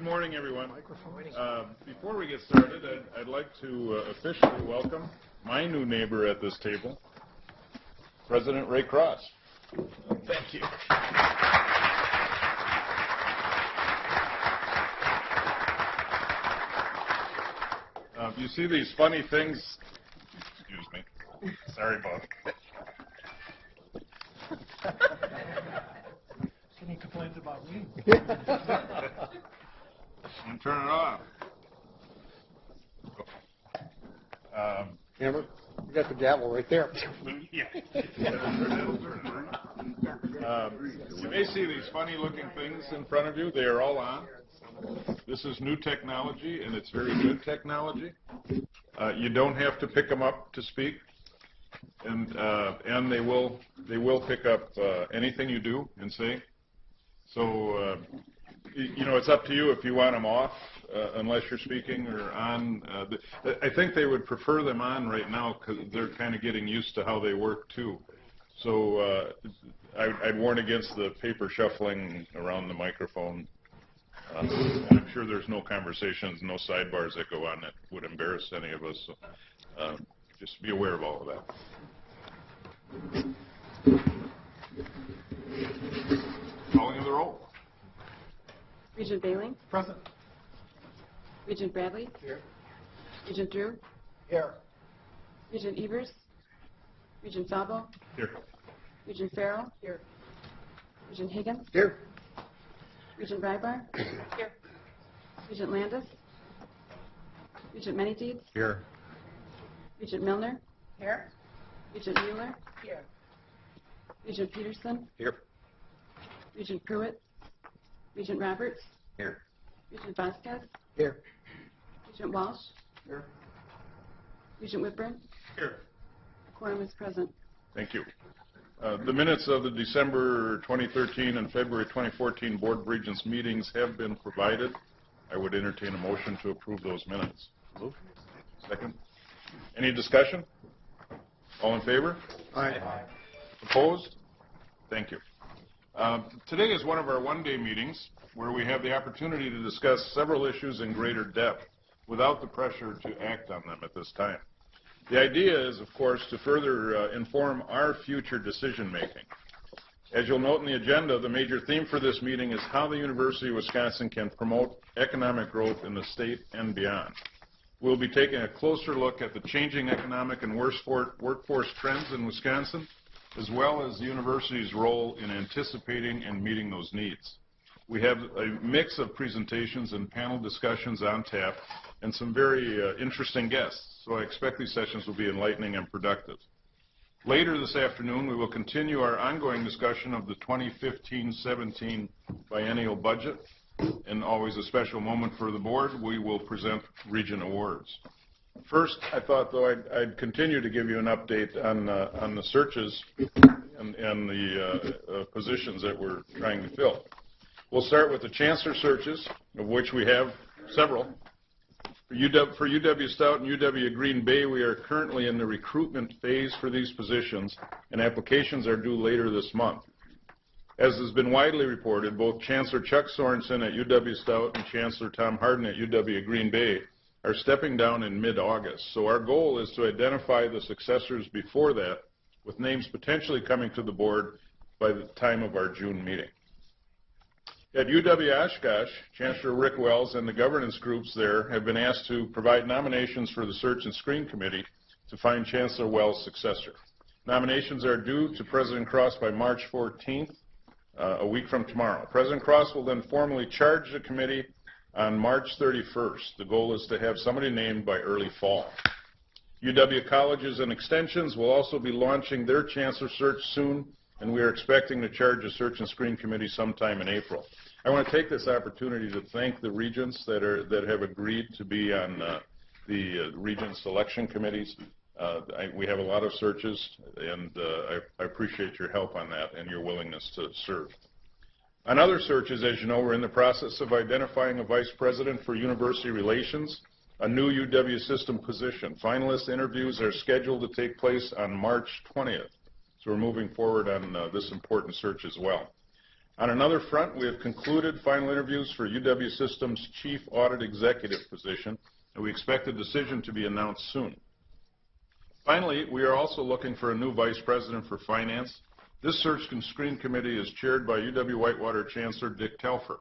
Good morning, everyone. Before we get started, I'd like to officially welcome my new neighbor at this table, President Ray Cross. Thank you. You see these funny things? Excuse me. Sorry about it. Any complaints about me? And turn it off. Hammer, you got the gavel right there. Yeah. You may see these funny-looking things in front of you. They are all on. This is new technology, and it's very good technology. You don't have to pick them up to speak, and they will pick up anything you do and say. So, you know, it's up to you if you want them off, unless you're speaking, or on. I think they would prefer them on right now because they're kind of getting used to how they work too. So I'd warn against the paper shuffling around the microphone. I'm sure there's no conversations, no sidebars that go on that would embarrass any of us. So just be aware of all of that. Calling of the roll. Regent Bailey. Present. Regent Bradley. Here. Regent Drew. Here. Regent Evers. Regent Salvo. Here. Regent Farrell. Here. Regent Higgins. Here. Regent Rybar. Here. Regent Landis. Regent Manydeeds. Here. Regent Milner. Here. Regent Mueller. Here. Regent Peterson. Here. Regent Pruitt. Regent Roberts. Here. Regent Vasquez. Here. Regent Walsh. Here. Regent Whitburn. Here. A quorum is present. Thank you. The minutes of the December 2013 and February 2014 Board of Regents meetings have been provided. I would entertain a motion to approve those minutes. Move. Second. Any discussion? All in favor? Aye. Opposed? Thank you. Today is one of our one-day meetings where we have the opportunity to discuss several issues in greater depth without the pressure to act on them at this time. The idea is, of course, to further inform our future decision-making. As you'll note in the agenda, the major theme for this meeting is how the University of Wisconsin can promote economic growth in the state and beyond. We'll be taking a closer look at the changing economic and workforce trends in Wisconsin, as well as the university's role in anticipating and meeting those needs. We have a mix of presentations and panel discussions on tap and some very interesting guests, so I expect these sessions will be enlightening and productive. Later this afternoon, we will continue our ongoing discussion of the 2015-17 biennial budget, and always a special moment for the board, we will present Regent Awards. First, I thought, though, I'd continue to give you an update on the searches and the positions that we're trying to fill. We'll start with the chancellor searches, of which we have several. For UW Stout and UW Green Bay, we are currently in the recruitment phase for these positions, and applications are due later this month. As has been widely reported, both Chancellor Chuck Sorensen at UW Stout and Chancellor Tom Harden at UW Green Bay are stepping down in mid-August. So our goal is to identify the successors before that, with names potentially coming to the board by the time of our June meeting. At UW Oshkosh, Chancellor Rick Wells and the governance groups there have been asked to provide nominations for the Search and Screen Committee to find Chancellor Wells' successor. Nominations are due to President Cross by March 14th, a week from tomorrow. President Cross will then formally charge the committee on March 31st. The goal is to have somebody named by early fall. UW Colleges and Extensions will also be launching their chancellor search soon, and we are expecting to charge a Search and Screen Committee sometime in April. I want to take this opportunity to thank the regents that have agreed to be on the regent selection committees. We have a lot of searches, and I appreciate your help on that and your willingness to serve. On other searches, as you know, we're in the process of identifying a vice president for university relations, a new UW system position. Finalist interviews are scheduled to take place on March 20th. So we're moving forward on this important search as well. On another front, we have concluded final interviews for UW Systems Chief Audit Executive position, and we expect a decision to be announced soon. Finally, we are also looking for a new Vice President for Finance. This search and screen committee is chaired by UW-Whitewater Chancellor Dick Telfer,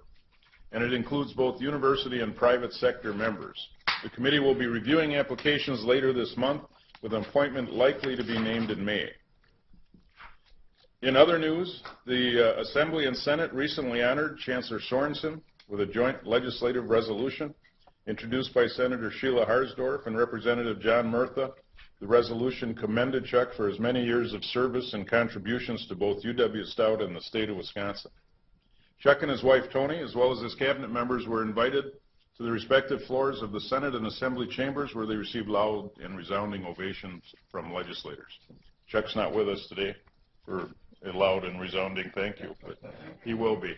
and it includes both university and private sector members. The committee will be reviewing applications later this month, with an appointment likely to be named in May. In other news, the Assembly and Senate recently honored Chancellor Sorensen with a joint legislative resolution introduced by Senator Sheila Harsdorf and Representative John Murtha. The resolution commended Chuck for his many years of service and contributions to both UW-Stout and the state of Wisconsin. Chuck and his wife Toni, as well as his cabinet members, were invited to the respective floors of the Senate and Assembly chambers, where they received loud and resounding ovations from legislators. Chuck's not with us today for a loud and resounding thank you, but he will be.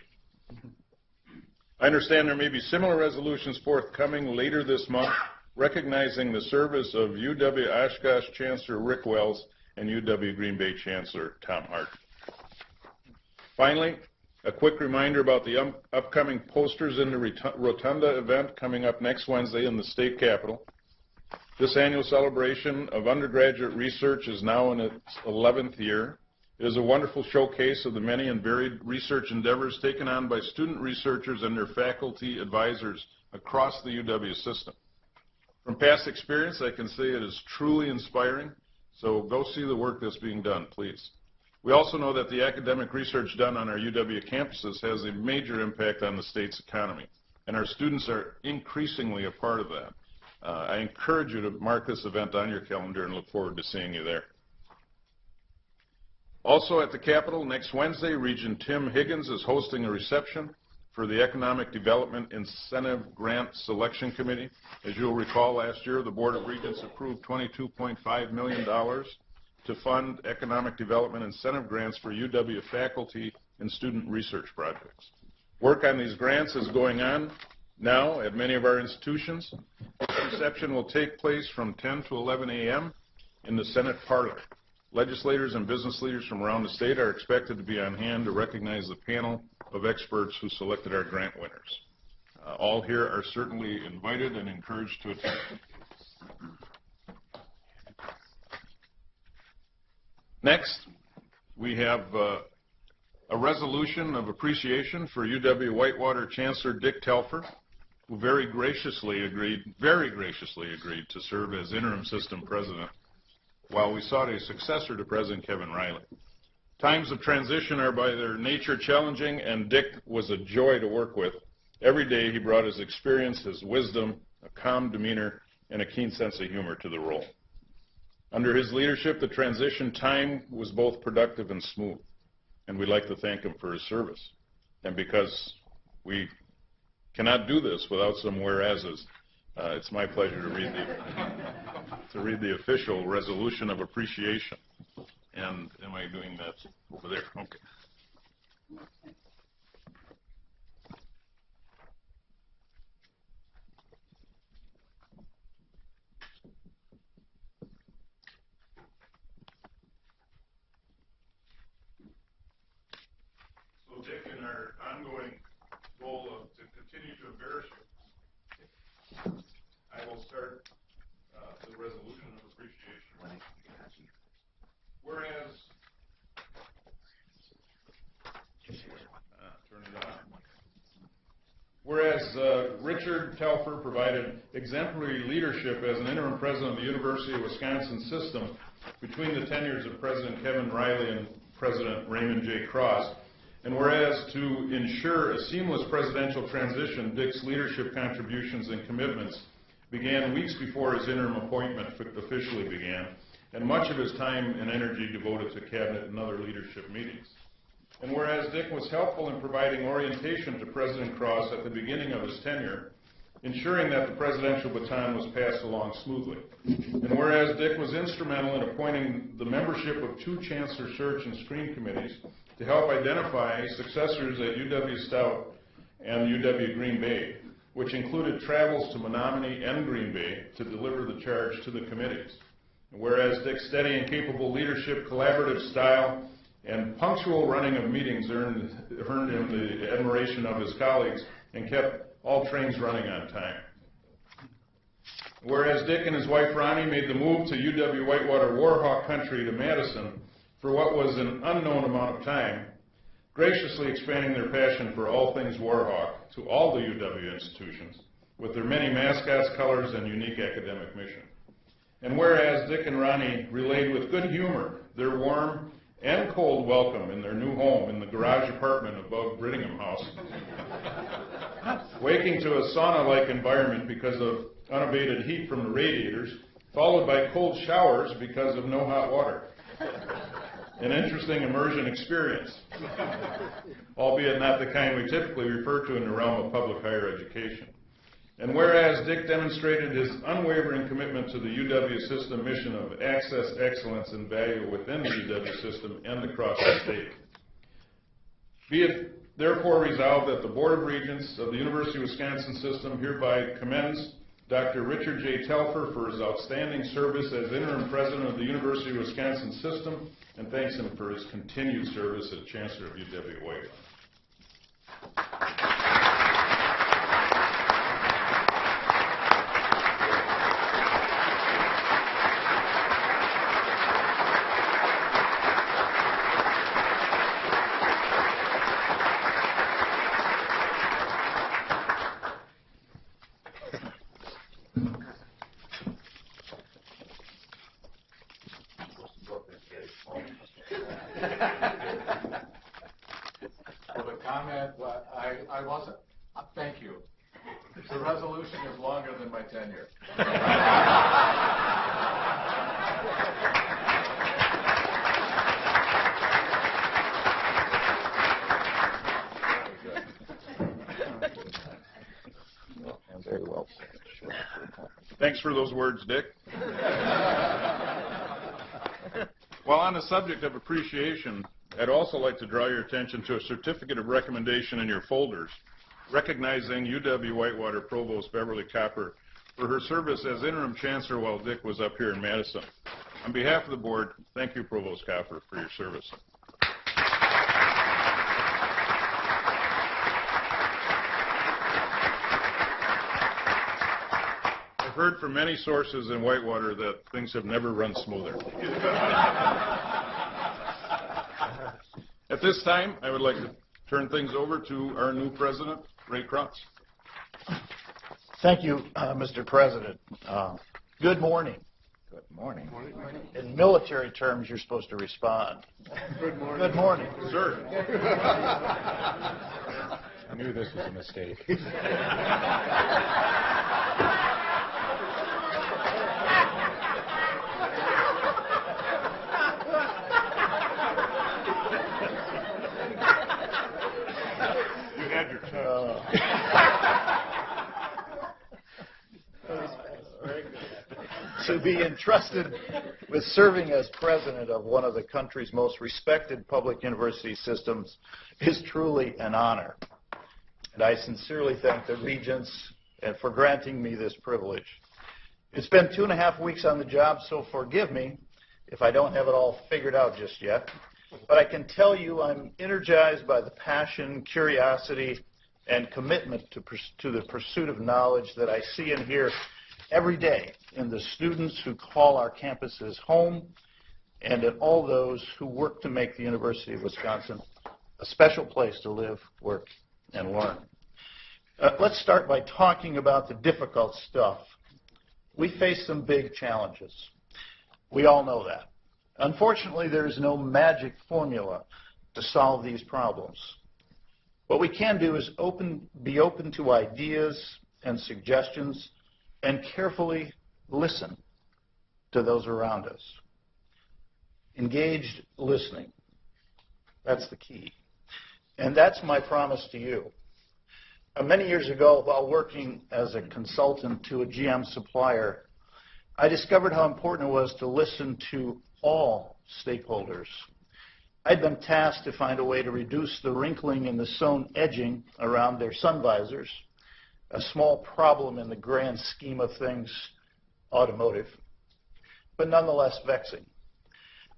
I understand there may be similar resolutions forthcoming later this month, recognizing the service of UW-Oshkosh Chancellor Rick Wells and UW-Green Bay Chancellor Tom Hart. Finally, a quick reminder about the upcoming posters in the Rotunda event coming up next Wednesday in the state capitol. This annual celebration of undergraduate research is now in its 11th year. It is a wonderful showcase of the many and varied research endeavors taken on by student researchers and their faculty advisors across the UW system. From past experience, I can say it is truly inspiring, so go see the work that's being done, please. We also know that the academic research done on our UW campuses has a major impact on the state's economy, and our students are increasingly a part of that. I encourage you to mark this event on your calendar and look forward to seeing you there. Also at the Capitol, next Wednesday, Regent Tim Higgins is hosting a reception for the Economic Development Incentive Grant Selection Committee. As you'll recall, last year the Board of Regents approved $22.5 million to fund economic development incentive grants for UW faculty and student research projects. Work on these grants is going on now at many of our institutions. The reception will take place from 10 to 11 a.m. in the Senate parlor. Legislators and business leaders from around the state are expected to be on hand to recognize the panel of experts who selected our grant winners. All here are certainly invited and encouraged to attend. Next, we have a resolution of appreciation for UW-Whitewater Chancellor Dick Telfer, who very graciously agreed to serve as interim system president while we sought a successor to President Kevin Riley. Times of transition are by their nature challenging, and Dick was a joy to work with. Every day he brought his experience, his wisdom, a calm demeanor, and a keen sense of humor to the role. Under his leadership, the transition time was both productive and smooth, and we'd like to thank him for his service. And because we cannot do this without some whereases, it's my pleasure to read the official resolution of appreciation. And am I doing that over there? Okay. So Dick, in our ongoing goal to continue to embarrass you, I will start the resolution of appreciation. Whereas, Richard Telfer provided exemplary leadership as an interim president of the University of Wisconsin system between the tenures of President Kevin Riley and President Raymond J. Cross, and whereas to ensure a seamless presidential transition, Dick's leadership contributions and commitments began weeks before his interim appointment officially began, and much of his time and energy devoted to cabinet and other leadership meetings. And whereas Dick was helpful in providing orientation to President Cross at the beginning of his tenure, ensuring that the presidential baton was passed along smoothly. And whereas Dick was instrumental in appointing the membership of 2 Chancellor Search and Screen Committees to help identify successors at UW-Stout and UW-Green Bay, which included travels to Menominee and Green Bay to deliver the charge to the committees. And whereas Dick's steady and capable leadership, collaborative style, and punctual running of meetings earned him the admiration of his colleagues and kept all trains running on time. Whereas Dick and his wife Ronnie made the move to UW-Whitewater Warhawk country to Madison for what was an unknown amount of time, graciously expanding their passion for all things Warhawk to all the UW institutions with their many mascots, colors, and unique academic mission. And whereas Dick and Ronnie relayed with good humor their warm and cold welcome in their new home in the garage apartment above Brittingham House, waking to a sauna-like environment because of unabated heat from the radiators, followed by cold showers because of no hot water. An interesting immersion experience, albeit not the kind we typically refer to in the realm of public higher education. And whereas Dick demonstrated his unwavering commitment to the UW system mission of access, excellence, and value within the UW system and across the state. Be it therefore resolved that the Board of Regents of the University of Wisconsin system hereby commends Dr. Richard J. Telfer for his outstanding service as interim president of the University of Wisconsin system and thanks him for his continued service as Chancellor of UW-Whitewater. Well, the comment, I wasn't, thank you. The resolution is longer than my tenure. Very well. Thanks for those words, Dick. While on the subject of appreciation, I'd also like to draw your attention to a certificate of recommendation in your folders, recognizing UW-Whitewater Provost Beverly Copper for her service as interim chancellor while Dick was up here in Madison. On behalf of the board, thank you, Provost Copper, for your service. I've heard from many sources in Whitewater that things have never run smoother. At this time, I would like to turn things over to our new president, Ray Krantz. Thank you, Mr. President. Good morning. Good morning. In military terms, you're supposed to respond. Good morning. Good morning. Sir. I knew this was a mistake. You had your chance. To be entrusted with serving as president of one of the country's most respected public university systems is truly an honor. And I sincerely thank the Regents for granting me this privilege. It's been 2.5 weeks on the job, so forgive me if I don't have it all figured out just yet. But I can tell you I'm energized by the passion, curiosity, and commitment to the pursuit of knowledge that I see and hear every day in the students who call our campuses home and in all those who work to make the University of Wisconsin a special place to live, work, and learn. Let's start by talking about the difficult stuff. We face some big challenges. We all know that. Unfortunately, there is no magic formula to solve these problems. What we can do is be open to ideas and suggestions and carefully listen to those around us. Engaged listening. That's the key. And that's my promise to you. Many years ago, while working as a consultant to a GM supplier, I discovered how important it was to listen to all stakeholders. I'd been tasked to find a way to reduce the wrinkling and the sewn edging around their sun visors, a small problem in the grand scheme of things, automotive, but nonetheless vexing.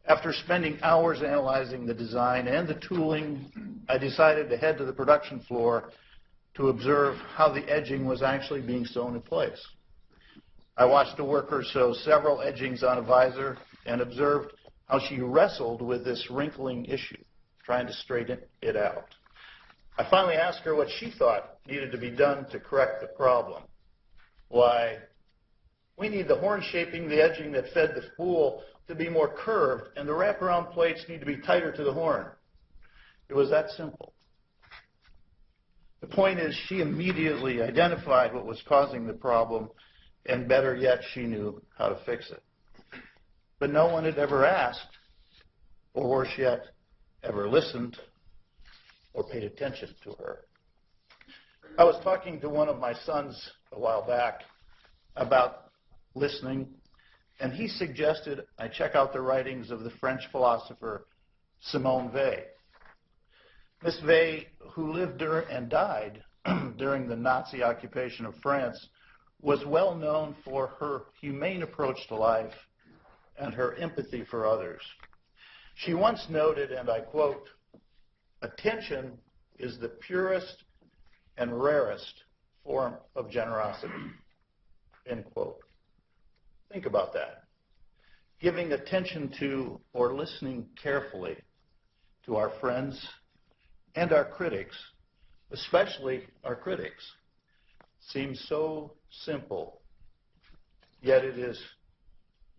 After spending hours analyzing the design and the tooling, I decided to head to the production floor to observe how the edging was actually being sewn in place. I watched a worker sew several edgings on a visor and observed how she wrestled with this wrinkling issue, trying to straighten it out. I finally asked her what she thought needed to be done to correct the problem. Why, we need the horn shaping the edging that fed the spool to be more curved, and the wraparound plates need to be tighter to the horn. It was that simple. The point is, she immediately identified what was causing the problem, and better yet, she knew how to fix it. But no one had ever asked, or worse yet, ever listened or paid attention to her. I was talking to one of my sons a while back about listening, and he suggested I check out the writings of the French philosopher Simone Weil. Miss Weil, who lived and died during the Nazi occupation of France, was well known for her humane approach to life and her empathy for others. She once noted, and I quote, "Attention is the purest and rarest form of generosity," end quote. Think about that. Giving attention to or listening carefully to our friends and our critics, especially our critics, seems so simple, yet it is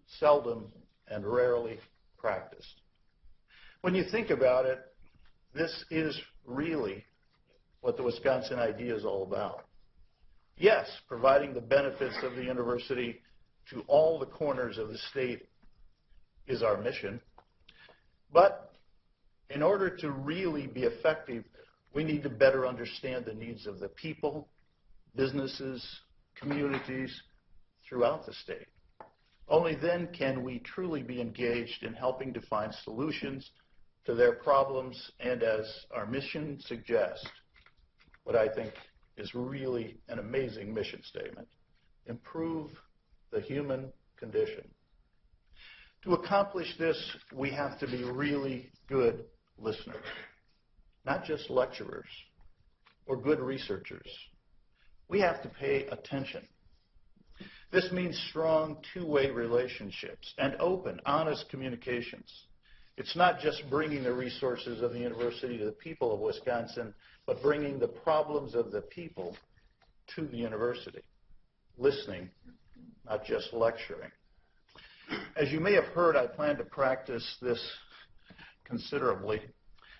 seldom and rarely practiced. When you think about it, this is really what the Wisconsin idea is all about. Yes, providing the benefits of the university to all the corners of the state is our mission. But in order to really be effective, we need to better understand the needs of the people, businesses, communities throughout the state. Only then can we truly be engaged in helping to find solutions to their problems and, as our mission suggests, what I think is really an amazing mission statement, improve the human condition. To accomplish this, we have to be really good listeners, not just lecturers or good researchers. We have to pay attention. This means strong two-way relationships and open, honest communications. It's not just bringing the resources of the university to the people of Wisconsin, but bringing the problems of the people to the university. Listening, not just lecturing. As you may have heard, I plan to practice this considerably.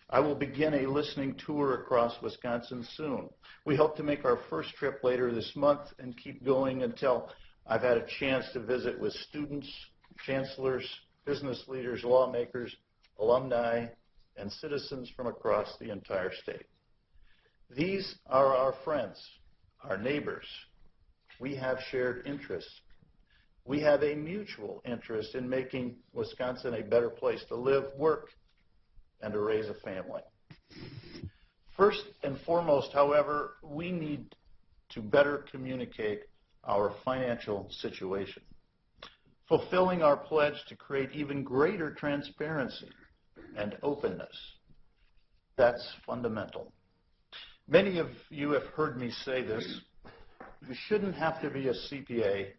I will begin a listening tour across Wisconsin soon. We hope to make our first trip later this month and keep going until I've had a chance to visit with students, chancellors, business leaders, lawmakers, alumni, and citizens from across the entire state. These are our friends, our neighbors. We have shared interests. We have a mutual interest in making Wisconsin a better place to live, work, and to raise a family. First and foremost, however, we need to better communicate our financial situation, fulfilling our pledge to create even greater transparency and openness. That's fundamental. Many of you have heard me say this. You shouldn't have to be a CPA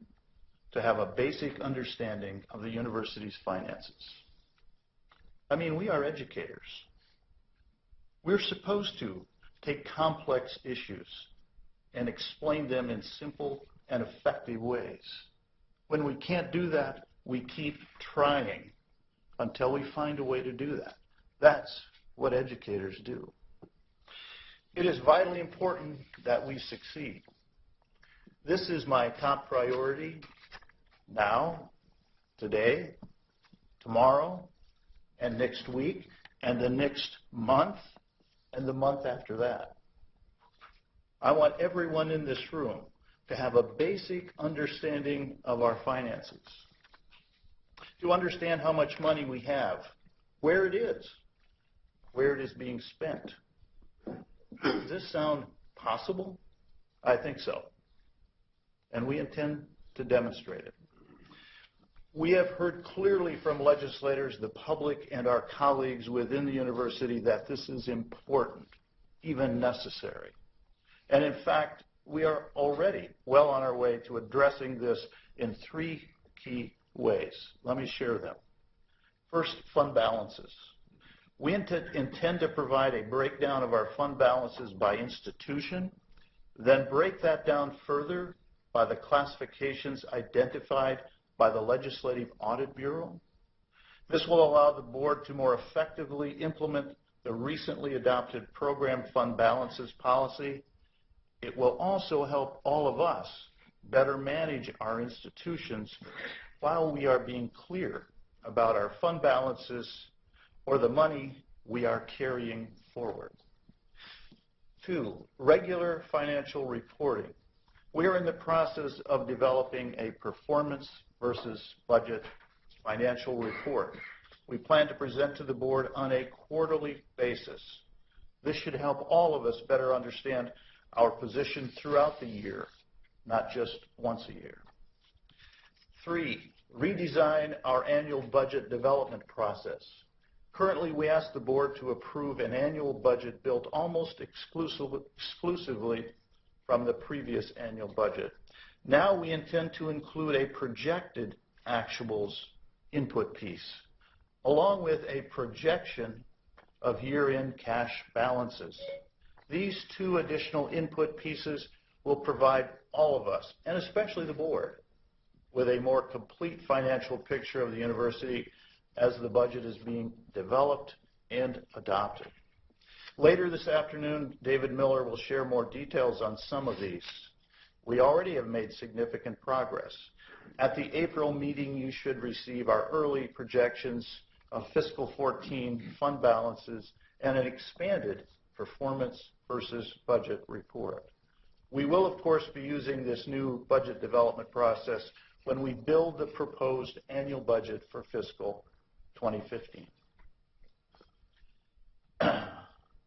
to have a basic understanding of the university's finances. I mean, we are educators. We're supposed to take complex issues and explain them in simple and effective ways. When we can't do that, we keep trying until we find a way to do that. That's what educators do. It is vitally important that we succeed. This is my top priority now, today, tomorrow, and next week, and the next month, and the month after that. I want everyone in this room to have a basic understanding of our finances, to understand how much money we have, where it is being spent. Does this sound possible? I think so. And we intend to demonstrate it. We have heard clearly from legislators, the public, and our colleagues within the university that this is important, even necessary. And in fact, we are already well on our way to addressing this in 3 key ways. Let me share them. First, fund balances. We intend to provide a breakdown of our fund balances by institution, then break that down further by the classifications identified by the Legislative Audit Bureau. This will allow the board to more effectively implement the recently adopted program fund balances policy. It will also help all of us better manage our institutions while we are being clear about our fund balances or the money we are carrying forward. 2, regular financial reporting. We are in the process of developing a performance versus budget financial report. We plan to present to the board on a quarterly basis. This should help all of us better understand our position throughout the year, not just once a year. 3, redesign our annual budget development process. Currently, we ask the board to approve an annual budget built almost exclusively from the previous annual budget. Now we intend to include a projected actuals input piece, along with a projection of year-end cash balances. These 2 additional input pieces will provide all of us, and especially the board, with a more complete financial picture of the university as the budget is being developed and adopted. Later this afternoon, David Miller will share more details on some of these. We already have made significant progress. At the April meeting, you should receive our early projections of fiscal 14 fund balances and an expanded performance versus budget report. We will, of course, be using this new budget development process when we build the proposed annual budget for fiscal 2015.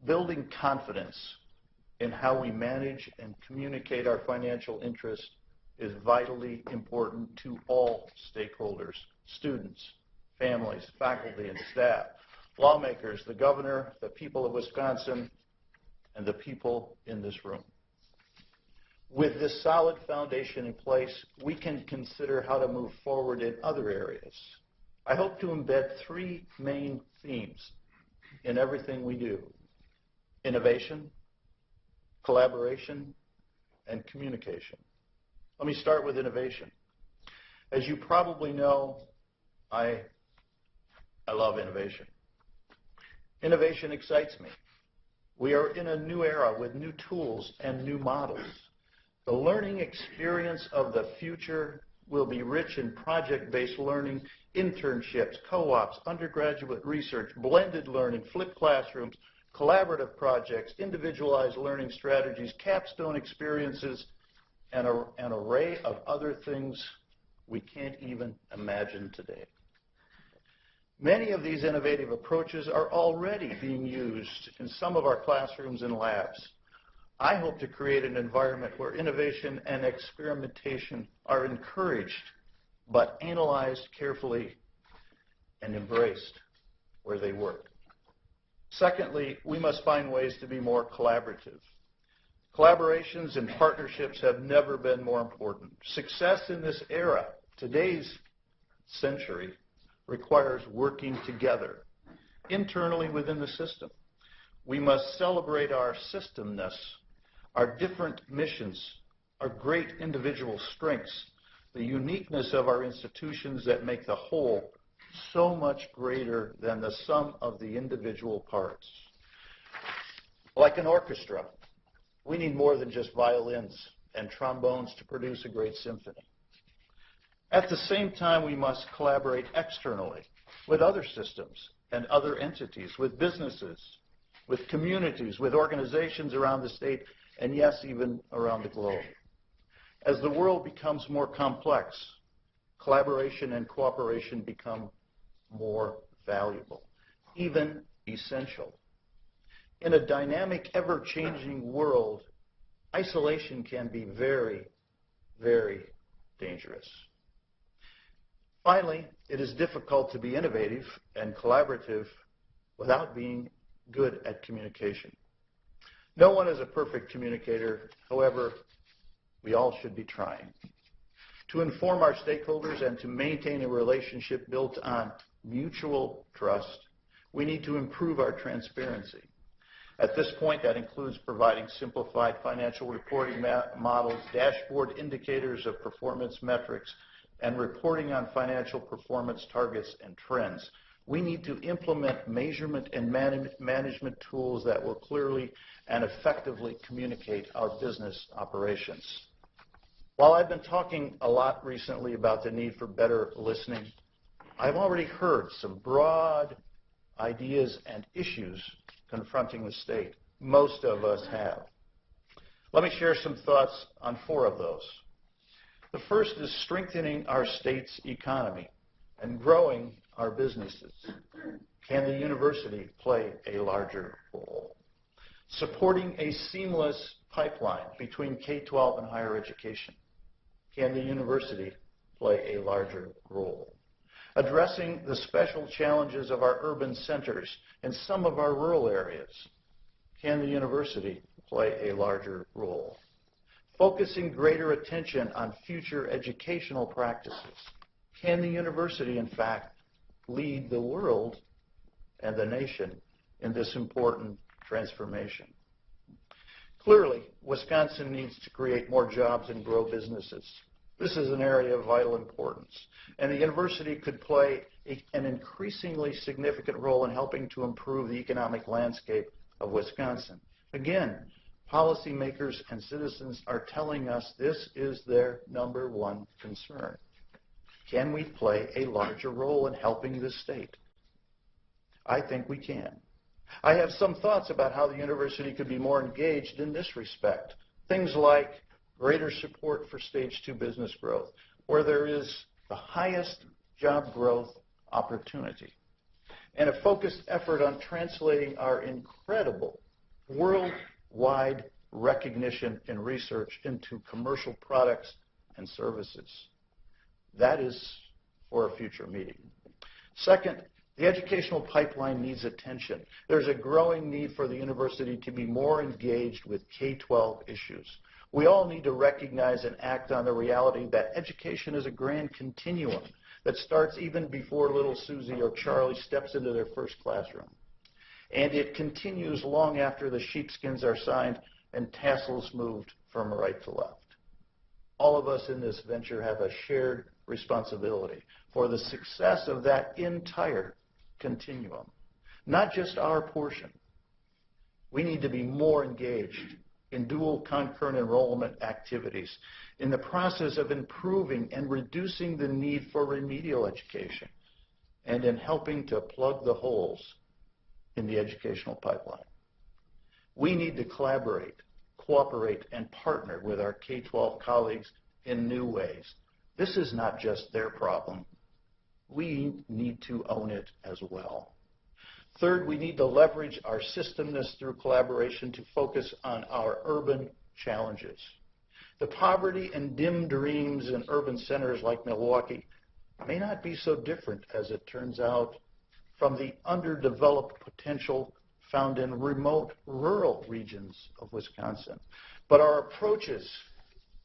Building confidence in how we manage and communicate our financial interests is vitally important to all stakeholders: students, families, faculty, and staff, lawmakers, the governor, the people of Wisconsin, and the people in this room. With this solid foundation in place, we can consider how to move forward in other areas. I hope to embed 3 main themes in everything we do: innovation, collaboration, and communication. Let me start with innovation. As you probably know, I love innovation. Innovation excites me. We are in a new era with new tools and new models. The learning experience of the future will be rich in project-based learning, internships, co-ops, undergraduate research, blended learning, flipped classrooms, collaborative projects, individualized learning strategies, capstone experiences, and an array of other things we can't even imagine today. Many of these innovative approaches are already being used in some of our classrooms and labs. I hope to create an environment where innovation and experimentation are encouraged, but analyzed carefully and embraced where they work. Secondly, we must find ways to be more collaborative. Collaborations and partnerships have never been more important. Success in this era, today's century, requires working together internally within the system. We must celebrate our systemness, our different missions, our great individual strengths, the uniqueness of our institutions that make the whole so much greater than the sum of the individual parts. Like an orchestra, we need more than just violins and trombones to produce a great symphony. At the same time, we must collaborate externally with other systems and other entities, with businesses, with communities, with organizations around the state, and yes, even around the globe. As the world becomes more complex, collaboration and cooperation become more valuable, even essential. In a dynamic, ever-changing world, isolation can be very, very dangerous. Finally, it is difficult to be innovative and collaborative without being good at communication. No one is a perfect communicator. However, we all should be trying. To inform our stakeholders and to maintain a relationship built on mutual trust, we need to improve our transparency. At this point, that includes providing simplified financial reporting models, dashboard indicators of performance metrics, and reporting on financial performance targets and trends. We need to implement measurement and management tools that will clearly and effectively communicate our business operations. While I've been talking a lot recently about the need for better listening, I've already heard some broad ideas and issues confronting the state. Most of us have. Let me share some thoughts on 4 of those. The first is strengthening our state's economy and growing our businesses. Can the university play a larger role? Supporting a seamless pipeline between K-12 and higher education. Can the university play a larger role? Addressing the special challenges of our urban centers and some of our rural areas. Can the university play a larger role? Focusing greater attention on future educational practices. Can the university, in fact, lead the world and the nation in this important transformation? Clearly, Wisconsin needs to create more jobs and grow businesses. This is an area of vital importance, and the university could play an increasingly significant role in helping to improve the economic landscape of Wisconsin. Again, policymakers and citizens are telling us this is their number one concern. Can we play a larger role in helping this state? I think we can. I have some thoughts about how the university could be more engaged in this respect. Things like greater support for Stage 2 business growth, where there is the highest job growth opportunity, and a focused effort on translating our incredible worldwide recognition and research into commercial products and services. That is for a future meeting. Second, the educational pipeline needs attention. There's a growing need for the university to be more engaged with K-12 issues. We all need to recognize and act on the reality that education is a grand continuum that starts even before little Susie or Charlie steps into their first classroom. And it continues long after the sheepskins are signed and tassels moved from right to left. All of us in this venture have a shared responsibility for the success of that entire continuum, not just our portion. We need to be more engaged in dual concurrent enrollment activities, in the process of improving and reducing the need for remedial education, and in helping to plug the holes in the educational pipeline. We need to collaborate, cooperate, and partner with our K-12 colleagues in new ways. This is not just their problem. We need to own it as well. Third, we need to leverage our systemness through collaboration to focus on our urban challenges. The poverty and dim dreams in urban centers like Milwaukee may not be so different, as it turns out, from the underdeveloped potential found in remote rural regions of Wisconsin. But our approaches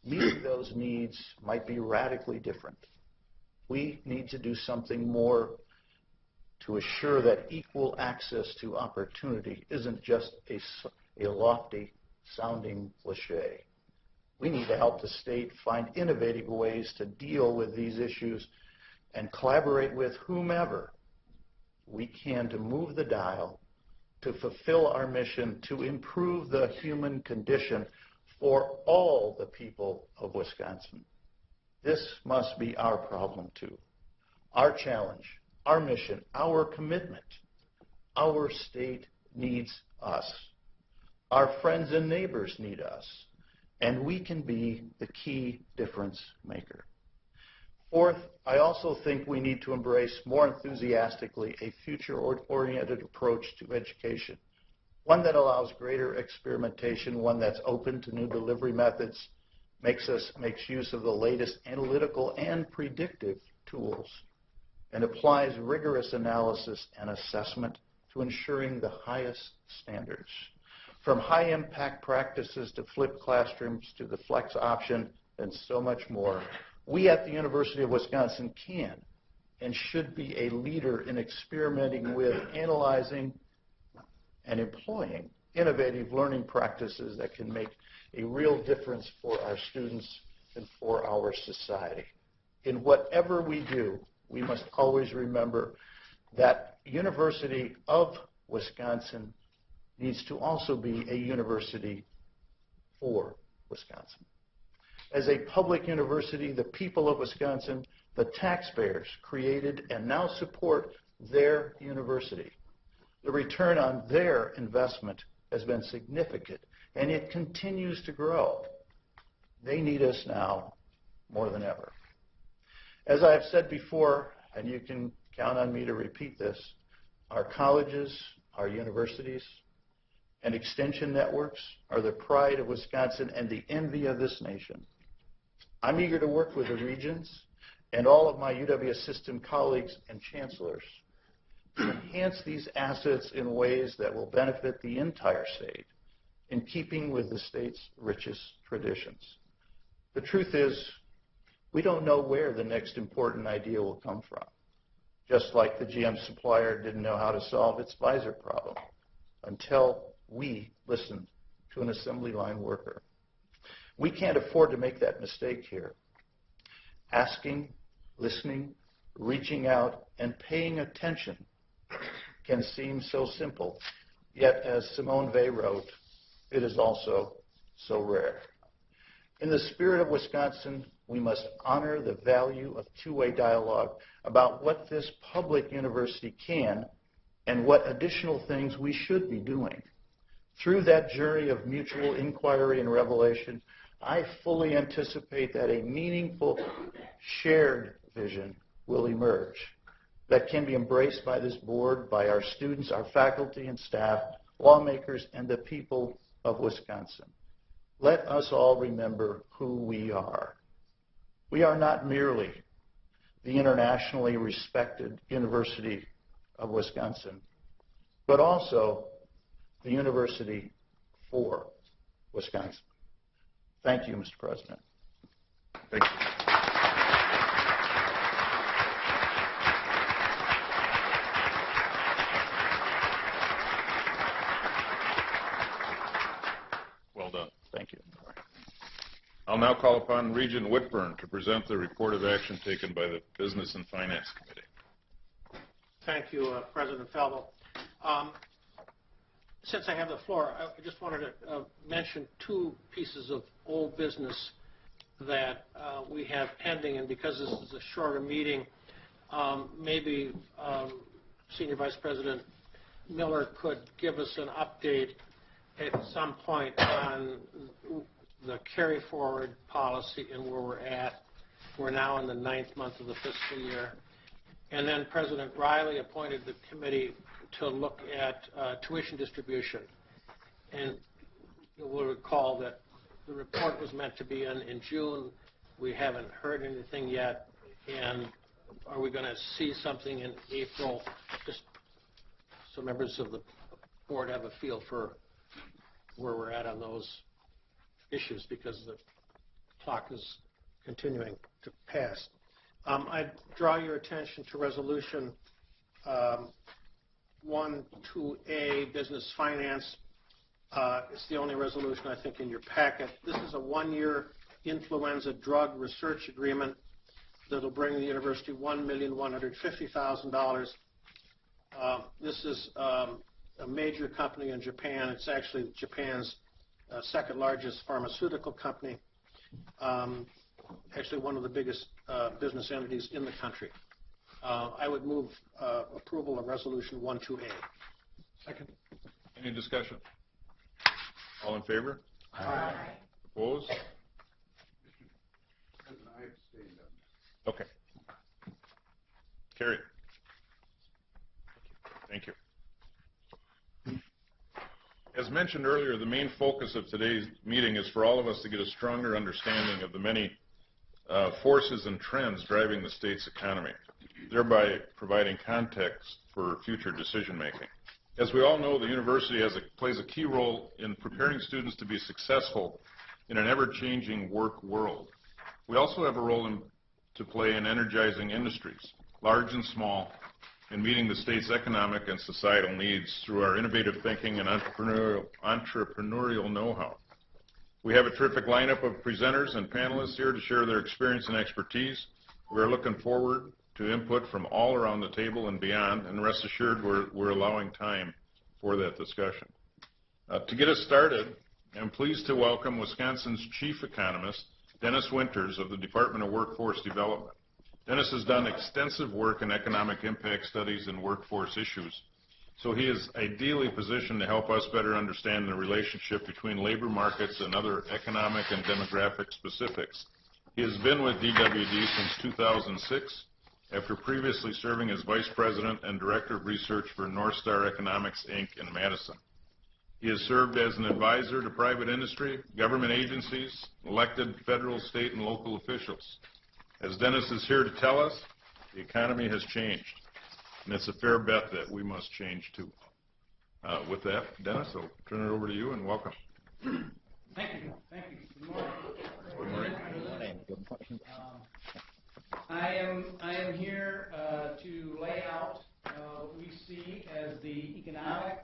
meeting those needs might be radically different. We need to do something more to assure that equal access to opportunity isn't just a lofty sounding cliche. We need to help the state find innovative ways to deal with these issues and collaborate with whomever we can to move the dial to fulfill our mission to improve the human condition for all the people of Wisconsin. This must be our problem too, our challenge, our mission, our commitment. Our state needs us. Our friends and neighbors need us. And we can be the key difference maker. Fourth, I also think we need to embrace more enthusiastically a future-oriented approach to education, one that allows greater experimentation, one that's open to new delivery methods, makes use of the latest analytical and predictive tools, and applies rigorous analysis and assessment to ensuring the highest standards. From high-impact practices to flipped classrooms to the flex option and so much more, we at the University of Wisconsin can and should be a leader in experimenting with, analyzing, and employing innovative learning practices that can make a real difference for our students and for our society. In whatever we do, we must always remember that University of Wisconsin needs to also be a university for Wisconsin. As a public university, the people of Wisconsin, the taxpayers, created and now support their university. The return on their investment has been significant, and it continues to grow. They need us now more than ever. As I have said before, and you can count on me to repeat this, our colleges, our universities, and extension networks are the pride of Wisconsin and the envy of this nation. I'm eager to work with the Regents and all of my UW system colleagues and chancellors to enhance these assets in ways that will benefit the entire state, in keeping with the state's richest traditions. The truth is, we don't know where the next important idea will come from, just like the GM supplier didn't know how to solve its visor problem until we listened to an assembly line worker. We can't afford to make that mistake here. Asking, listening, reaching out, and paying attention can seem so simple, yet as Simone Weil wrote, it is also so rare. In the spirit of Wisconsin, we must honor the value of two-way dialogue about what this public university can and what additional things we should be doing. Through that journey of mutual inquiry and revelation, I fully anticipate that a meaningful, shared vision will emerge that can be embraced by this board, by our students, our faculty and staff, lawmakers, and the people of Wisconsin. Let us all remember who we are. We are not merely the internationally respected University of Wisconsin, but also the University for Wisconsin. Thank you, Mr. President. Thank you. Well done. Thank you. I'll now call upon Regent Whitburn to present the report of action taken by the Business and Finance Committee. Thank you, President Falvo. Since I have the floor, I just wanted to mention two pieces of old business that we have pending, and because this is a shorter meeting, maybe Senior Vice President Miller could give us an update at some point on the carry-forward policy and where we're at. We're now in the 9th month of the fiscal year. And then President Riley appointed the committee to look at tuition distribution. And you will recall that the report was meant to be in June. We haven't heard anything yet. And are we going to see something in April? Just so members of the board have a feel for where we're at on those issues, because the clock is continuing to pass. I draw your attention to Resolution 12A, Business Finance. It's the only resolution, I think, in your packet. This is a one-year influenza drug research agreement that will bring the university $1,150,000. This is a major company in Japan. It's actually Japan's second largest pharmaceutical company. Actually one of the biggest business entities in the country. I would move approval of Resolution 12A. Second. Any discussion? All in favor? Aye. Opposed? Okay. Carried. Thank you. As mentioned earlier, the main focus of today's meeting is for all of us to get a stronger understanding of the many forces and trends driving the state's economy, thereby providing context for future decision making. As we all know, the university plays a key role in preparing students to be successful in an ever-changing work world. We also have a role to play in energizing industries, large and small, in meeting the state's economic and societal needs through our innovative thinking and entrepreneurial know-how. We have a terrific lineup of presenters and panelists here to share their experience and expertise. We are looking forward to input from all around the table and beyond, and rest assured we're allowing time for that discussion. To get us started, I'm pleased to welcome Wisconsin's chief economist, Dennis Winters of the Department of Workforce Development. Dennis has done extensive work in economic impact studies and workforce issues, so he is ideally positioned to help us better understand the relationship between labor markets and other economic and demographic specifics. He has been with DWD since 2006, after previously serving as Vice President and Director of Research for North Star Economics, Inc. in Madison. He has served as an advisor to private industry, government agencies, elected federal, state, and local officials. As Dennis is here to tell us, the economy has changed, and it's a fair bet that we must change too. With that, Dennis, I'll turn it over to you, and welcome. Thank you. Thank you. Good morning. Good morning. Good morning. I am here to lay out what we see as the economic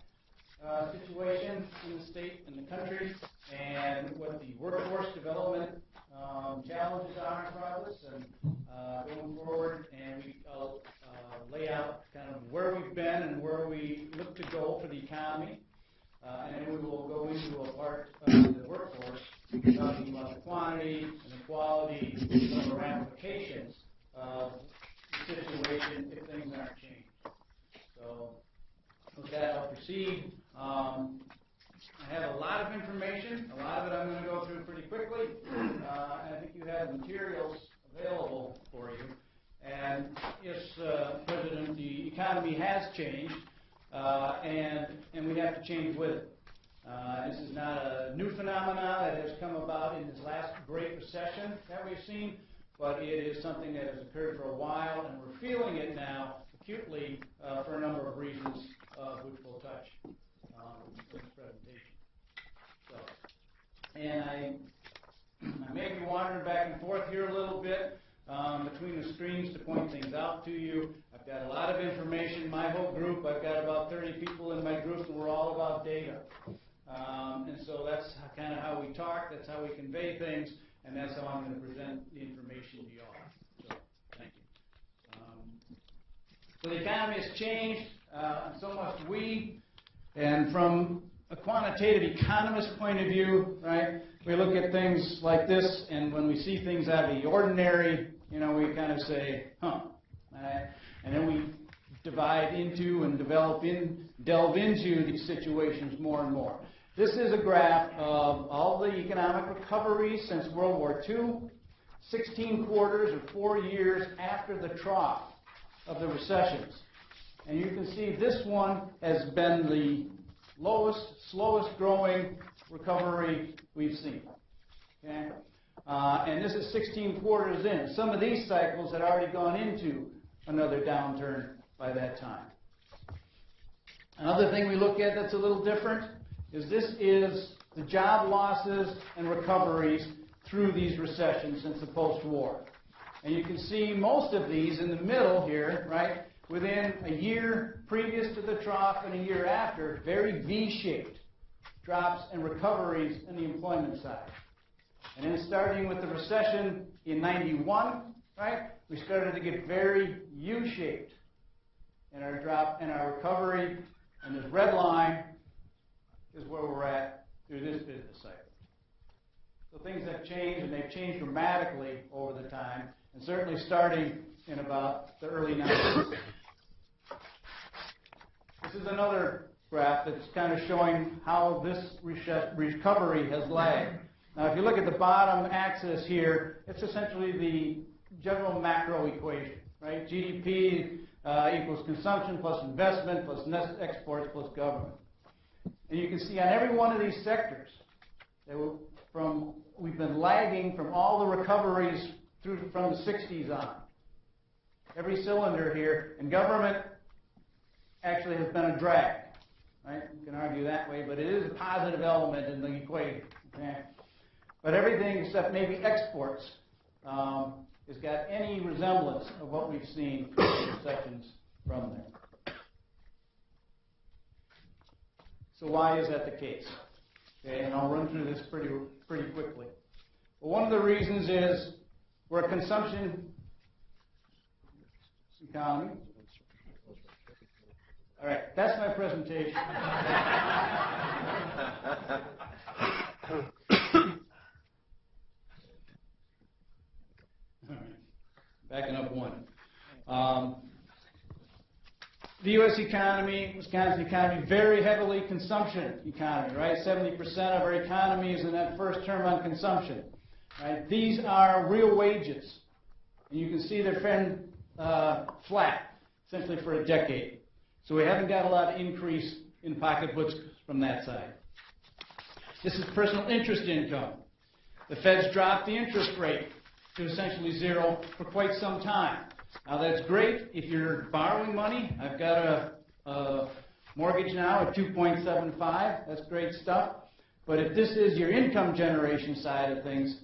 situation in the state and the country, and what the workforce development challenges are in front of us, and going forward, and I'll lay out kind of where we've been and where we look to go for the economy, and then we will go into a part of the workforce talking about the quantity and the quality and some of the ramifications of the situation if things aren't changed. So with that, I'll proceed. I have a lot of information. A lot of it I'm going to go through pretty quickly. And I think you have materials available for you. And yes, President, the economy has changed, and we have to change with it. This is not a new phenomenon that has come about in this last Great Recession that we've seen, but it is something that has occurred for a while, and we're feeling it now acutely for a number of reasons, which we'll touch in this presentation. So, and I may be wandering back and forth here a little bit between the screens to point things out to you. I've got a lot of information. My whole group, I've got about 30 people in my group, and we're all about data. And so that's kind of how we talk, that's how we convey things, and that's how I'm going to present the information to you all. So, thank you. So the economy has changed, and so must we. And from a quantitative economist point of view, right, we look at things like this, and when we see things out of the ordinary, you know, we kind of say, huh, right? And then we divide into and delve into these situations more and more. This is a graph of all the economic recoveries since World War II, 16 quarters or 4 years after the trough of the recessions. And you can see this one has been the lowest, slowest growing recovery we've seen. Okay? And this is 16 quarters in. Some of these cycles had already gone into another downturn by that time. Another thing we look at that's a little different is this is the job losses and recoveries through these recessions since the post-war. And you can see most of these in the middle here, right, within a year previous to the trough and a year after, very V-shaped drops and recoveries in the employment side. And then starting with the recession in 91, right, we started to get very U-shaped in our drop and our recovery, and this red line is where we're at through this business cycle. So things have changed, and they've changed dramatically over the time, and certainly starting in about the early 90s. This is another graph that's kind of showing how this recovery has lagged. Now, if you look at the bottom axis here, it's essentially the general macro equation, right? GDP equals consumption plus investment plus net exports plus government. And you can see on every one of these sectors, we've been lagging from all the recoveries from the 60s on. Every cylinder here, and government actually has been a drag, right? You can argue that way, but it is a positive element in the equation, okay? But everything except maybe exports has got any resemblance of what we've seen in sections from there. So why is that the case? Okay, and I'll run through this pretty quickly. Well, one of the reasons is we're a consumption economy. All right, that's my presentation. All right, backing up one. The U.S. economy, Wisconsin economy, very heavily consumption economy, right? 70% of our economy is in that first term on consumption, right? These are real wages, and you can see they're been flat, essentially for a decade. So we haven't got a lot of increase in pocketbooks from that side. This is personal interest income. The Fed's dropped the interest rate to essentially zero for quite some time. Now that's great if you're borrowing money. I've got a mortgage now at 2.75. That's great stuff. But if this is your income generation side of things,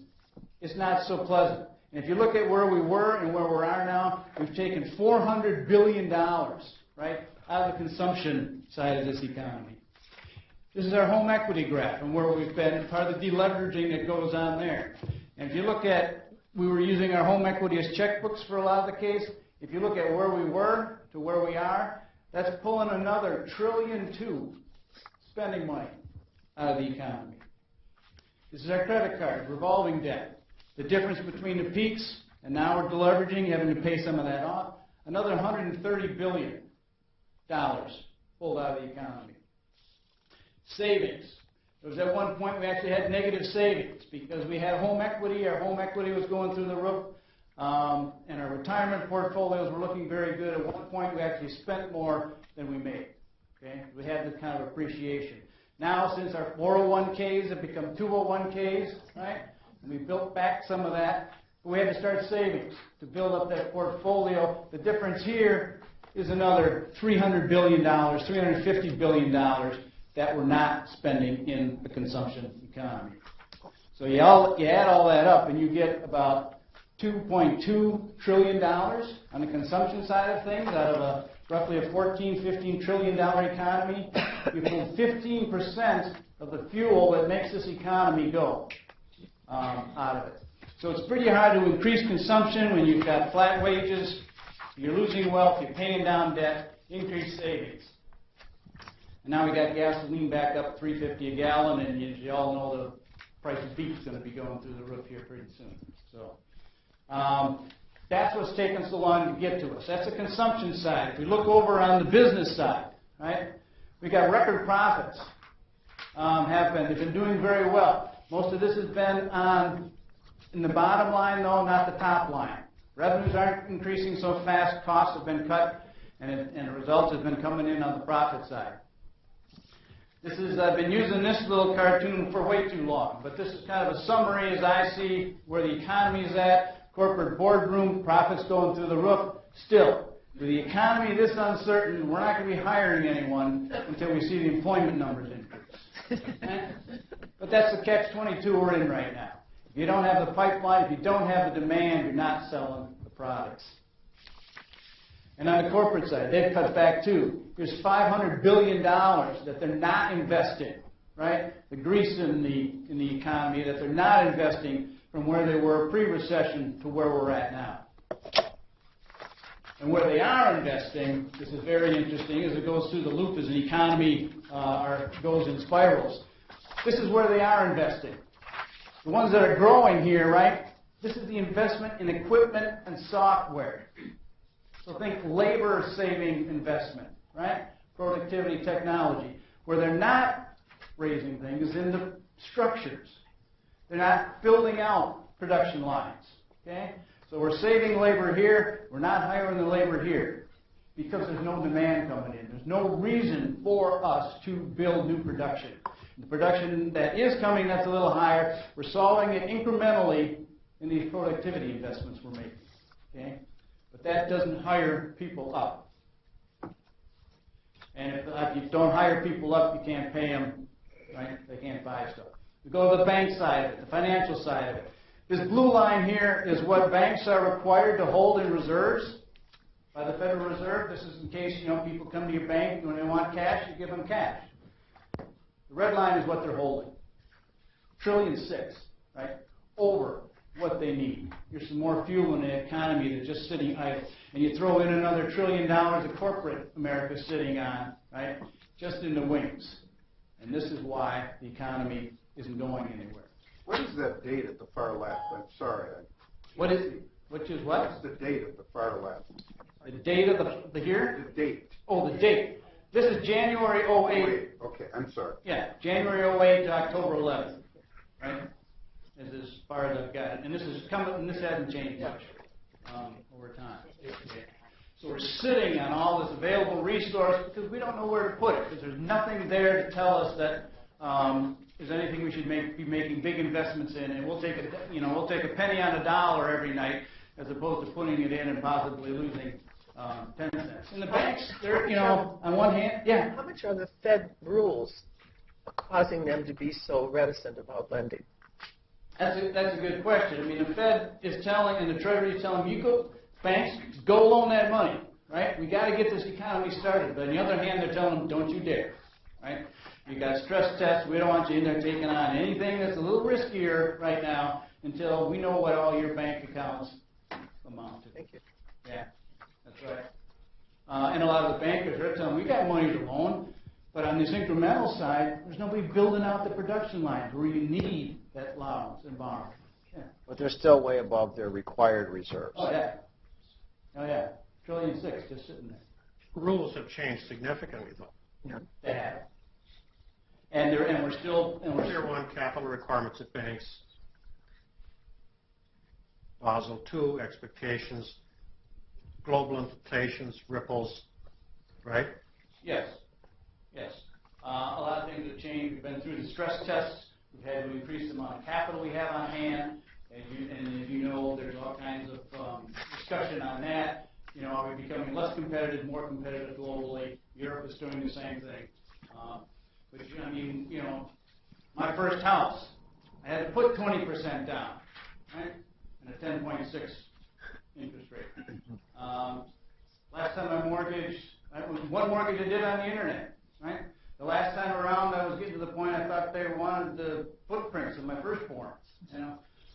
it's not so pleasant. And if you look at where we were and where we are now, we've taken $400 billion, right, out of the consumption side of this economy. This is our home equity graph and where we've been, part of the deleveraging that goes on there. And if you look at, we were using our home equity as checkbooks for a lot of the case. If you look at where we were to where we are, that's pulling another $1.2 trillion spending money out of the economy. This is our credit card, revolving debt. The difference between the peaks and now we're deleveraging, having to pay some of that off. Another $130 billion pulled out of the economy. Savings. There was at one point we actually had negative savings because we had home equity. Our home equity was going through the roof, and our retirement portfolios were looking very good. At one point we actually spent more than we made. Okay, we had this kind of appreciation. Now, since our 401ks have become 201ks, right, and we built back some of that, we had to start savings to build up that portfolio. The difference here is another $300 billion, $350 billion that we're not spending in the consumption economy. So you add all that up and you get about $2.2 trillion on the consumption side of things out of roughly a $14-15 trillion economy. You pull 15% of the fuel that makes this economy go out of it. So it's pretty hard to increase consumption when you've got flat wages, you're losing wealth, you're paying down debt, increase savings. And now we got gasoline back up $3.50 a gallon, and you all know the price of beef is going to be going through the roof here pretty soon. So that's what's taken so long to get to us. That's the consumption side. If we look over on the business side, right, we got record profits. They've been doing very well. Most of this has been in the bottom line, though, not the top line. Revenues aren't increasing so fast. Costs have been cut, and the results have been coming in on the profit side. I've been using this little cartoon for way too long, but this is kind of a summary as I see where the economy is at. Corporate boardroom, profits going through the roof. Still, with the economy this uncertain, we're not going to be hiring anyone until we see the employment numbers increase. But that's the catch-22 we're in right now. If you don't have the pipeline, if you don't have the demand, you're not selling the products. And on the corporate side, they've cut back too. There's $500 billion that they're not investing, right? The grease in the economy that they're not investing from where they were pre-recession to where we're at now. And where they are investing, this is very interesting, as it goes through the loop as the economy goes in spirals. This is where they are investing. The ones that are growing here, right? This is the investment in equipment and software. So think labor-saving investment, right? Productivity, technology. Where they're not raising things is in the structures. They're not building out production lines, okay? So we're saving labor here. We're not hiring the labor here because there's no demand coming in. There's no reason for us to build new production. The production that is coming, that's a little higher. We're solving it incrementally in these productivity investments we're making, okay? But that doesn't hire people up. And if you don't hire people up, you can't pay them, right? They can't buy stuff. We go to the bank side of it, the financial side of it. This blue line here is what banks are required to hold in reserves by the Federal Reserve. This is in case, people come to your bank when they want cash, you give them cash. The red line is what they're holding. $1.6 trillion, right? Over what they need. Here's some more fuel in the economy that's just sitting idle. And you throw in another $1 trillion of corporate America sitting on, right? Just in the wings. And this is why the economy isn't going anywhere. What is that date at the far left? I'm sorry. What is it? Which is what? What's the date at the far left? The date of the here? The date. Oh, the date. This is January 08. Okay, I'm sorry. Yeah, January 08 to October 11th. Right? This is as far as I've got it. And this is coming, and this hasn't changed much over time. So we're sitting on all this available resource because we don't know where to put it, because there's nothing there to tell us that there's anything we should be making big investments in, and we'll take a penny on a dollar every night as opposed to putting it in and possibly losing 10 cents. And the banks, they're, on one hand, yeah. How much are the Fed rules causing them to be so reticent about lending? That's a good question. I mean, the Fed is telling, and the Treasury is telling banks, go loan that money, right? We got to get this economy started. But on the other hand, they're telling them, don't you dare, right? You got stress tests. We don't want you in there taking on anything that's a little riskier right now until we know what all your bank accounts amount to. Thank you. Yeah, that's right. And a lot of the bankers are telling them, we got money to loan, but on this incremental side, there's nobody building out the production lines where you need that allowance and borrowing. Yeah. But they're still way above their required reserves. Oh, yeah. Oh, yeah. $1.6 trillion just sitting there. Rules have changed significantly, though. Yeah. They have. And we're still... Tier 1 capital requirements at banks. Basel II expectations, global implications, ripples, right? Yes. Yes. A lot of things have changed. We've been through the stress tests. We've had to increase the amount of capital we have on hand. And as you know, there's all kinds of discussion on that. Are we becoming less competitive, more competitive globally? Europe is doing the same thing. But, my first house, I had to put 20% down, right? And a 10.6 interest rate. Last time I mortgaged, one mortgage I did on the internet, right? The last time around, I was getting to the point I thought they wanted the footprints of my firstborn.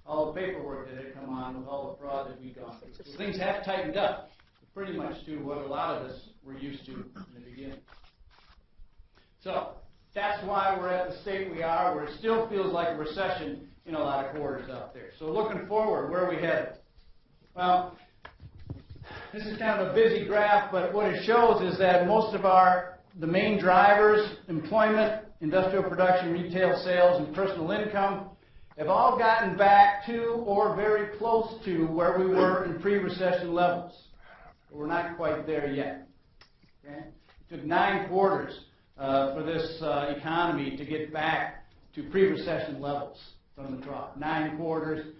All the paperwork that had come on with all the fraud that we'd gone through. So things have tightened up pretty much to what a lot of us were used to in the beginning. So that's why we're at the state we are, where it still feels like a recession in a lot of quarters out there. So looking forward, where are we headed? Well, this is kind of a busy graph, but what it shows is that most of the main drivers, employment, industrial production, retail sales, and personal income, have all gotten back to or very close to where we were in pre-recession levels. But we're not quite there yet. Okay? It took 9 quarters for this economy to get back to pre-recession levels from the trough. 9 quarters.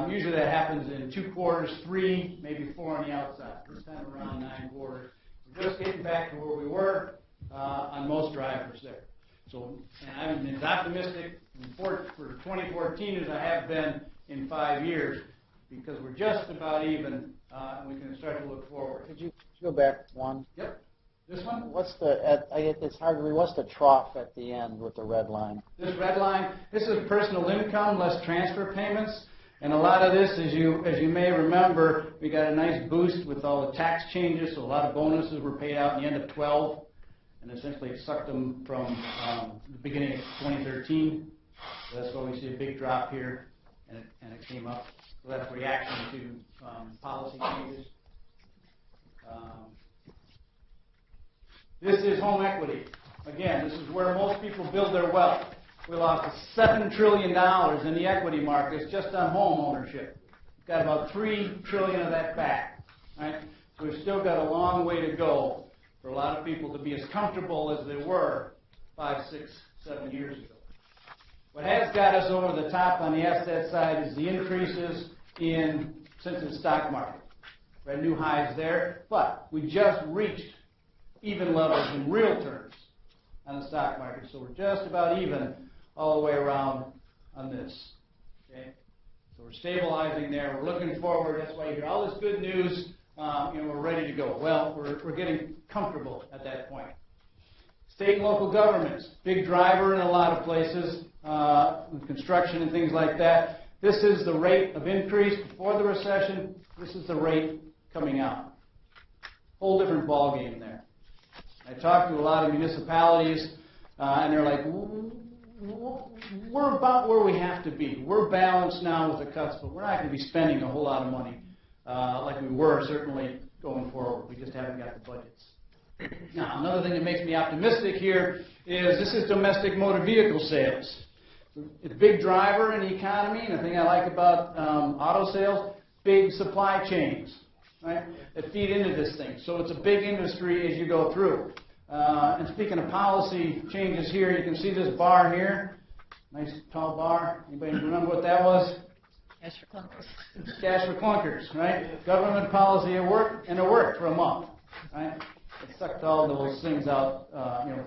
Usually that happens in 2 quarters, 3, maybe 4 on the outside. This time around 9 quarters. We're just getting back to where we were on most drivers there. So I'm as optimistic for 2014 as I have been in 5 years, because we're just about even, and we can start to look forward. Could you go back one? Yep. This one? It's hard to read. What's the trough at the end with the red line? This red line, this is personal income less transfer payments. And a lot of this, as you may remember, we got a nice boost with all the tax changes, so a lot of bonuses were paid out in the end of 12, and essentially it sucked them from the beginning of 2013. So that's why we see a big drop here, and it came up. So that's reaction to policy changes. This is home equity. Again, this is where most people build their wealth. We lost $7 trillion in the equity markets just on home ownership. We've got about $3 trillion of that back. Right? So we've still got a long way to go for a lot of people to be as comfortable as they were 5, 6, 7 years ago. What has got us over the top on the asset side is the increases since the stock market. We're at new highs there, but we just reached even levels in real terms on the stock market. So we're just about even all the way around on this. Okay? So we're stabilizing there. We're looking forward. That's why you hear all this good news. We're ready to go. Well, we're getting comfortable at that point. State and local governments, big driver in a lot of places, with construction and things like that. This is the rate of increase before the recession. This is the rate coming out. Whole different ballgame there. I talked to a lot of municipalities, and they're like, we're about where we have to be. We're balanced now with the cuts, but we're not going to be spending a whole lot of money like we were certainly going forward. We just haven't got the budgets. Now, another thing that makes me optimistic here is this is domestic motor vehicle sales. It's a big driver in the economy, and the thing I like about auto sales, big supply chains, right, that feed into this thing. So it's a big industry as you go through. And speaking of policy changes here, you can see this bar here, nice tall bar. Anybody remember what that was? Cash for clunkers. Cash for clunkers, right? Government policy at work, and it worked for a month, right? It sucked all those things out,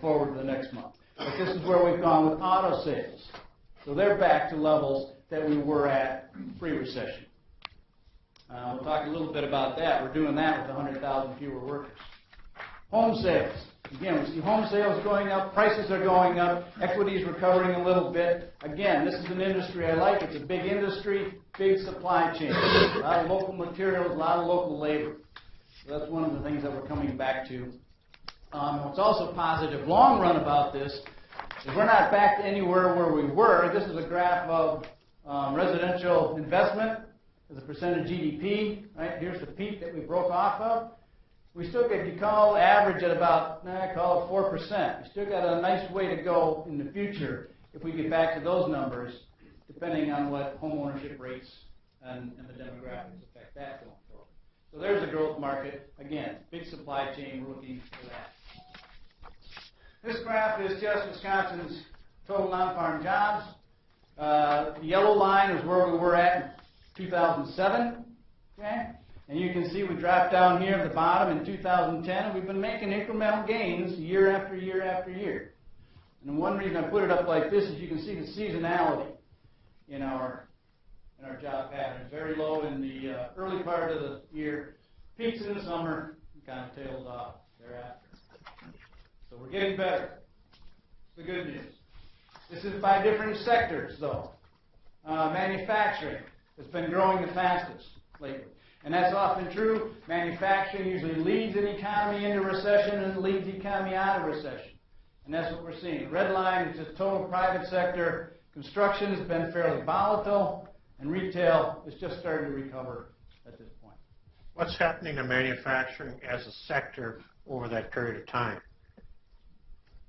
forward to the next month. But this is where we've gone with auto sales. So they're back to levels that we were at pre-recession. We'll talk a little bit about that. We're doing that with 100,000 fewer workers. Home sales. Again, we see home sales going up, prices are going up, equity is recovering a little bit. Again, this is an industry I like. It's a big industry, big supply chain. A lot of local materials, a lot of local labor. So that's one of the things that we're coming back to. What's also positive long run about this is we're not back to anywhere where we were. This is a graph of residential investment as a percent of GDP. Right? Here's the peak that we broke off of. We still get, you call average at about, call it 4%. We still got a nice way to go in the future if we get back to those numbers, depending on what home ownership rates and the demographics affect that going forward. So there's a growth market. Again, big supply chain, we're looking for that. This graph is just Wisconsin's total non-farm jobs. The yellow line is where we were at in 2007. Okay? And you can see we dropped down here at the bottom in 2010, and we've been making incremental gains year after year after year. And one reason I put it up like this is you can see the seasonality in our job pattern. Very low in the early part of the year, peaks in the summer, and kind of tails off thereafter. So we're getting better. It's the good news. This is by different sectors, though. Manufacturing has been growing the fastest lately. And that's often true. Manufacturing usually leads an economy into recession and leads the economy out of recession. And that's what we're seeing. The red line is just total private sector. Construction has been fairly volatile, and retail is just starting to recover at this point. What's happening to manufacturing as a sector over that period of time?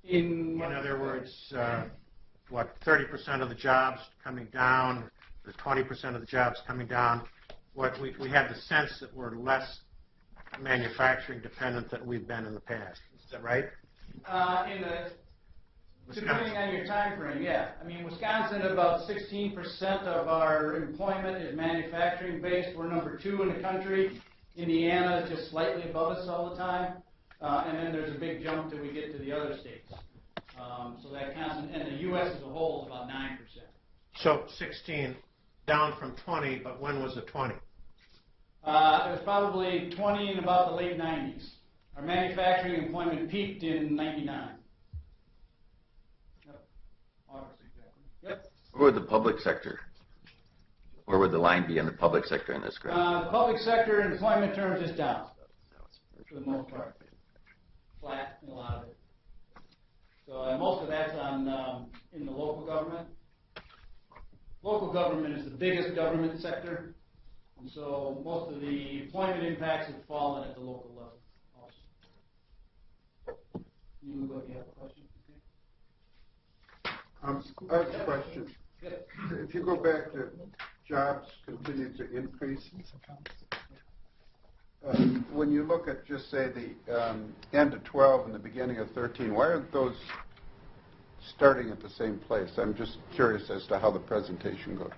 In other words, 30% of the jobs coming down, or 20% of the jobs coming down? We have the sense that we're less manufacturing dependent than we've been in the past. Is that right? Depending on your time frame, yeah. I mean, Wisconsin, about 16% of our employment is manufacturing based. We're number 2 in the country. Indiana is just slightly above us all the time. And then there's a big jump till we get to the other states. So that constant, and the U.S. as a whole is about 9%. So 16 down from 20, but when was it 20? It was probably 20 in about the late 90s. Our manufacturing employment peaked in 99. Yep. August, exactly. Yep. Where would the public sector, where would the line be in the public sector in this graph? The public sector in employment terms is down, for the most part. Flat in a lot of it. So most of that's on in the local government. Local government is the biggest government sector, and so most of the employment impacts have fallen at the local level also. You have a question? I have a question. Yep. If you go back to jobs continue to increase, when you look at just say the end of 12 and the beginning of 13, why aren't those starting at the same place? I'm just curious as to how the presentation goes.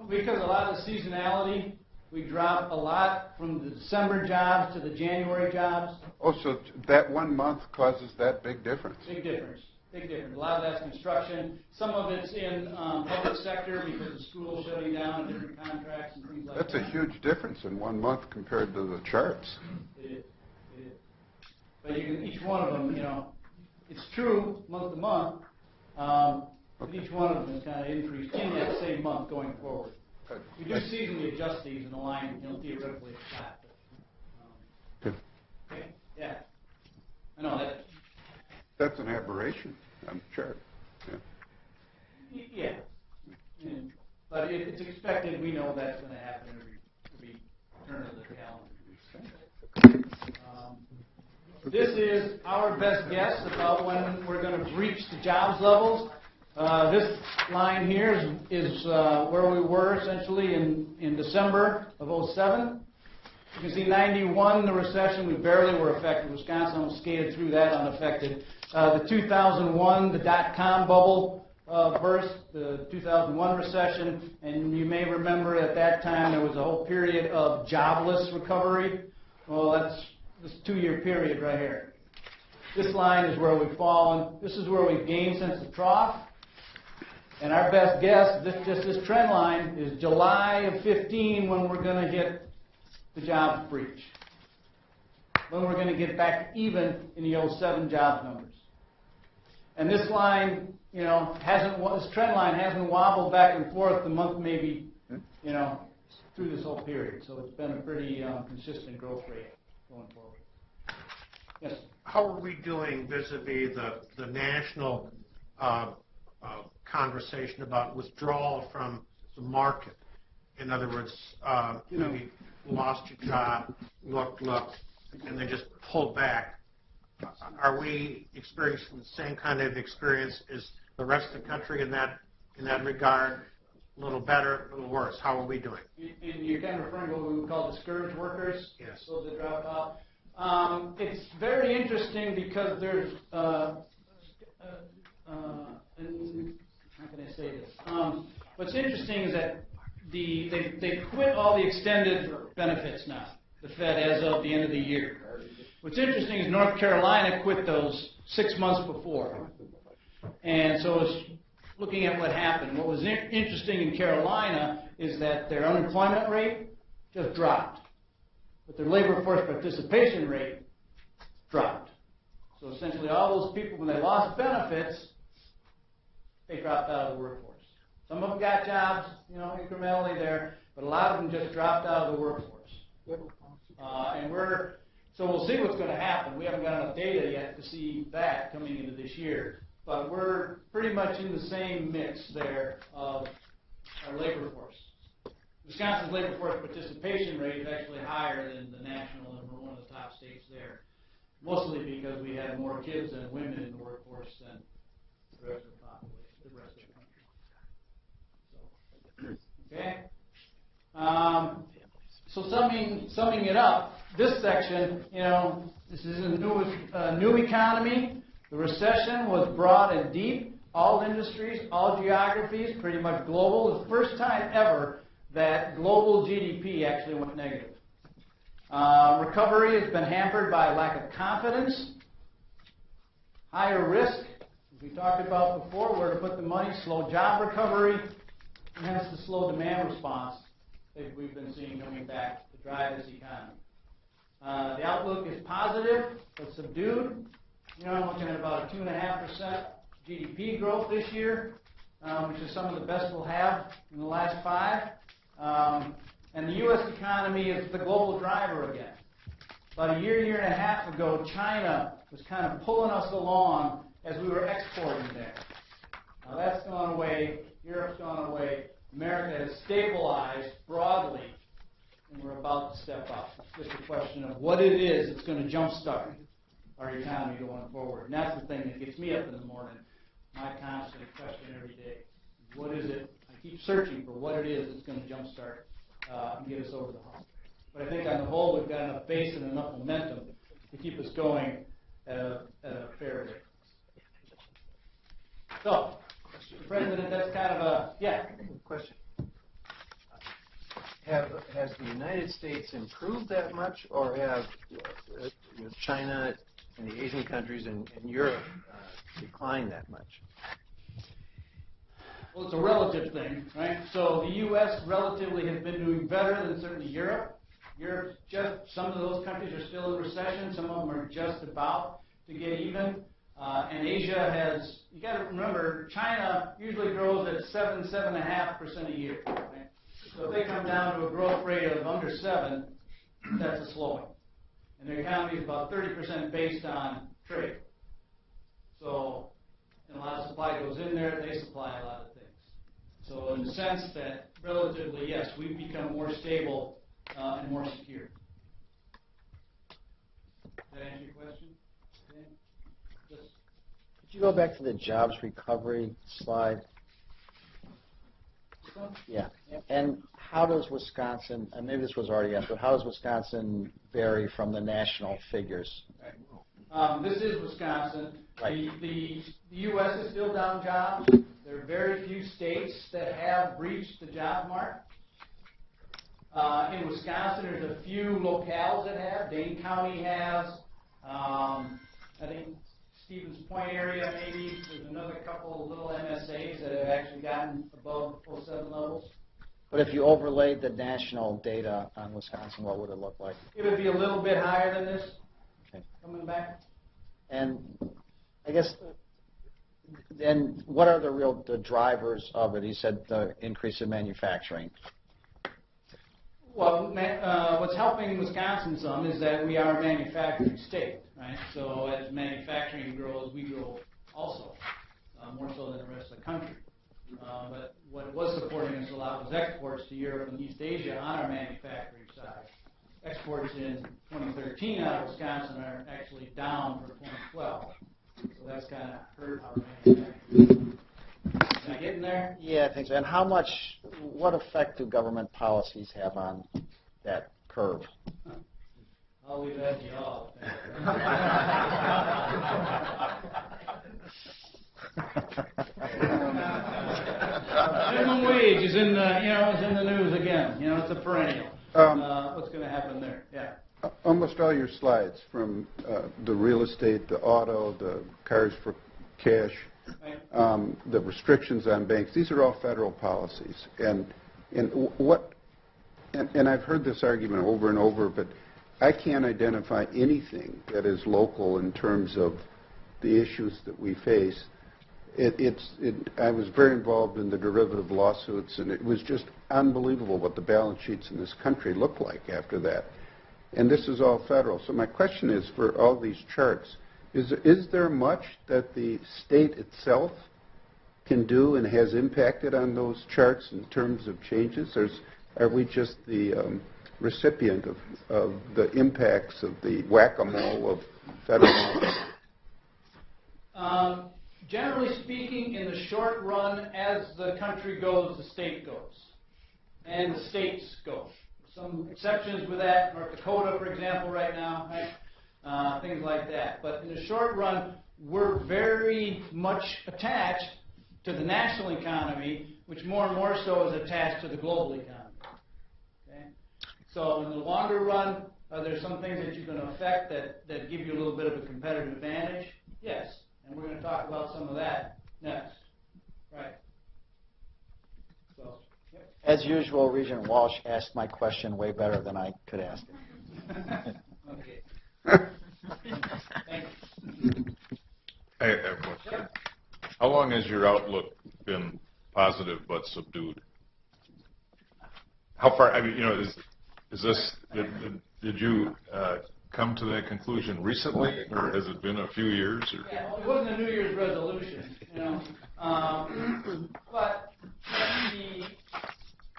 Because a lot of the seasonality, we drop a lot from the December jobs to the January jobs. Oh, so that 1 month causes that big difference? Big difference. Big difference. A lot of that's construction. Some of it's in public sector because the school's shutting down and different contracts and things like That's that. a huge difference in 1 month compared to the charts. It is. It is. But you can, each one of them, it's true month to month, but each one of them is kind of increased in that same month going forward. We do seasonally adjust these in the line, theoretically it's flat. Good. Okay, yeah. I know that. That's an aberration on the chart. Yeah. But it's expected, we know that's going to happen every turn of the calendar. This is our best guess about when we're going to reach the jobs levels. This line here is where we were essentially in December of '07. You can see 91, the recession, we barely were affected. Wisconsin almost skated through that unaffected. The 2001, the dot-com bubble burst, the 2001 recession, and you may remember at that time there was a whole period of jobless recovery. Well, that's this 2-year period right here. This line is where we've fallen. This is where we've gained since the trough. And our best guess, this trend line, is July of 15 when we're going to hit the jobs breach. When we're going to get back even in the '07 jobs numbers. And this line, this trend line hasn't wobbled back and forth the month maybe, through this whole period. So it's been a pretty consistent growth rate going forward. Yes? How are we doing vis-a-vis the national conversation about withdrawal from the market? In other words, maybe lost your job, looked, and then just pulled back. Are we experiencing the same kind of experience as the rest of the country in that regard? A little better, a little worse. How are we doing? And you're kind of referring to what we would call discouraged workers? Yes. Those that drop out. It's very interesting because there's, how can I say this? What's interesting is that they quit all the extended benefits now, the Fed, as of the end of the year. What's interesting is North Carolina quit those 6 months before. And so it's looking at what happened. What was interesting in Carolina is that their unemployment rate just dropped. But their labor force participation rate dropped. So essentially all those people, when they lost benefits, they dropped out of the workforce. Some of them got jobs, incrementally there, but a lot of them just dropped out of the workforce. So we'll see what's going to happen. We haven't got enough data yet to see that coming into this year. But we're pretty much in the same mix there of our labor force. Wisconsin's labor force participation rate is actually higher than the national, and we're one of the top states there. Mostly because we have more kids and women in the workforce than the rest of the population, the rest of the country. So, okay. So summing it up, this section, this is a new economy. The recession was broad and deep. All industries, all geographies, pretty much global. It's the first time ever that global GDP actually went negative. Recovery has been hampered by a lack of confidence, higher risk, as we talked about before, where to put the money, slow job recovery, and hence the slow demand response that we've been seeing coming back to drive this economy. The outlook is positive, but subdued. I'm looking at about a 2.5% GDP growth this year, which is some of the best we'll have in the last 5. And the U.S. economy is the global driver again. About a year and a half ago, China was kind of pulling us along as we were exporting there. Now that's gone away. Europe's gone away. America has stabilized broadly, and we're about to step up. It's just a question of what it is that's going to jumpstart our economy going forward. And that's the thing that gets me up in the morning, my constant question every day. What is it? I keep searching for what it is that's going to jumpstart and get us over the hump. But I think on the whole, we've got enough base and enough momentum to keep us going at a fair rate. So, Mr. President, that's kind of a, yeah. Question. Has the United States improved that much, or have China and the Asian countries and Europe declined that much? Well, it's a relative thing, right? So the U.S. relatively has been doing better than certainly Europe. Europe, just some of those countries are still in recession. Some of them are just about to get even. And Asia has, you got to remember, China usually grows at 7.5% a year. Right? So if they come down to a growth rate of under 7, that's a slowing. And their economy is about 30% based on trade. So, and a lot of supply goes in there, they supply a lot of things. So in the sense that, relatively, yes, we've become more stable and more secure. Does that answer your question? Okay. Could you go back to the jobs recovery slide? Yeah. And how does Wisconsin, and maybe this was already asked, but how does Wisconsin vary from the national figures? Right. This is Wisconsin. Right. The U.S. is still down jobs. There are very few states that have breached the job mark. In Wisconsin, there's a few locales that have. Dane County has. I think Stevens Point area maybe. There's another couple of little MSAs that have actually gotten above 07 levels. But if you overlaid the national data on Wisconsin, what would it look like? It would be a little bit higher than this. Okay. Coming back. And I guess, then what are the drivers of it? You said the increase in manufacturing. Well, what's helping Wisconsin some is that we are a manufacturing state, right? So as manufacturing grows, we grow also, more so than the rest of the country. But what was supporting us a lot was exports to Europe and East Asia on our manufacturing side. Exports in 2013 out of Wisconsin are actually down for 2012. So that's kind of hurt our manufacturing. Am I getting there? Yeah, I think so. And what effect do government policies have on that curve? I'll leave that to y'all. Minimum wage is in the news again. It's a perennial. What's going to happen there? Yeah. Almost all your slides, from the real estate, the auto, the cars for cash, the restrictions on banks, these are all federal policies. And I've heard this argument over and over, but I can't identify anything that is local in terms of the issues that we face. I was very involved in the derivative lawsuits, and it was just unbelievable what the balance sheets in this country look like after that. And this is all federal. So my question is, for all these charts, is there much that the state itself can do and has impacted on those charts in terms of changes? Are we just the recipient of the impacts of the whack-a-mole of federal law? Generally speaking, in the short run, as the country goes, the state goes. And the states go. Some exceptions with that, North Dakota, for example, right now, right? Things like that. But in the short run, we're very much attached to the national economy, which more and more so is attached to the global economy. Okay? So in the longer run, there's some things that you can affect that give you a little bit of a competitive advantage. Yes. And we're going to talk about some of that next. Right. So, yep. As usual, Regent Walsh asked my question way better than I could ask it. Okay. Thank you. I have a question. How long has your outlook been positive but subdued? How far, is this, did you come to that conclusion recently, or has it been a few years? Or? Yeah, well, it wasn't a New Year's resolution, but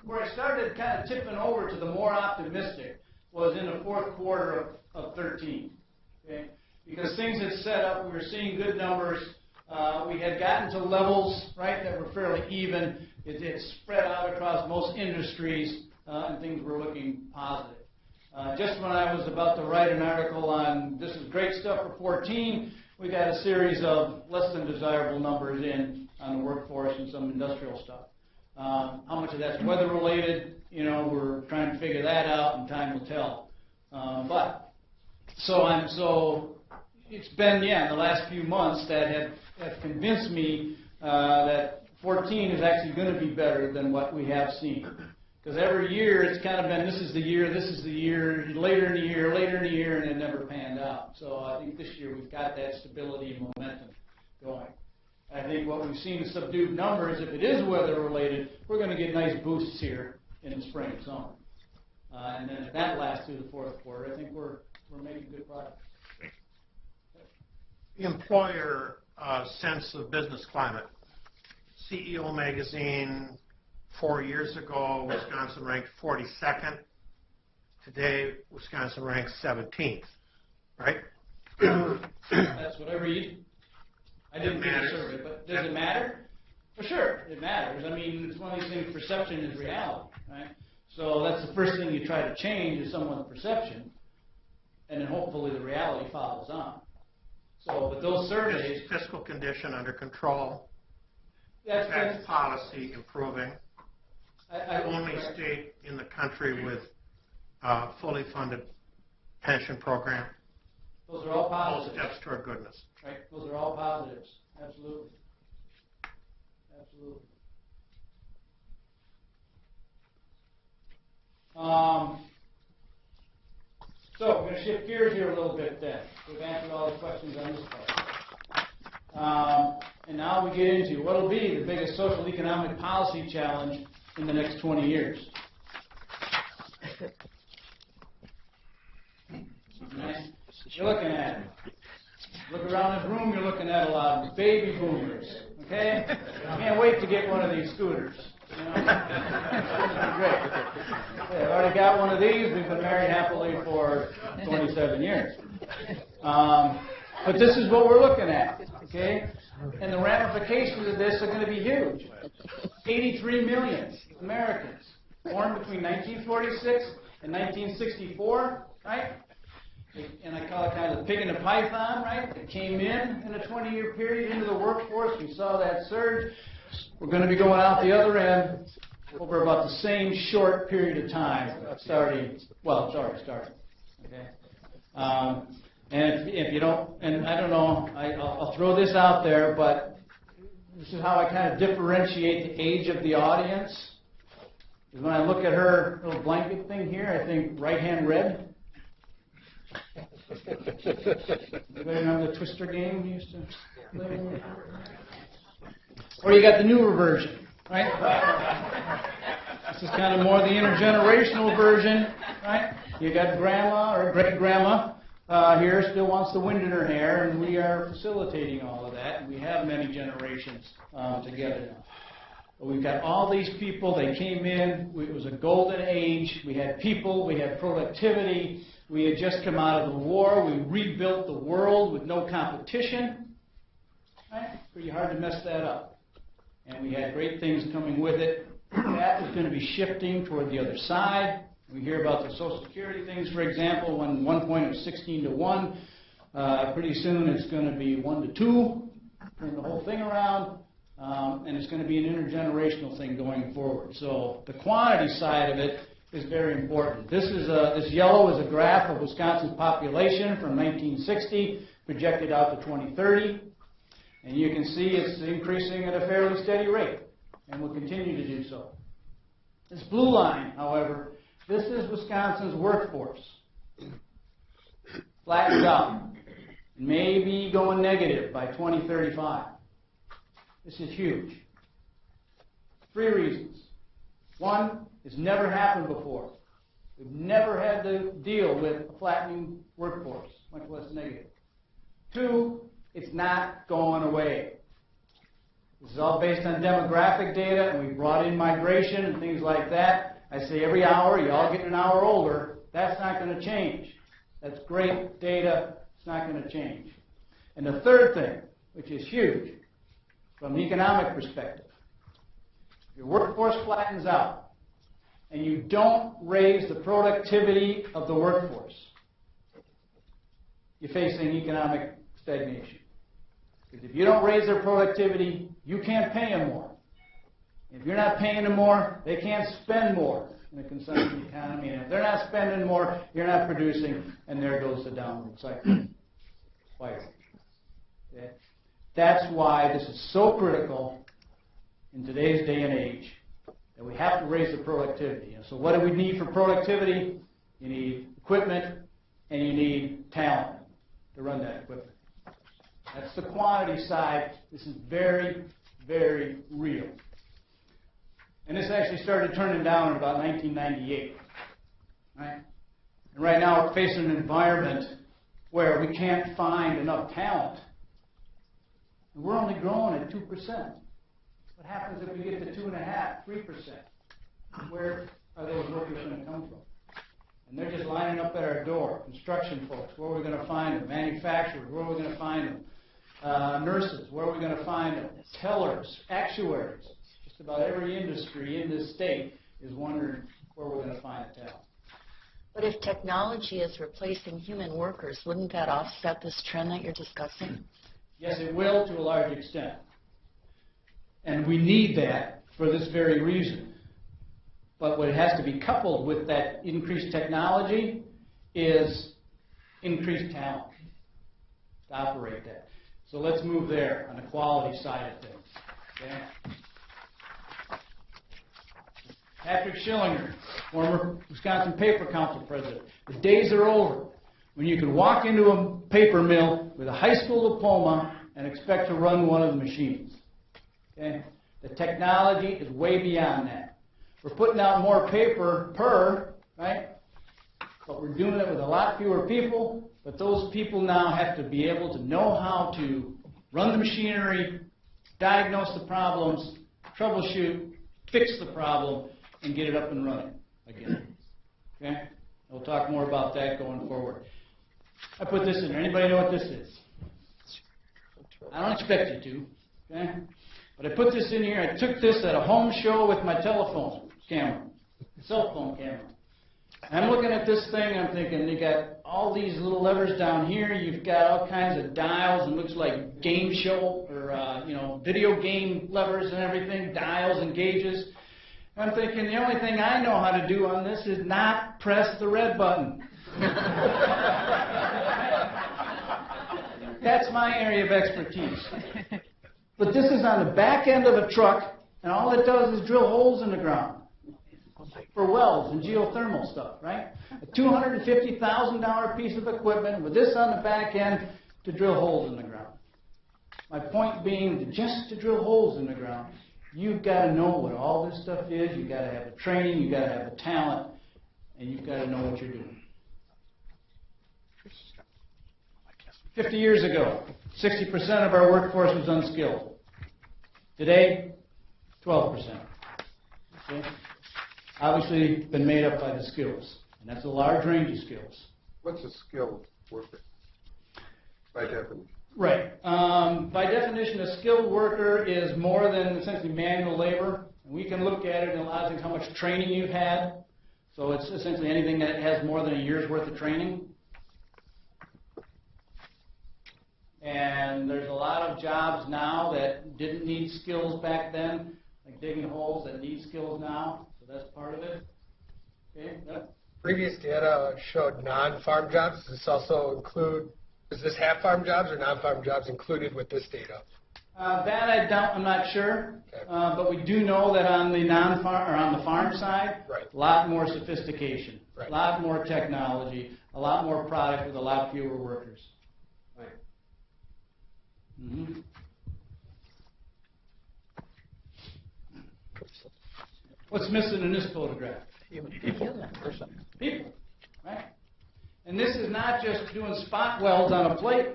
where I started kind of tipping over to the more optimistic was in the fourth quarter of 13. Okay? Because things had set up, we were seeing good numbers. We had gotten to levels, right, that were fairly even. It had spread out across most industries, and things were looking positive. Just when I was about to write an article on this is great stuff for 14, we got a series of less than desirable numbers in on the workforce and some industrial stuff. How much of that's weather-related, we're trying to figure that out, and time will tell. So it's been, in the last few months that have convinced me that 14 is actually going to be better than what we have seen. Because every year it's kind of been, this is the year, later in the year, and it never panned out. So I think this year we've got that stability and momentum going. I think what we've seen in subdued numbers, if it is weather-related, we're going to get nice boosts here in the spring and summer. And then if that lasts through the fourth quarter, I think we're making good progress. The employer sense of business climate. CEO magazine 4 years ago, Wisconsin ranked 42nd. Today, Wisconsin ranks 17th, right? That's what I read. I didn't read the survey, but does it matter? For sure, it matters. I mean, it's one of these things, perception is reality, right? So that's the first thing you try to change is someone's perception, and then hopefully the reality follows on. So, but those surveys... Fiscal condition under control, tax policy improving. The only state in the country with fully funded pension program. Those are all positives. All steps toward goodness. Right. Those are all positives. Absolutely. Absolutely. So we're going to shift gears here a little bit then. We've answered all the questions on this part. And now we get into what will be the biggest social economic policy challenge in the next 20 years. You're looking at it. Look around this room, you're looking at a lot of baby boomers, okay? Can't wait to get one of these scooters. Great. I've already got one of these. We've been married happily for 27 years. But this is what we're looking at, okay? And the ramifications of this are going to be huge. 83 million Americans born between 1946 and 1964, right? And I call it kind of the pig in the python, right? It came in a 20-year period into the workforce. We saw that surge. We're going to be going out the other end over about the same short period of time, starting, well, it's already started, okay? And if you don't, and I don't know, I'll throw this out there, but this is how I kind of differentiate the age of the audience. Because when I look at her little blanket thing here, I think right-hand red. Anybody remember the Twister game we used to play? Or you got the newer version, right? This is kind of more the intergenerational version, right? You got grandma or great-grandma here still wants the wind in her hair, and we are facilitating all of that. And we have many generations together now. But we've got all these people. They came in. It was a golden age. We had people. We had productivity. We had just come out of the war. We rebuilt the world with no competition. Right? Pretty hard to mess that up. And we had great things coming with it. That is going to be shifting toward the other side. We hear about the Social Security things, for example, when one point it was 16 to 1. Pretty soon it's going to be 1 to 2. Turn the whole thing around. And it's going to be an intergenerational thing going forward. So the quantity side of it is very important. This yellow is a graph of Wisconsin's population from 1960 projected out to 2030. And you can see it's increasing at a fairly steady rate and will continue to do so. This blue line, however, this is Wisconsin's workforce. Flattens out. Maybe going negative by 2035. This is huge. 3 reasons. 1, it's never happened before. We've never had to deal with a flattening workforce, much less negative. 2, it's not going away. This is all based on demographic data, and we brought in migration and things like that. I say every hour, you all get an hour older. That's not going to change. That's great data. It's not going to change. And the third thing, which is huge, from an economic perspective, if your workforce flattens out and you don't raise the productivity of the workforce, you're facing economic stagnation. Because if you don't raise their productivity, you can't pay them more. If you're not paying them more, they can't spend more in a consumption economy. And if they're not spending more, you're not producing, and there goes the downward cycle. Okay? That's why this is so critical in today's day and age, that we have to raise the productivity. And so what do we need for productivity? You need equipment, and you need talent to run that equipment. That's the quantity side. This is very, very real. And this actually started turning down in about 1998. Right? And right now we're facing an environment where we can't find enough talent. And we're only growing at 2%. What happens if we get to 2.5%, 3%? Where are those workers going to come from? And they're just lining up at our door. Construction folks, where are we going to find them? Manufacturers, where are we going to find them? Nurses, where are we going to find them? Tellers, actuaries. Just about every industry in this state is wondering where we're going to find the talent. But if technology is replacing human workers, wouldn't that offset this trend that you're discussing? Yes, it will to a large extent. And we need that for this very reason. But what has to be coupled with that increased technology is increased talent to operate that. So let's move there on the quality side of things. Okay? Patrick Schillinger, former Wisconsin Paper Council president. The days are over when you could walk into a paper mill with a high school diploma and expect to run one of the machines. Okay? The technology is way beyond that. We're putting out more paper per, right? But we're doing it with a lot fewer people. But those people now have to be able to know how to run the machinery, diagnose the problems, troubleshoot, fix the problem, and get it up and running again. Okay? We'll talk more about that going forward. I put this in there. Anybody know what this is? I don't expect you to. Okay? But I put this in here. I took this at a home show with my telephone camera, cell phone camera. I'm looking at this thing, I'm thinking, you got all these little levers down here, you've got all kinds of dials, and looks like game show, or, video game levers and everything, dials and gauges. I'm thinking, the only thing I know how to do on this is not press the red button. That's my area of expertise. But this is on the back end of a truck, and all it does is drill holes in the ground for wells and geothermal stuff, right? A $250,000 piece of equipment with this on the back end to drill holes in the ground. My point being that just to drill holes in the ground, you've got to know what all this stuff is, you've got to have the training, you've got to have the talent, and you've got to know what you're doing. 50 years ago, 60% of our workforce was unskilled. Today, 12%. Okay? Obviously, been made up by the skills, and that's a large range of skills. What's a skilled worker by definition? Right. By definition, a skilled worker is more than essentially manual labor. And we can look at it in a lot of things, how much training you've had. So it's essentially anything that has more than a year's worth of training. And there's a lot of jobs now that didn't need skills back then, like digging holes, that need skills now. So that's part of it. Okay. Yep. Previous data showed non-farm jobs. Does this also include, does this have farm jobs or non-farm jobs included with this data? That I'm not sure. Okay. But we do know that on the non-farm or on the farm side, right, a lot more sophistication, right, a lot more technology, a lot more product with a lot fewer workers. Right. Mm-hmm. What's missing in this photograph? People. People, right? And this is not just doing spot welds on a plate.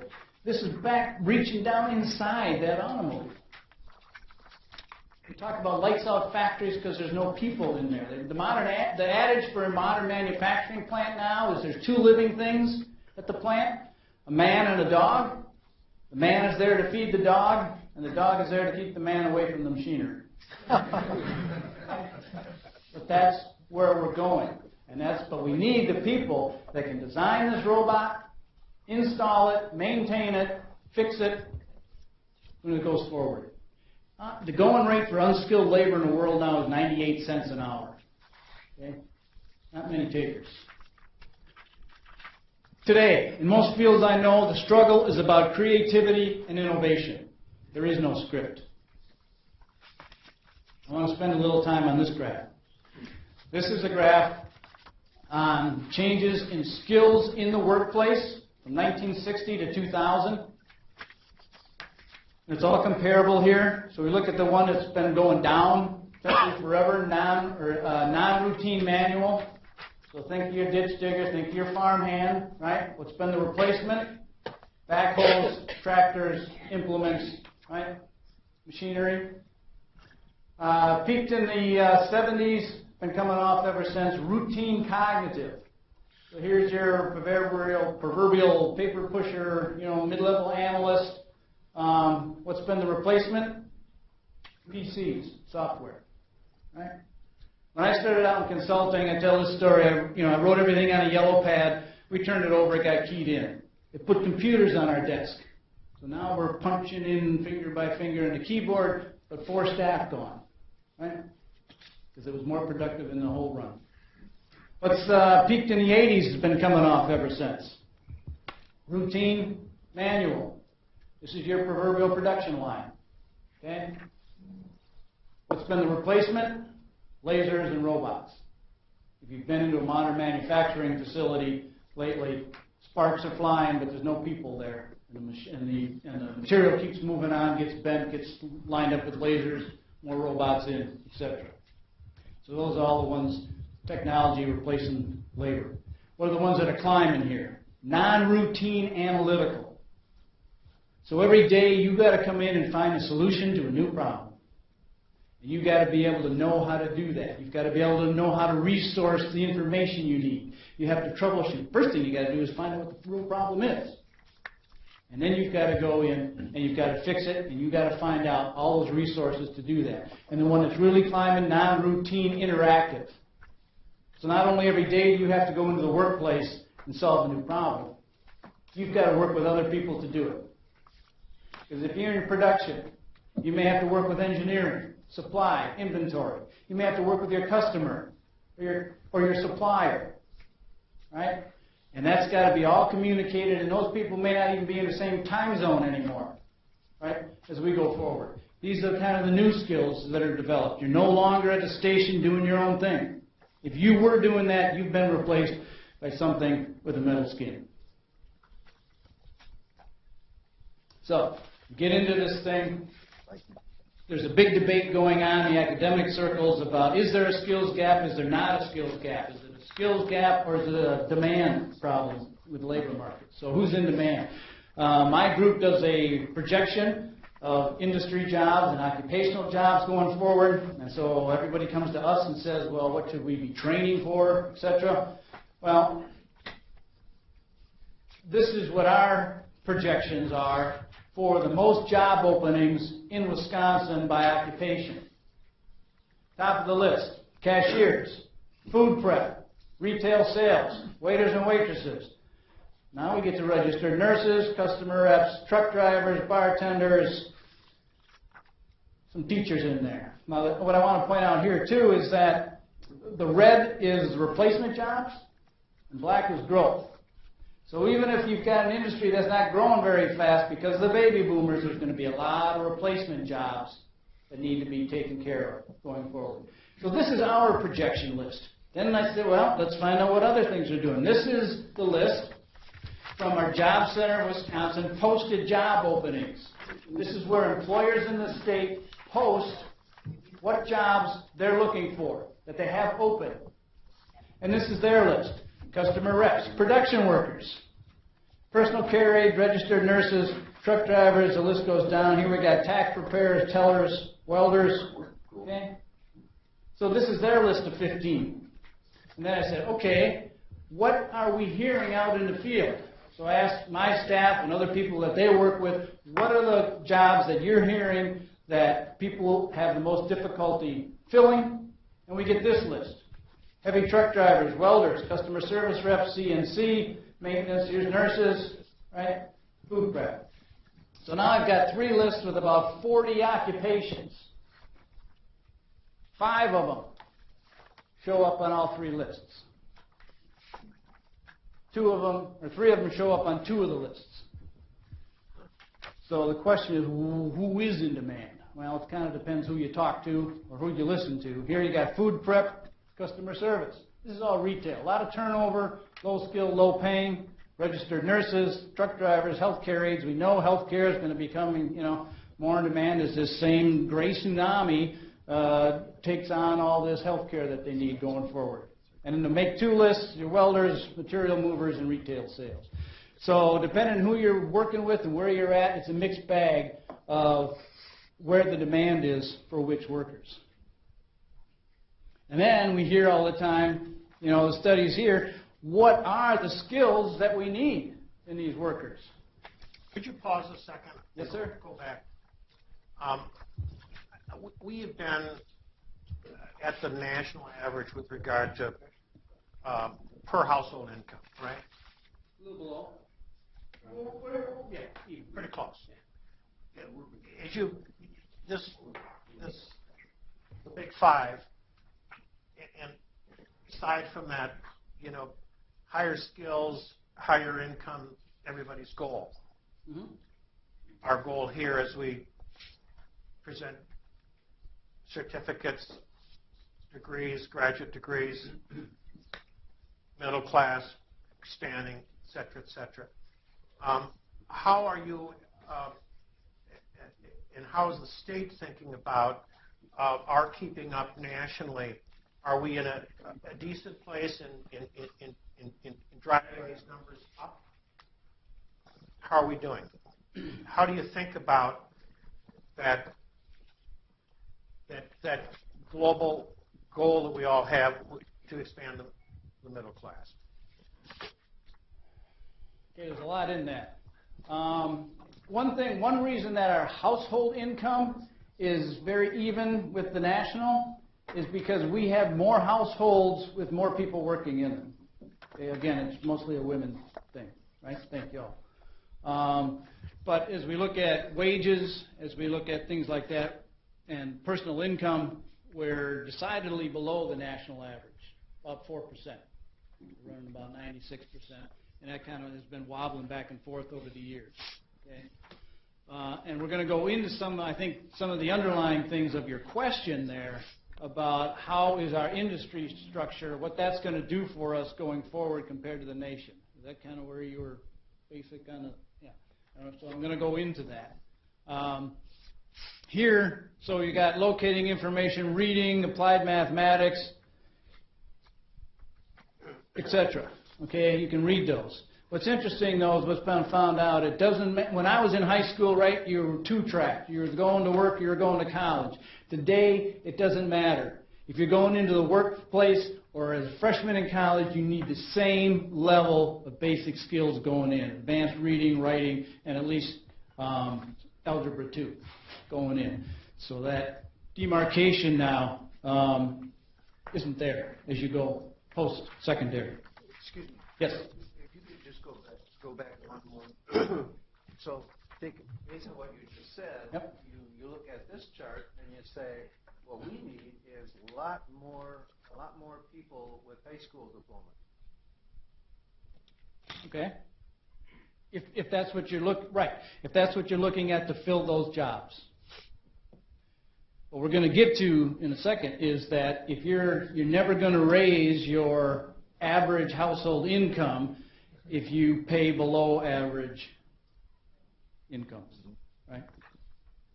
This is back reaching down inside that automobile. We talk about lights out factories because there's no people in there. The adage for a modern manufacturing plant now is there's two living things at the plant, a man and a dog. The man is there to feed the dog, and the dog is there to keep the man away from the machinery. But that's where we're going. But we need the people that can design this robot, install it, maintain it, fix it when it goes forward. The going rate for unskilled labor in the world now is 98 cents an hour. Okay? Not many takers. Today, in most fields I know, the struggle is about creativity and innovation. There is no script. I want to spend a little time on this graph. This is a graph on changes in skills in the workplace from 1960 to 2000. It's all comparable here. So we look at the one that's been going down essentially forever, non-routine manual. So think of your ditch digger, think of your farm hand, right? What's been the replacement? Backhoes, tractors, implements, right? Machinery. Peaked in the 70s, been coming off ever since. Routine cognitive. So here's your proverbial paper pusher, mid-level analyst. What's been the replacement? PCs, software, right? When I started out in consulting, I tell this story. I wrote everything on a yellow pad. We turned it over. It got keyed in. It put computers on our desk. So now we're punching in finger by finger in the keyboard, but 4 staff gone, right? Because it was more productive in the whole run. What's peaked in the 80s has been coming off ever since. Routine, manual. This is your proverbial production line. Okay? What's been the replacement? Lasers and robots. If you've been into a modern manufacturing facility lately, sparks are flying, but there's no people there. And the material keeps moving on, gets bent, gets lined up with lasers, more robots in, etc. So those are all the ones, technology replacing labor. What are the ones that are climbing here? Non-routine analytical. So every day you've got to come in and find a solution to a new problem. And you've got to be able to know how to do that. You've got to be able to know how to resource the information you need. You have to troubleshoot. First thing you've got to do is find out what the real problem is. And then you've got to go in and you've got to fix it, and you've got to find out all those resources to do that. And the one that's really climbing, non-routine, interactive. So not only every day do you have to go into the workplace and solve a new problem, you've got to work with other people to do it. Because if you're in production, you may have to work with engineering, supply, inventory. You may have to work with your customer or your supplier, right? And that's got to be all communicated, and those people may not even be in the same time zone anymore, right, as we go forward. These are kind of the new skills that are developed. You're no longer at the station doing your own thing. If you were doing that, you've been replaced by something with a metal skin. So, get into this thing. There's a big debate going on in the academic circles about, is there a skills gap, is there not a skills gap? Is it a skills gap, or is it a demand problem with the labor market? So who's in demand? My group does a projection of industry jobs and occupational jobs going forward, and so everybody comes to us and says, well, what should we be training for, etc. Well, this is what our projections are for the most job openings in Wisconsin by occupation. Top of the list, cashiers, food prep, retail sales, waiters and waitresses. Now we get to registered nurses, customer reps, truck drivers, bartenders, some teachers in there. Now what I want to point out here too is that the red is replacement jobs and black is growth. So even if you've got an industry that's not growing very fast because of the baby boomers, there's going to be a lot of replacement jobs that need to be taken care of going forward. So this is our projection list. Then I said, well, let's find out what other things are doing. This is the list from our Job Center of Wisconsin posted job openings. This is where employers in the state post what jobs they're looking for, that they have open. And this is their list. Customer reps, production workers, personal care aides, registered nurses, truck drivers, the list goes down. Here we got tax preparers, tellers, welders. Okay? So this is their list of 15. And then I said, okay, what are we hearing out in the field? So I asked my staff and other people that they work with, what are the jobs that you're hearing that people have the most difficulty filling? And we get this list. Heavy truck drivers, welders, customer service reps, CNC, maintenance, here's nurses, right? Food prep. So now I've got 3 lists with about 40 occupations. 5 of them show up on all 3 lists. 2 of them, or 3 of them show up on 2 of the lists. So the question is, who is in demand? Well, it kind of depends who you talk to or who you listen to. Here you got food prep, customer service. This is all retail. A lot of turnover, low skill, low paying, registered nurses, truck drivers, healthcare aides. We know healthcare is going to be becoming, more in demand as this same gray tsunami takes on all this healthcare that they need going forward. And then to make 2 lists, your welders, material movers, and retail sales. So depending on who you're working with and where you're at, it's a mixed bag of where the demand is for which workers. And then we hear all the time, the studies here, what are the skills that we need in these workers? Could you pause a second? Yes, sir. Go back. We have been at the national average with regard to per household income, right? A little below. Yeah, pretty close. As the big 5, and aside from that, higher skills, higher income, everybody's goal. Mm-hmm. Our goal here as we present certificates, degrees, graduate degrees, middle class, expanding, et cetera, et cetera. How are you, and how is the state thinking about our keeping up nationally? Are we in a decent place in driving these numbers up? How are we doing? How do you think about that global goal that we all have to expand the middle class? Okay, there's a lot in that. One reason that our household income is very even with the national is because we have more households with more people working in them. Okay, again, it's mostly a women's thing, right? Thank you all. But as we look at wages, as we look at things like that, and personal income, we're decidedly below the national average, about 4%. We're running about 96%. And that kind of has been wobbling back and forth over the years. Okay? And we're going to go into some of the underlying things of your question there about how is our industry structure, what that's going to do for us going forward compared to the nation. Is that kind of where you were basic kind of, yeah. So I'm going to go into that. Here, so you got locating information, reading, applied mathematics, etc. Okay, you can read those. What's interesting, though, is what's been found out. It doesn't. When I was in high school, right, you were 2-track. You were going to work, you were going to college. Today, it doesn't matter. If you're going into the workplace or as a freshman in college, you need the same level of basic skills going in: advanced reading, writing, and at least algebra 2 going in. So that demarcation now isn't there as you go post-secondary. Excuse me. Yes. If you could just go back one more. So, based on what you just said, yep. you look at this chart and you say, what we need is a lot more people with high school diploma. Okay. If that's what you're if that's what you're looking at to fill those jobs. What we're going to get to in a second is that if you're never going to raise your average household income if you pay below average incomes, right?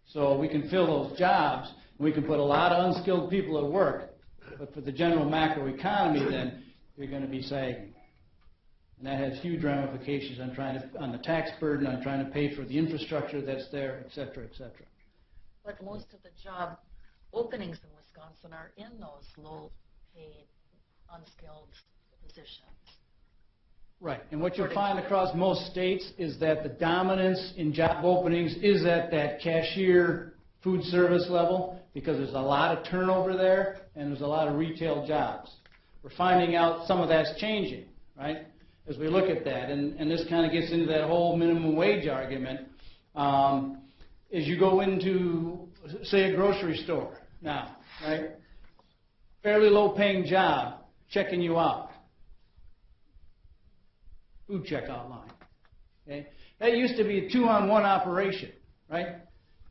So we can fill those jobs, and we can put a lot of unskilled people at work, but for the general macroeconomy, then you're going to be sagging. And that has huge ramifications on the tax burden, on trying to pay for the infrastructure that's there, et cetera, et cetera. But most of the job openings in Wisconsin are in those low-paid, unskilled positions. Right, and what you'll find across most states is that the dominance in job openings is at that cashier food service level because there's a lot of turnover there and there's a lot of retail jobs. We're finding out some of that's changing, right, as we look at that. And this kind of gets into that whole minimum wage argument. As you go into, say, a grocery store now, right? Fairly low-paying job, checking you out. Food checkout line. Okay? That used to be a 2-on-1 operation, right?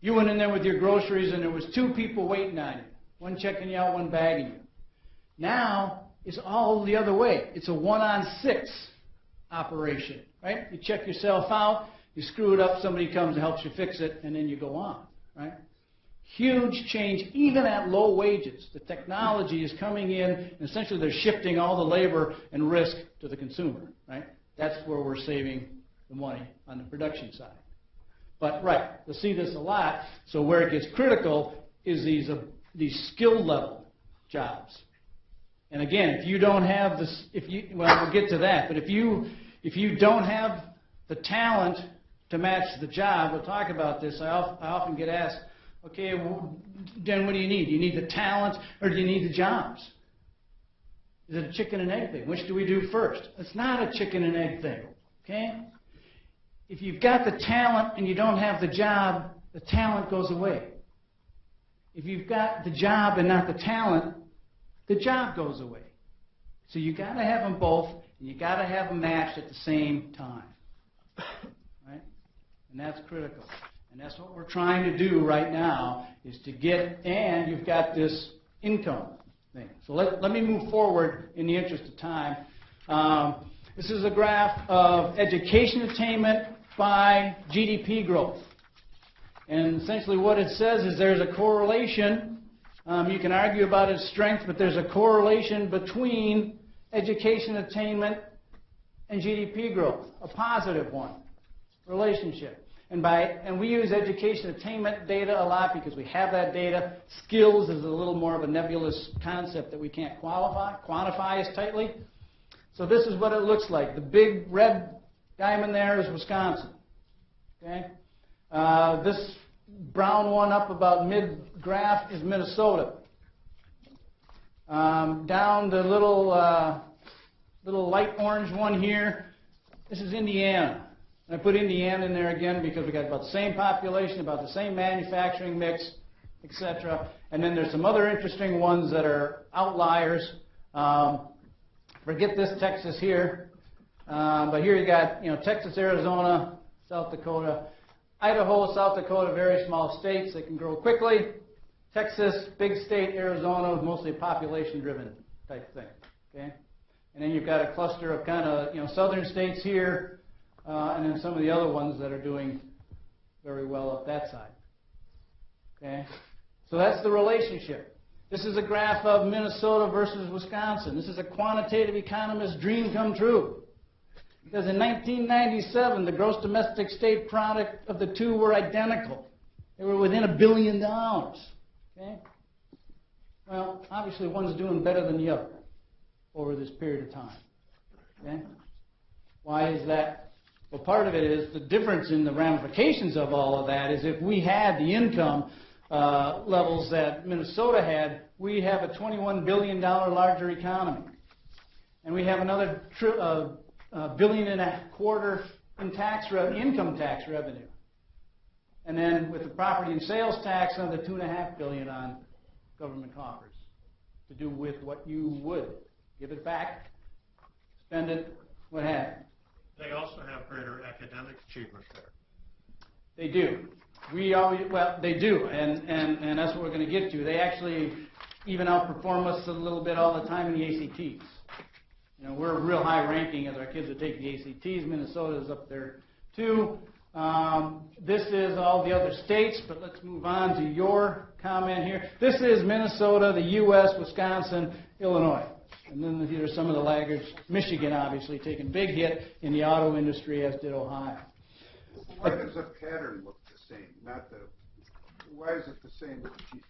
You went in there with your groceries and there was 2 people waiting on you. One checking you out, one bagging you. Now, it's all the other way. It's a 1-on-6 operation, right? You check yourself out, you screw it up, somebody comes and helps you fix it, and then you go on, right? Huge change, even at low wages. The technology is coming in, and essentially they're shifting all the labor and risk to the consumer, right? That's where we're saving the money on the production side. But, right, you'll see this a lot, so where it gets critical is these skill level jobs. And again, if you don't have this, well, we'll get to that, but if you don't have the talent to match the job, we'll talk about this, I often get asked, okay, well, then what do you need? Do you need the talent or do you need the jobs? Is it a chicken and egg thing? Which do we do first? It's not a chicken and egg thing, okay? If you've got the talent and you don't have the job, the talent goes away. If you've got the job and not the talent, the job goes away. So you got to have them both, and you got to have them matched at the same time, right? And that's critical. And that's what we're trying to do right now is to get, and you've got this income thing. So let me move forward in the interest of time. This is a graph of education attainment by GDP growth. And essentially what it says is there's a correlation. You can argue about its strength, but there's a correlation between education attainment and GDP growth, a positive one, relationship. And we use education attainment data a lot because we have that data. Skills is a little more of a nebulous concept that we can't quantify as tightly. So this is what it looks like. The big red diamond there is Wisconsin. Okay? This brown one up about mid-graph is Minnesota. Down the little light orange one here, this is Indiana. And I put Indiana in there again because we got about the same population, about the same manufacturing mix, etc. And then there's some other interesting ones that are outliers. Forget this Texas here, but here you got Texas, Arizona, South Dakota, Idaho, South Dakota, very small states that can grow quickly. Texas, big state, Arizona, mostly a population-driven type thing. Okay, and then you've got a cluster of kind of southern states here. And then some of the other ones that are doing very well up that side. Okay? So that's the relationship. This is a graph of Minnesota versus Wisconsin. This is a quantitative economist's dream come true. Because in 1997, the gross domestic state product of the two were identical. They were within $1 billion. Okay? Well, obviously one's doing better than the other over this period of time. Okay? Why is that? Well, part of it is the difference in the ramifications of all of that is if we had the income levels that Minnesota had, we have a $21 billion larger economy. And we have another $1.25 billion in income tax revenue. And then with the property and sales tax, another $2.5 billion on government coffers to do with what you would. Give it back, spend it, what have you. They also have greater academic achievement there. They do. They do, and that's what we're going to get to. They actually even outperform us a little bit all the time in the ACTs. We're a real high ranking as our kids that take the ACTs. Minnesota's up there too. This is all the other states, but let's move on to your comment here. This is Minnesota, the U.S., Wisconsin, Illinois. And then here are some of the laggards. Michigan, obviously, taking a big hit in the auto industry, as did Ohio. Why does the pattern look the same? Why is it the same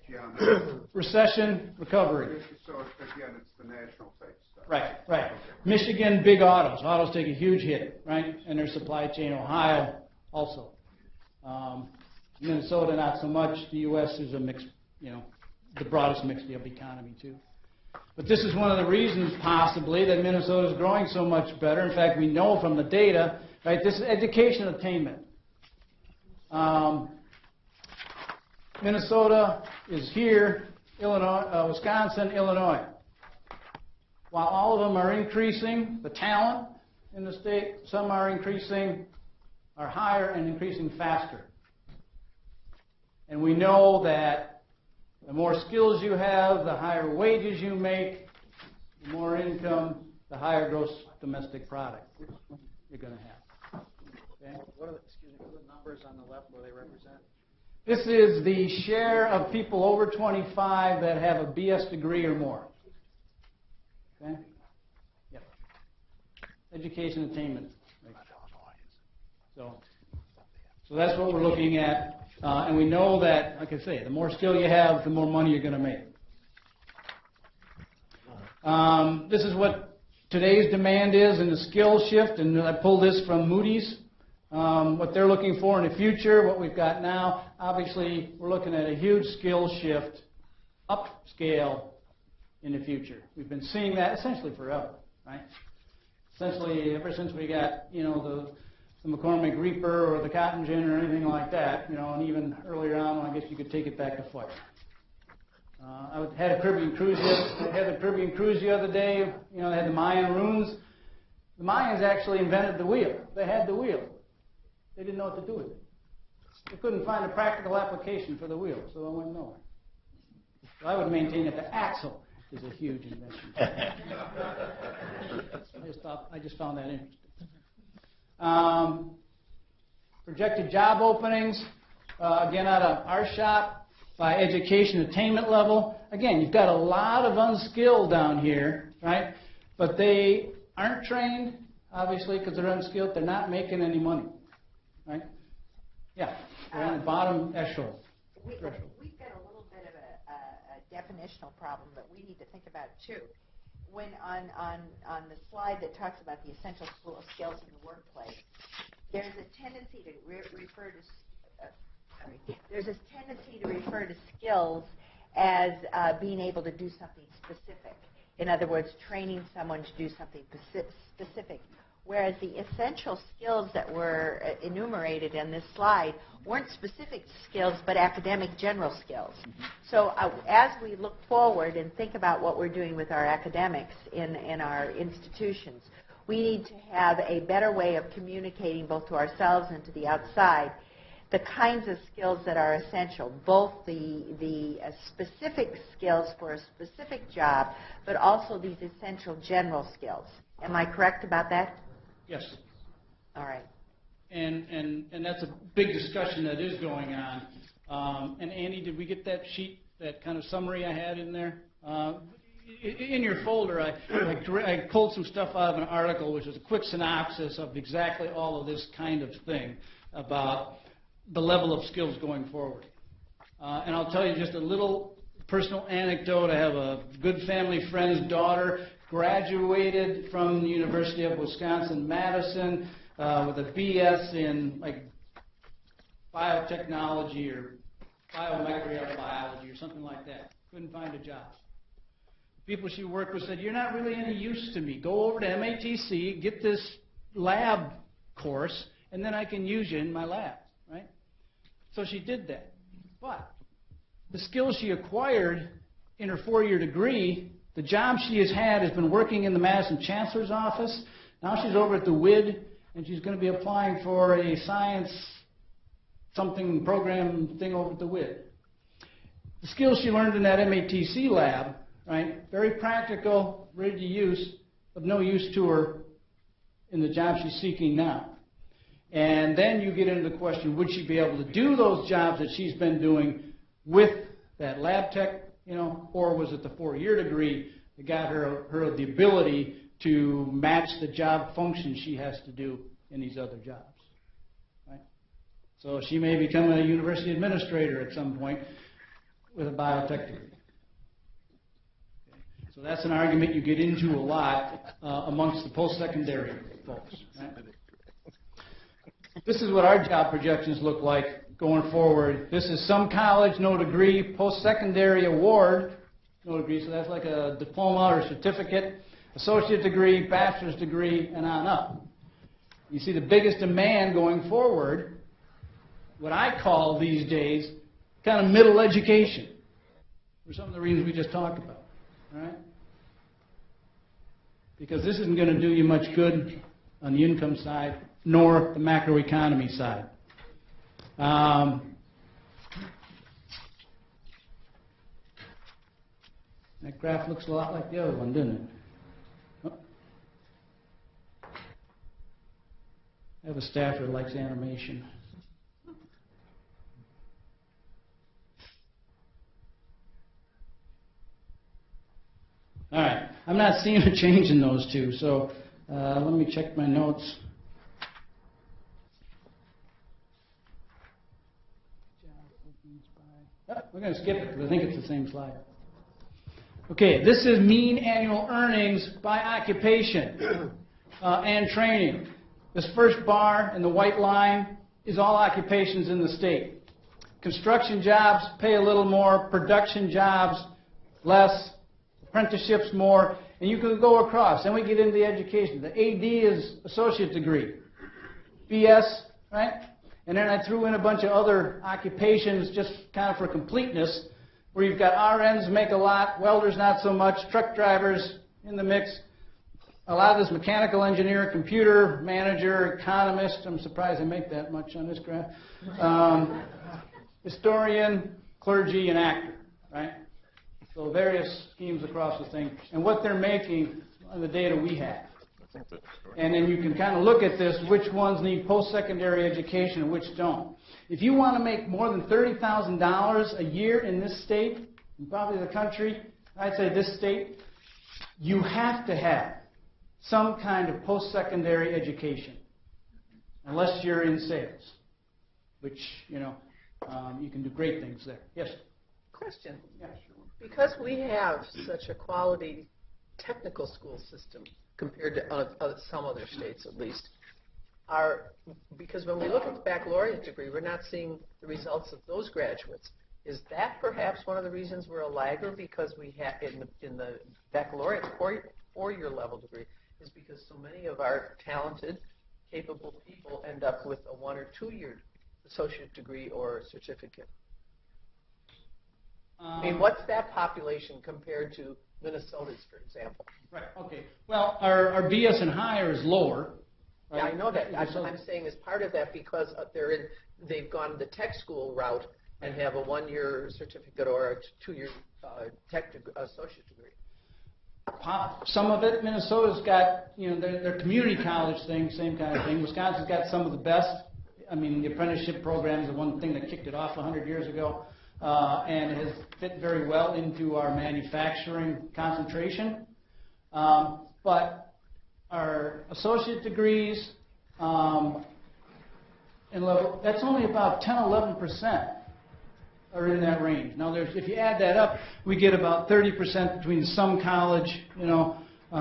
geometry? Recession, recovery. So, again, it's the national type stuff. Right. Michigan, big autos. Autos take a huge hit, right? And their supply chain. Ohio, also. Minnesota, not so much. The U.S. is a mix, the broadest mix of the economy, too. But this is one of the reasons, possibly, that Minnesota is growing so much better. In fact, we know from the data, right, this is education attainment. Minnesota is here, Illinois, Wisconsin, Illinois. While all of them are increasing the talent in the state, some are higher and increasing faster. And we know that the more skills you have, the higher wages you make, the more income, the higher gross domestic product you're going to have. Okay? What are the numbers on the left, what do they represent? This is the share of people over 25 that have a BS degree or more. Okay? Yep. Education attainment. So that's what we're looking at. And we know that, like I say, the more skill you have, the more money you're going to make. This is what today's demand is in the skill shift, and I pulled this from Moody's. What they're looking for in the future, what we've got now. Obviously, we're looking at a huge skill shift, upscale in the future. We've been seeing that essentially forever, right? Essentially, ever since we got, the McCormick Reaper or the Cotton Gin or anything like that, and even earlier on, I guess you could take it back to fire. I had a Caribbean cruise the other day. They had the Mayan ruins. The Mayans actually invented the wheel. They had the wheel. They didn't know what to do with it. They couldn't find a practical application for the wheel, so it went nowhere. So I would maintain that the axle is a huge invention. I just found that interesting. Projected job openings, again out of our shop, by education attainment level. Again, you've got a lot of unskilled down here, right? But they aren't trained, obviously, because they're unskilled. They're not making any money, right? Yeah, they're on the bottom echelon. We've got a little bit of a definitional problem that we need to think about too. When on the slide that talks about the essential skills in the workplace, there's a tendency to refer to skills as being able to do something specific. In other words, training someone to do something specific. Whereas the essential skills that were enumerated in this slide weren't specific skills, but academic general skills. So as we look forward and think about what we're doing with our academics in our institutions, we need to have a better way of communicating both to ourselves and to the outside the kinds of skills that are essential, both the specific skills for a specific job, but also these essential general skills. Am I correct about that? Yes. All right. And that's a big discussion that is going on. And Andy, did we get that sheet, that kind of summary I had in there? In your folder, I pulled some stuff out of an article, which is a quick synopsis of exactly all of this kind of thing about the level of skills going forward. And I'll tell you just a little personal anecdote. I have a good family friend's daughter, graduated from the University of Wisconsin-Madison with a BS in biotechnology or biology or something like that. Couldn't find a job. People she worked with said, "You're not really any use to me. Go over to MATC, get this lab course, and then I can use you in my lab." Right? So she did that. But the skills she acquired in her 4-year degree, the job she has had has been working in the Madison Chancellor's office. Now she's over at the WID, and she's going to be applying for a science something program thing over at the WID. The skills she learned in that MATC lab, right, very practical, ready to use, of no use to her in the job she's seeking now. And then you get into the question, would she be able to do those jobs that she's been doing with that lab tech, or was it the 4-year degree that got her the ability to match the job function she has to do in these other jobs, right? So she may become a university administrator at some point with a biotech degree. Okay. So that's an argument you get into a lot amongst the post-secondary folks, right? This is what our job projections look like going forward. This is some college, no degree, post-secondary award, no degree, so that's like a diploma or certificate, associate degree, bachelor's degree, and on up. You see the biggest demand going forward what I call these days kind of middle education, for some of the reasons we just talked about, all right? Because this isn't going to do you much good on the income side, nor the macroeconomy side. That graph looks a lot like the other one, doesn't it? Oh. I have a staffer that likes animation. All right, I'm not seeing a change in those two, so let me check my notes. Oh, we're going to skip it because I think it's the same slide. Okay, this is mean annual earnings by occupation and training. This first bar in the white line is all occupations in the state. Construction jobs pay a little more, production jobs less, apprenticeships more, and you can go across. Then we get into the education. The AD is associate degree. BS, right? And then I threw in a bunch of other occupations just kind of for completeness, where you've got RNs make a lot, welders not so much, truck drivers in the mix. A lot of this mechanical engineer, computer manager, economist. I'm surprised I make that much on this graph. Historian, clergy, and actor, right? So various schemes across the thing, and what they're making on the data we have. And then you can kind of look at this, which ones need post-secondary education and which don't. If you want to make more than $30,000 a year in this state, and probably the country, I'd say this state, you have to have some kind of post-secondary education, unless you're in sales, which, you know, you can do great things there. Yes? Question. Yeah. Because we have such a quality technical school system compared to some other states at least, because when we look at the baccalaureate degree, we're not seeing the results of those graduates. Is that perhaps one of the reasons we're a lagger? Because we have in the baccalaureate four-year level degree is because so many of our talented, capable people end up with a 1 or 2 year associate degree or certificate. I mean, what's that population compared to Minnesota's, for example? Right, okay. Well, our BS and higher is lower. Right? Yeah, I know that. I'm saying as part of that because they've gone the tech school route and have a 1 year certificate or a 2 year associate degree. Some of it, Minnesota's got, you know, their community college thing, same kind of thing. Wisconsin's got some of the best. I mean, the apprenticeship program is the one thing that kicked it off 100 years ago. And it has fit very well into our manufacturing concentration. But our associate degrees and level, that's only about 10, 11% are in that range. Now, if you add that up, we get about 30% between some college, you know,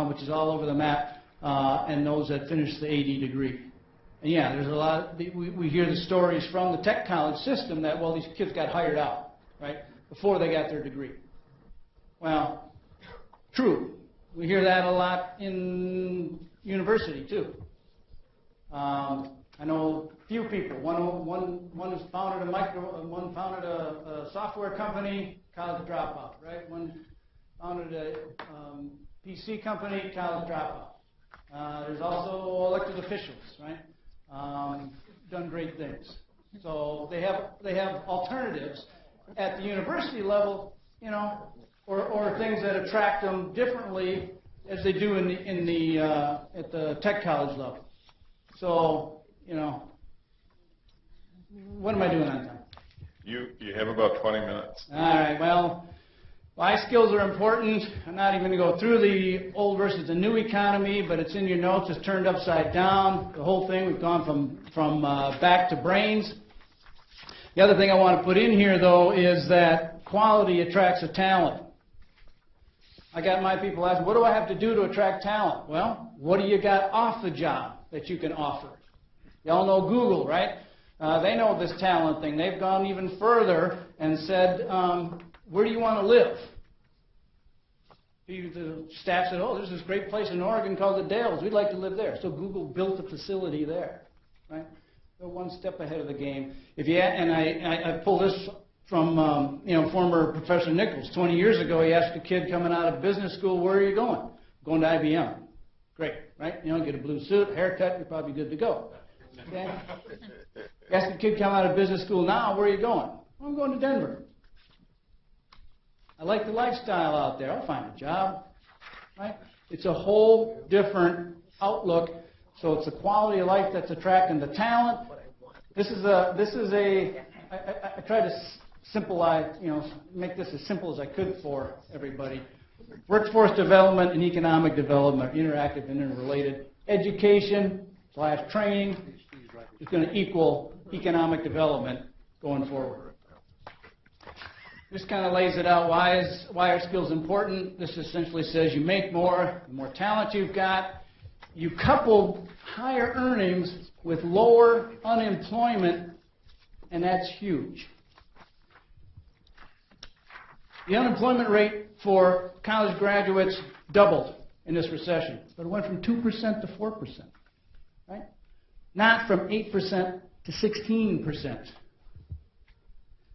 which is all over the map, and those that finish the AD degree. And yeah, there's a lot. We hear the stories from the tech college system that, well, these kids got hired out, right, before they got their degree. Well, true. We hear that a lot in university too. I know a few people. One has founded one founded a software company, college dropout, right? One founded a PC company, college dropout. There's also elected officials, right? Done great things. So they have alternatives at the university level, you know, or things that attract them differently as they do at the tech college level. So, you know, what am I doing on time? You have about 20 minutes. All right. Well, life skills are important. I'm not even going to go through the old versus the new economy, but it's in your notes. It's turned upside down. The whole thing. We've gone from back to brains. The other thing I want to put in here, though, is that quality attracts a talent. I got my people asking, what do I have to do to attract talent? Well, what do you got off the job that you can offer? Y'all know Google, right? They know this talent thing. They've gone even further and said, where do you want to live? The staff said, oh, there's this great place in Oregon called the Dalles. We'd like to live there. So Google built a facility there, right? They're one step ahead of the game. I pull this from former Professor Nichols. 20 years ago, he asked a kid coming out of business school, "Where are you going?" "Going to IBM." Great, right? Get a blue suit, haircut, you're probably good to go. Okay? Ask a kid coming out of business school now, "Where are you going?" "I'm going to Denver." "I like the lifestyle out there. I'll find a job." Right? It's a whole different outlook. So it's the quality of life that's attracting the talent. I try to simplify, make this as simple as I could for everybody. Workforce development and economic development are interactive and interrelated. Education/training is going to equal economic development going forward. This kind of lays it out. Why are skills important? This essentially says you make more, the more talent you've got. You couple higher earnings with lower unemployment, and that's huge. The unemployment rate for college graduates doubled in this recession, but it went from 2% to 4%, right? Not from 8% to 16%.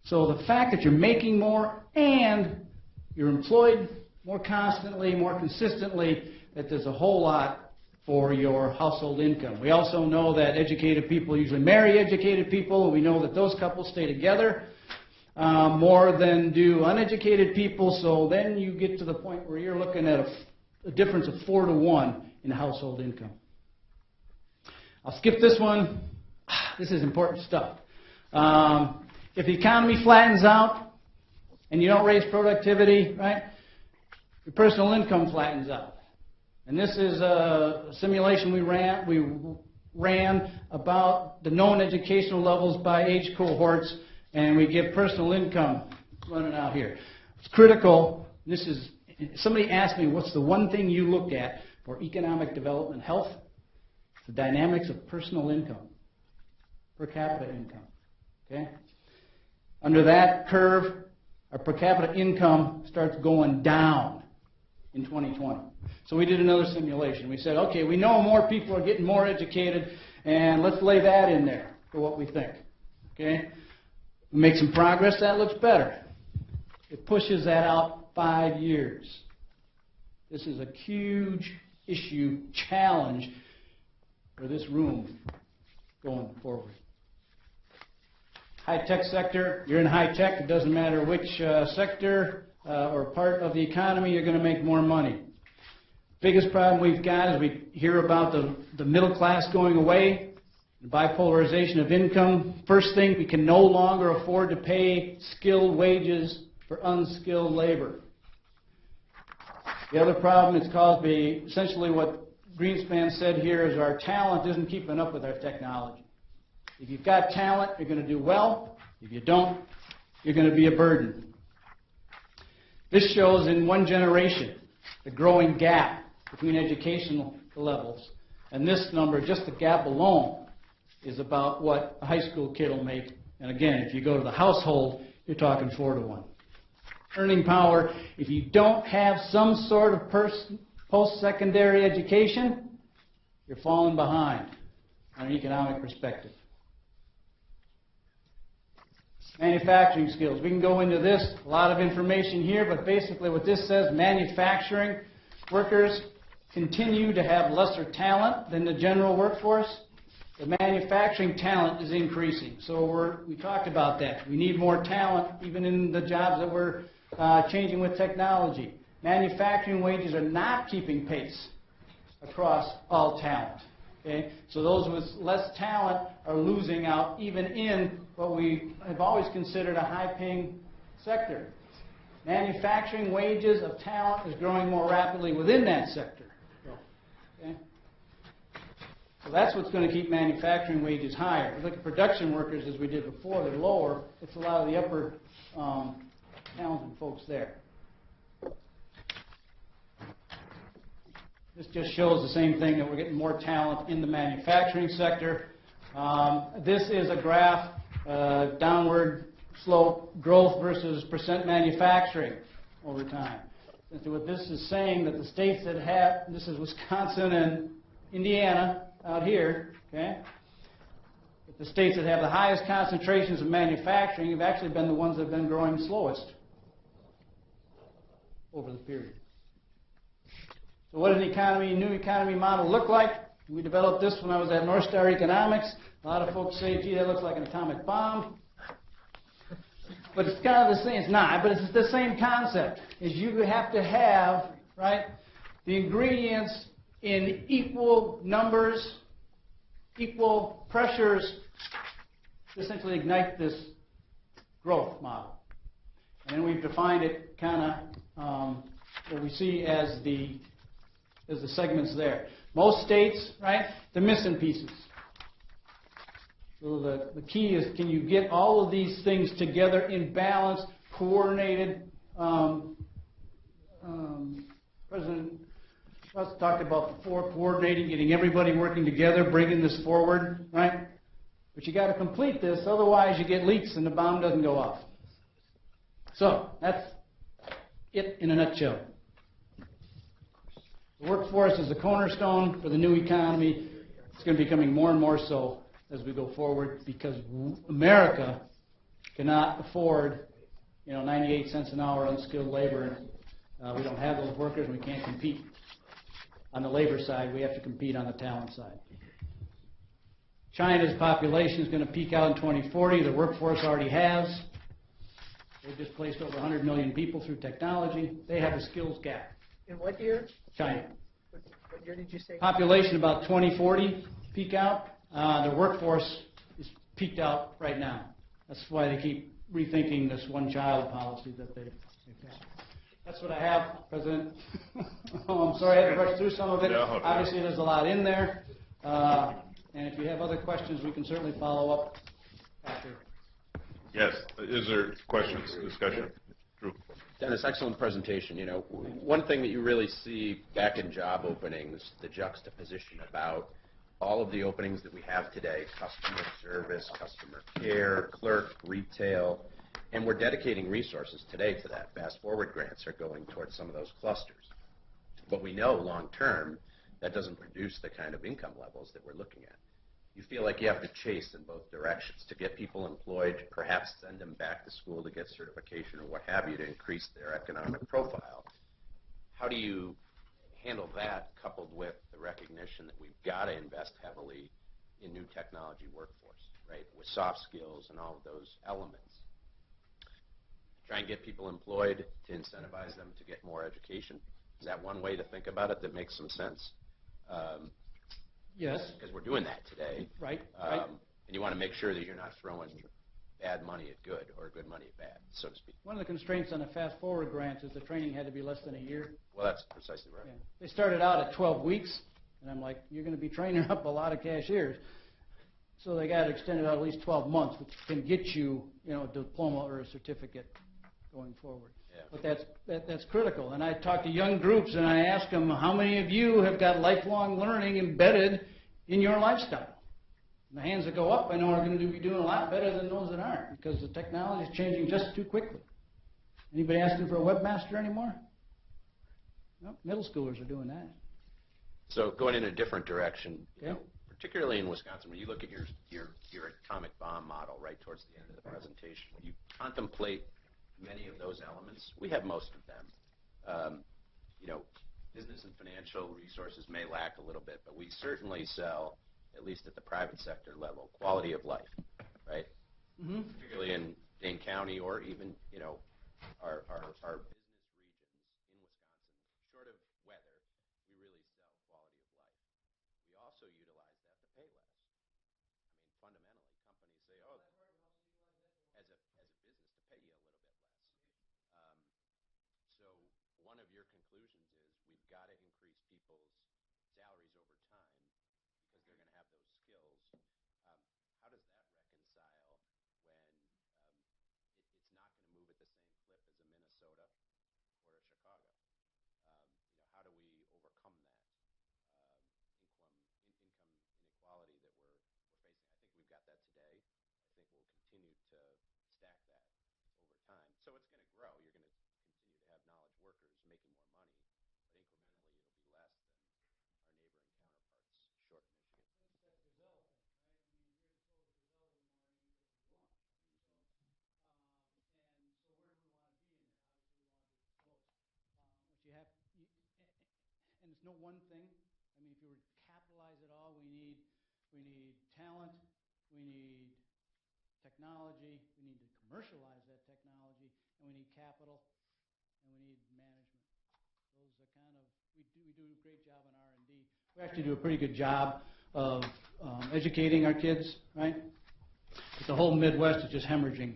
So the fact that you're making more and you're employed more constantly, more consistently, that there's a whole lot for your household income. We also know that educated people usually marry educated people, and we know that those couples stay together more than do uneducated people, so then you get to the point where you're looking at a difference of 4 to 1 in household income. I'll skip this one. This is important stuff. If the economy flattens out and you don't raise productivity, right, your personal income flattens out. And this is a simulation we ran about the known educational levels by age cohorts, and we give personal income running out here. It's critical. Somebody asked me, what's the one thing you look at for economic development health? The dynamics of personal income, per capita income. Okay? Under that curve, our per capita income starts going down in 2020. So we did another simulation. We said, okay, we know more people are getting more educated, and let's lay that in there for what we think. Okay? We make some progress, that looks better. It pushes that out 5 years. This is a huge issue, challenge for this room going forward. High-tech sector, you're in high-tech, it doesn't matter which sector or part of the economy, you're going to make more money. Biggest problem we've got is we hear about the middle class going away, the bipolarization of income. First thing, we can no longer afford to pay skilled wages for unskilled labor. The other problem is caused by essentially what Greenspan said here is our talent isn't keeping up with our technology. If you've got talent, you're going to do well. If you don't, you're going to be a burden. This shows in one generation the growing gap between educational levels. And this number, just the gap alone, is about what a high school kid will make. And again, if you go to the household, you're talking 4 to 1. Earning power, if you don't have some sort of post-secondary education, you're falling behind on an economic perspective. Manufacturing skills. We can go into this, a lot of information here, but basically what this says, manufacturing workers continue to have lesser talent than the general workforce. The manufacturing talent is increasing. So we talked about that. We need more talent even in the jobs that we're changing with technology. Manufacturing wages are not keeping pace across all talent. Okay? So those with less talent are losing out even in what we have always considered a high-paying sector. Manufacturing wages of talent is growing more rapidly within that sector. Okay? So that's what's going to keep manufacturing wages higher. If you look at production workers, as we did before, they're lower. It's a lot of the upper talented folks there. This just shows the same thing, that we're getting more talent in the manufacturing sector. This is a graph, downward slope growth versus percent manufacturing over time. And so what this is saying, that the states that have, this is Wisconsin and Indiana out here, okay? The the states that have the highest concentrations of manufacturing have actually been the ones that have been growing slowest over the period. So what does the economy, new economy model look like? We developed this when I was at North Star Economics. A lot of folks say, gee, that looks like an atomic bomb. But it's kind of the same. It's not, but it's the same concept. Is you have to have, right, the ingredients in equal numbers, equal pressures, to essentially ignite this growth model. And then we've defined it kind of what we see as the segments there. Most states, right, they're missing pieces. So the key is, can you get all of these things together in balance, coordinated? President Russ talked about before, coordinating, getting everybody working together, bringing this forward, right? But you got to complete this, otherwise you get leaks and the bomb doesn't go off. So that's it in a nutshell. The workforce is the cornerstone for the new economy. It's going to be becoming more and more so as we go forward, because America cannot afford, 98 cents an hour unskilled labor. We don't have those workers, and we can't compete on the labor side. We have to compete on the talent side. China's population is going to peak out in 2040. The workforce already has. They've displaced over 100 million people through technology. They have a skills gap. In what year? China. What year did you say? Population about 2040 peak out. The workforce is peaked out right now. That's why they keep rethinking this one-child policy that they've got. That's what I have, President. I'm sorry I had to rush through some of it. No. Obviously, there's a lot in there. And if you have other questions, we can certainly follow up after. Yes. Is there questions, discussion? Drew. Dennis, excellent presentation. One thing that you really see back in job openings, the juxtaposition about all of the openings that we have today, customer service, customer care, clerk, retail, and we're dedicating resources today to that. Fast Forward grants are going towards some of those clusters. But we know long term that doesn't produce the kind of income levels that we're looking at. You feel like you have to chase in both directions to get people employed, perhaps send them back to school to get certification or what have you to increase their economic profile. How do you handle that coupled with the recognition that we've got to invest heavily in new technology workforce, right, with soft skills and all of those elements? Try and get people employed to incentivize them to get more education. Is that one way to think about it that makes some sense? Yes. Because we're doing that today. Right. And you want to make sure that you're not throwing bad money at good or good money at bad, so to speak. One of the constraints on the Fast Forward grants is the training had to be less than a year. Well, that's precisely right. Yeah. They started out at 12 weeks, and I'm like, you're going to be training up a lot of cashiers. So they got extended out at least 12 months, which can get you, a diploma or a certificate going forward. Yeah. But that's critical. And I talk to young groups, and I ask them, how many of you have got lifelong learning embedded in your lifestyle? And the hands that go up, I know, are going to be doing a lot better than those that aren't, because the technology is changing just too quickly. Anybody asking for a webmaster anymore? No, middle schoolers are doing that. So going in a different direction, Okay. Particularly in Wisconsin, when you look at your atomic bomb model right towards the end of the presentation, when you contemplate many of those elements, we have most of them. Business and financial resources may lack a little bit, but we certainly sell, at least at the private sector level, quality of life, right? Mm-hmm. Particularly in Dane County or even, our business regions in Wisconsin, short of weather, we really sell quality of life. We also utilize that to pay less. Fundamentally, companies say, oh, as a business to pay you a little bit less. So one of your conclusions is we've got to increase people's salaries over time because they're going to have those skills. How does that reconcile when it's not going to move at the same clip as a Minnesota or a Chicago? How do we overcome that income inequality that we're facing? I think we've got that today. I think we'll continue to stack that over time. So it's going to grow. You're going to continue to have knowledge workers making more money, but incrementally it'll be less than our neighboring counterparts short of Michigan. no one thing. I mean, if you were to capitalize it all, we need talent, we need technology, we need to commercialize that technology, and we need capital, and we need management. Those are kind of, we do a great job in R&D. We actually do a pretty good job of educating our kids, right? But the whole Midwest is just hemorrhaging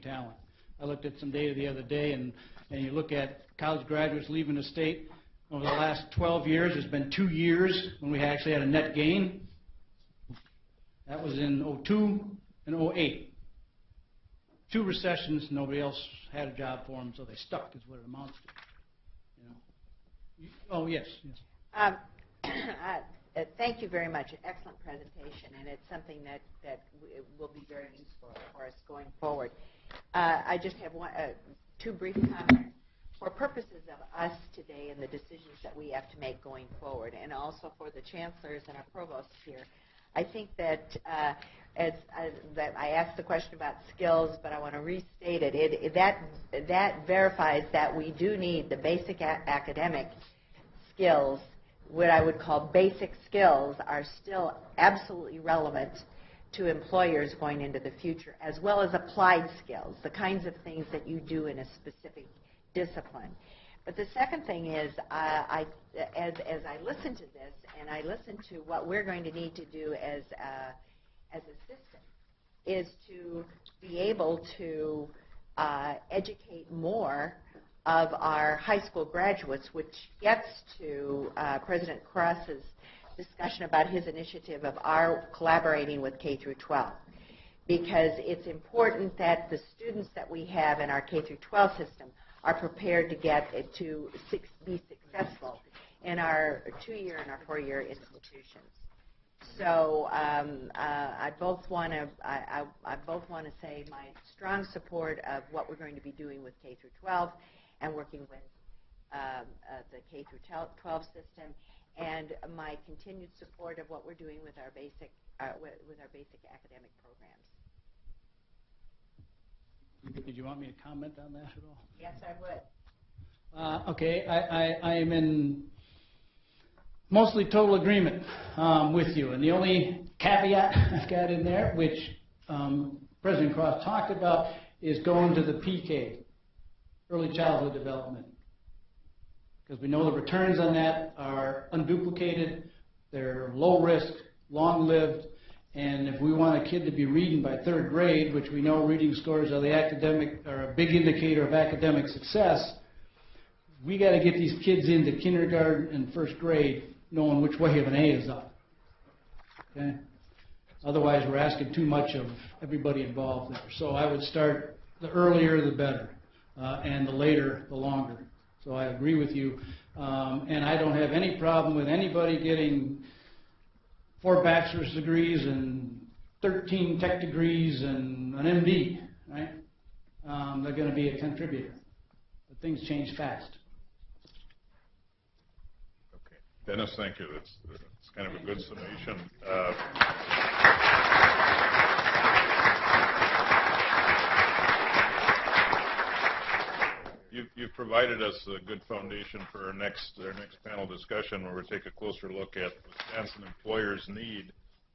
talent. I looked at some data the other day, and you look at college graduates leaving the state. Over the last 12 years, there's been 2 years when we actually had a net gain. That was in 2002 and 2008. 2 recessions, nobody else had a job for them, so they stuck is what it amounts to. You know. Oh, yes. Thank you very much. Excellent presentation, and it's something that will be very useful for us going forward. I just have 2 brief comments. For purposes of us today and the decisions that we have to make going forward, and also for the chancellors and our provosts here, I think that that I asked the question about skills, but I want to restate it. That verifies that we do need the basic academic skills. What I would call basic skills are still absolutely relevant to employers going into the future, as well as applied skills, the kinds of things that you do in a specific discipline. But the second thing is, as I listen to this, and I listen to what we're going to need to do as a system, is to be able to educate more of our high school graduates, which gets to President Cross's discussion about his initiative of our collaborating with K through 12. Because it's important that the students that we have in our K through 12 system are prepared to be successful in our 2-year and our 4-year institutions. So I both want to say my strong support of what we're going to be doing with K through 12 and working with the K through 12 system, and my continued support of what we're doing with our basic academic programs. Did you want me to comment on that at all? Yes, I would. Okay, I am in mostly total agreement with you. And the only caveat I've got in there, which President Cross talked about, is going to the PK, early childhood development. Because we know the returns on that are unduplicated, they're low risk, long-lived, and if we want a kid to be reading by 3rd grade, which we know reading scores are a big indicator of academic success, we got to get these kids into kindergarten and 1st grade knowing which way of an A is up. Okay? Otherwise, we're asking too much of everybody involved there. So I would start the earlier, the better, and the later, the longer. So I agree with you, and I don't have any problem with anybody getting 4 bachelor's degrees and 13 tech degrees and an MD, right? They're going to be a contributor. But things change fast. Okay. Dennis, thank you. That's kind of a good summation. You've provided us a good foundation for our next panel discussion, where we'll take a closer look at Wisconsin employers' need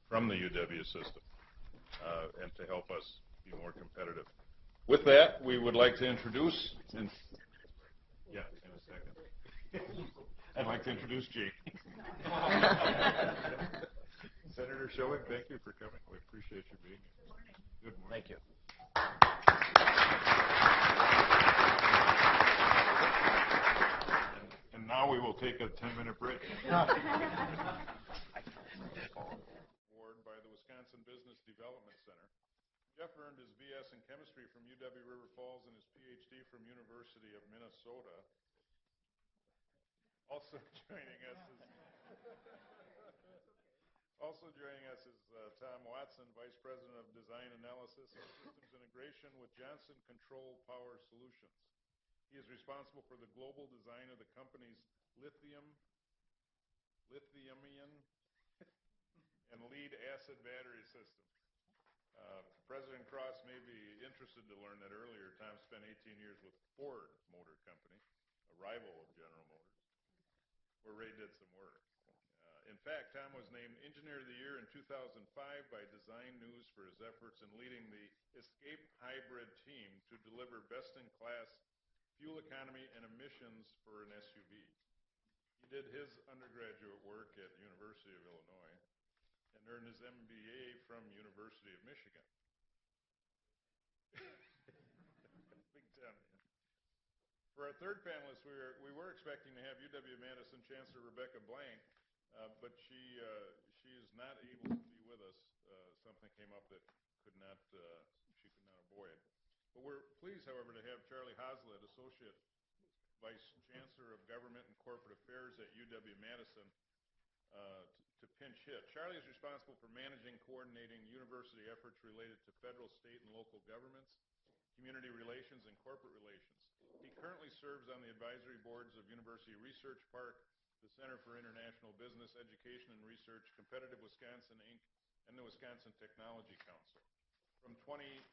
from the UW system and to help us be more competitive. With that, we would like to introduce, in a second, I'd like to introduce Jake. Senator Schoen, thank you for coming. We appreciate you being here. Good morning. Thank you. And now we will take a 10-minute break. Award by the Wisconsin Business Development Center. Jeff earned his BS in chemistry from UW River Falls and his PhD from University of Minnesota. Also joining us is Tom Watson, Vice President of Design Analysis and Systems Integration with Johnson Control Power Solutions. He is responsible for the global design of the company's lithium-ion, and lead-acid battery system. President Cross may be interested to learn that earlier Tom spent 18 years with Ford Motor Company, a rival of General Motors. where Ray did some work. In fact, Tom was named Engineer of the Year in 2005 by Design News for his efforts in leading the Escape Hybrid team to deliver best-in-class fuel economy and emissions for an SUV. He did his undergraduate work at University of Illinois and earned his MBA from University of Michigan. Big Ten. For our third panelist, we were expecting to have UW-Madison Chancellor Rebecca Blank, but she is not able to be with us. Something came up that she could not avoid. But we're pleased, however, to have Charlie Hoslett, Associate Vice Chancellor of Government and Corporate Affairs at UW-Madison, to pinch hit. Charlie is responsible for managing, coordinating university efforts related to federal, state, and local governments, community relations, and corporate relations. He currently serves on the advisory boards of University Research Park, the Center for International Business, Education and Research, Competitive Wisconsin, Inc., and the Wisconsin Technology Council. From 2003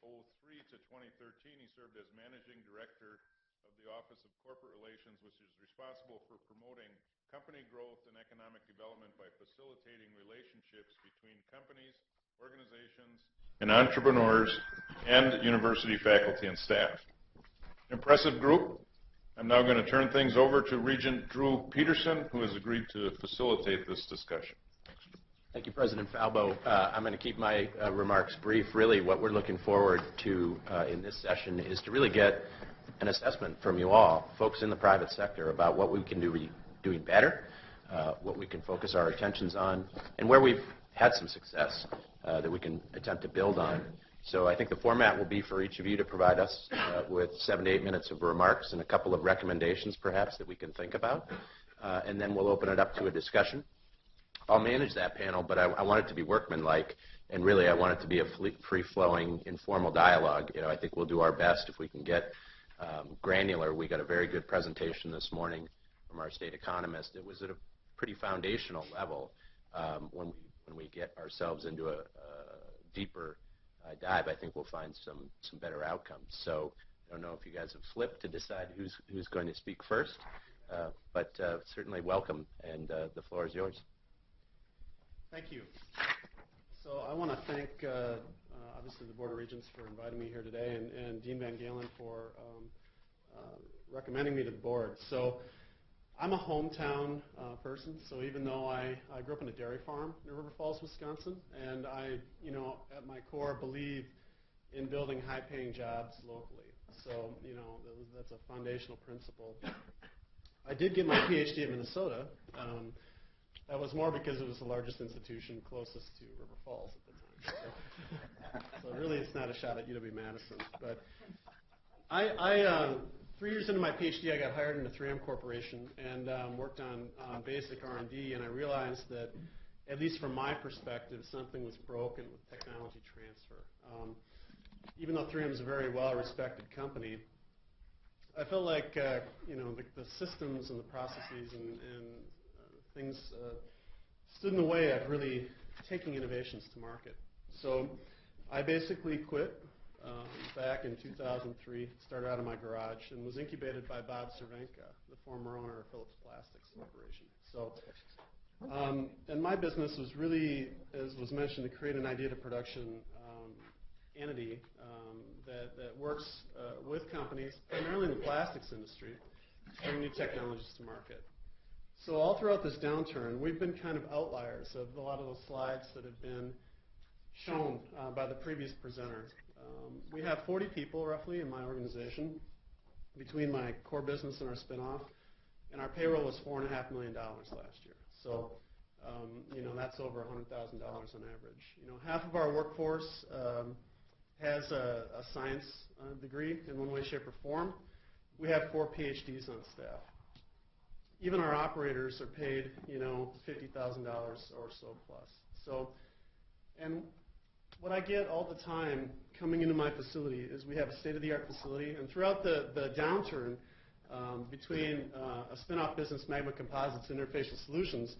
to 2013, he served as Managing Director of the Office of Corporate Relations, which is responsible for promoting company growth and economic development by facilitating relationships between companies, organizations, and entrepreneurs, and university faculty and staff. Impressive group. I'm now going to turn things over to Regent Drew Peterson, who has agreed to facilitate this discussion. Thank you, President Falbo. I'm going to keep my remarks brief. Really, what we're looking forward to in this session is to really get an assessment from you all, folks in the private sector, about what we can do doing better, what we can focus our attentions on, and where we've had some success that we can attempt to build on. So I think the format will be for each of you to provide us with 7 to 8 minutes of remarks and a couple of recommendations, perhaps, that we can think about. And then we'll open it up to a discussion. I'll manage that panel, but I want it to be workmanlike, and really I want it to be a free-flowing, informal dialogue. I think we'll do our best if we can get granular. We got a very good presentation this morning from our state economist. It was at a pretty foundational level. When we get ourselves into a deeper dive, I think we'll find some better outcomes. So I don't know if you guys have flipped to decide who's going to speak first, but certainly welcome, and the floor is yours. Thank you. So I want to thank, obviously, the Board of Regents for inviting me here today, and Dean Van Galen for recommending me to the board. So I'm a hometown person, so even though I grew up on a dairy farm in River Falls, Wisconsin, and I, at my core, believe in building high-paying jobs locally. So, that's a foundational principle. I did get my PhD in Minnesota. That was more because it was the largest institution closest to River Falls at the time. So really, it's not a shot at UW-Madison. But I 3 years into my PhD, I got hired into 3M Corporation and worked on basic R&D, and I realized that, at least from my perspective, something was broken with technology transfer. Even though 3M is a very well-respected company, I felt like the systems and the processes and things stood in the way of really taking innovations to market. So I basically quit back in 2003, started out of my garage, and was incubated by Bob Cervenka, the former owner of Phillips Plastics Corporation. So, and my business was really, as was mentioned, to create an idea-to-production entity that works with companies, primarily in the plastics industry, to bring new technologies to market. So all throughout this downturn, we've been kind of outliers of a lot of those slides that have been shown by the previous presenter. We have 40 people, roughly, in my organization, between my core business and our spinoff, and our payroll was $4.5 million last year. So, that's over $100,000 on average. Half of our workforce has a science degree in one way, shape, or form. We have 4 PhDs on staff. Even our operators are paid, $50,000 or so plus. So, and what I get all the time coming into my facility is we have a state-of-the-art facility, and throughout the downturn, between a spin-off business, Magma Composites Interfacial Solutions,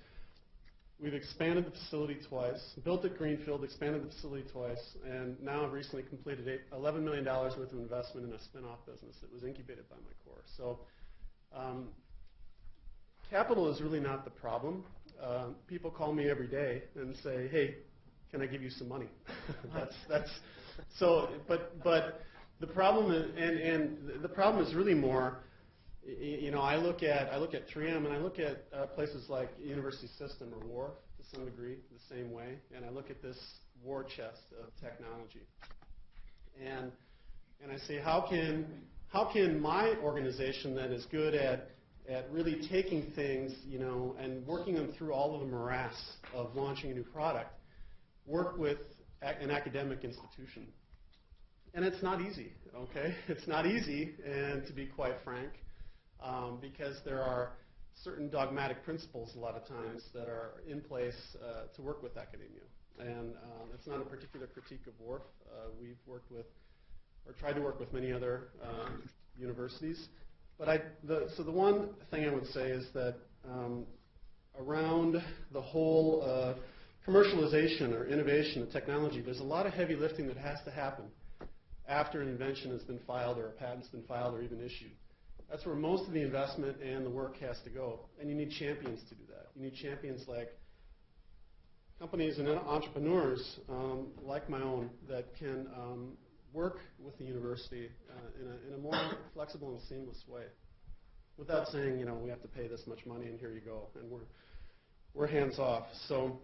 we've expanded the facility twice, built it greenfield, expanded the facility twice, and now have recently completed $11 million worth of investment in a spin-off business that was incubated by my core. So, capital is really not the problem. People call me every day and say, "Hey, can I give you some money?" But the problem is, and the problem is really more. I look at 3M and I look at places like University System or WAR to some degree the same way, and I look at this war chest of technology, and I say, how can my organization that is good at really taking things, and working them through all of the morass of launching a new product, work with an academic institution? And it's not easy, okay? It's not easy, and to be quite frank, because there are certain dogmatic principles a lot of times that are in place to work with academia. And it's not a particular critique of WARF. We've worked with, or tried to work with many other universities. But so the one thing I would say is that around the whole commercialization or innovation of technology, there's a lot of heavy lifting that has to happen after an invention has been filed or a patent's been filed or even issued. That's where most of the investment and the work has to go. And you need champions to do that. You need champions like companies and entrepreneurs like my own that can work with the university in a more flexible and seamless way, without saying, we have to pay this much money and here you go, and we're hands off. So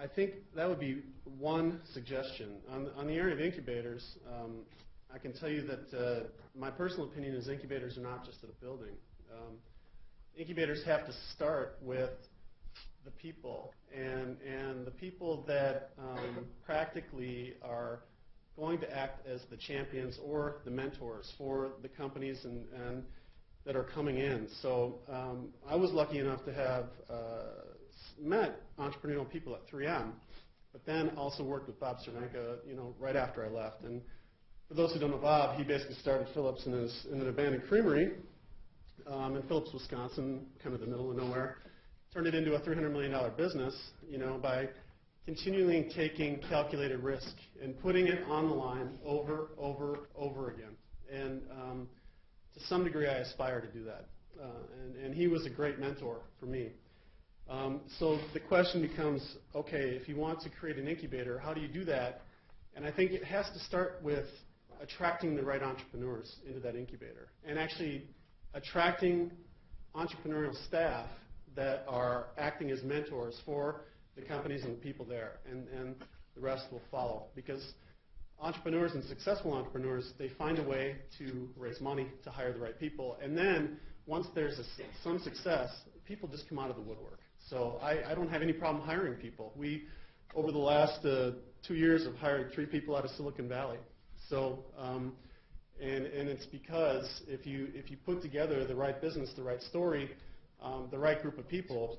I think that would be one suggestion. On the area of incubators, I can tell you that my personal opinion is incubators are not just at a building. Incubators have to start with the people, and the people that practically are going to act as the champions or the mentors for the companies and that are coming in. So I was lucky enough to have met entrepreneurial people at 3M, but then also worked with Bob Cervenka, right after I left. And for those who don't know Bob, he basically started Phillips in an abandoned creamery in Phillips, Wisconsin, kind of the middle of nowhere. Turned it into a $300 million business, by continually taking calculated risk and putting it on the line over again. And to some degree, I aspire to do that. And he was a great mentor for me. So the question becomes, okay, if you want to create an incubator, how do you do that? And I think it has to start with attracting the right entrepreneurs into that incubator and actually attracting entrepreneurial staff that are acting as mentors for the companies and the people there, and the rest will follow. Because entrepreneurs and successful entrepreneurs, they find a way to raise money, to hire the right people, and then once there's some success, people just come out of the woodwork. So I don't have any problem hiring people. We, over the last 2 years, have hired 3 people out of Silicon Valley. So, and it's because if you put together the right business, the right story, the right group of people,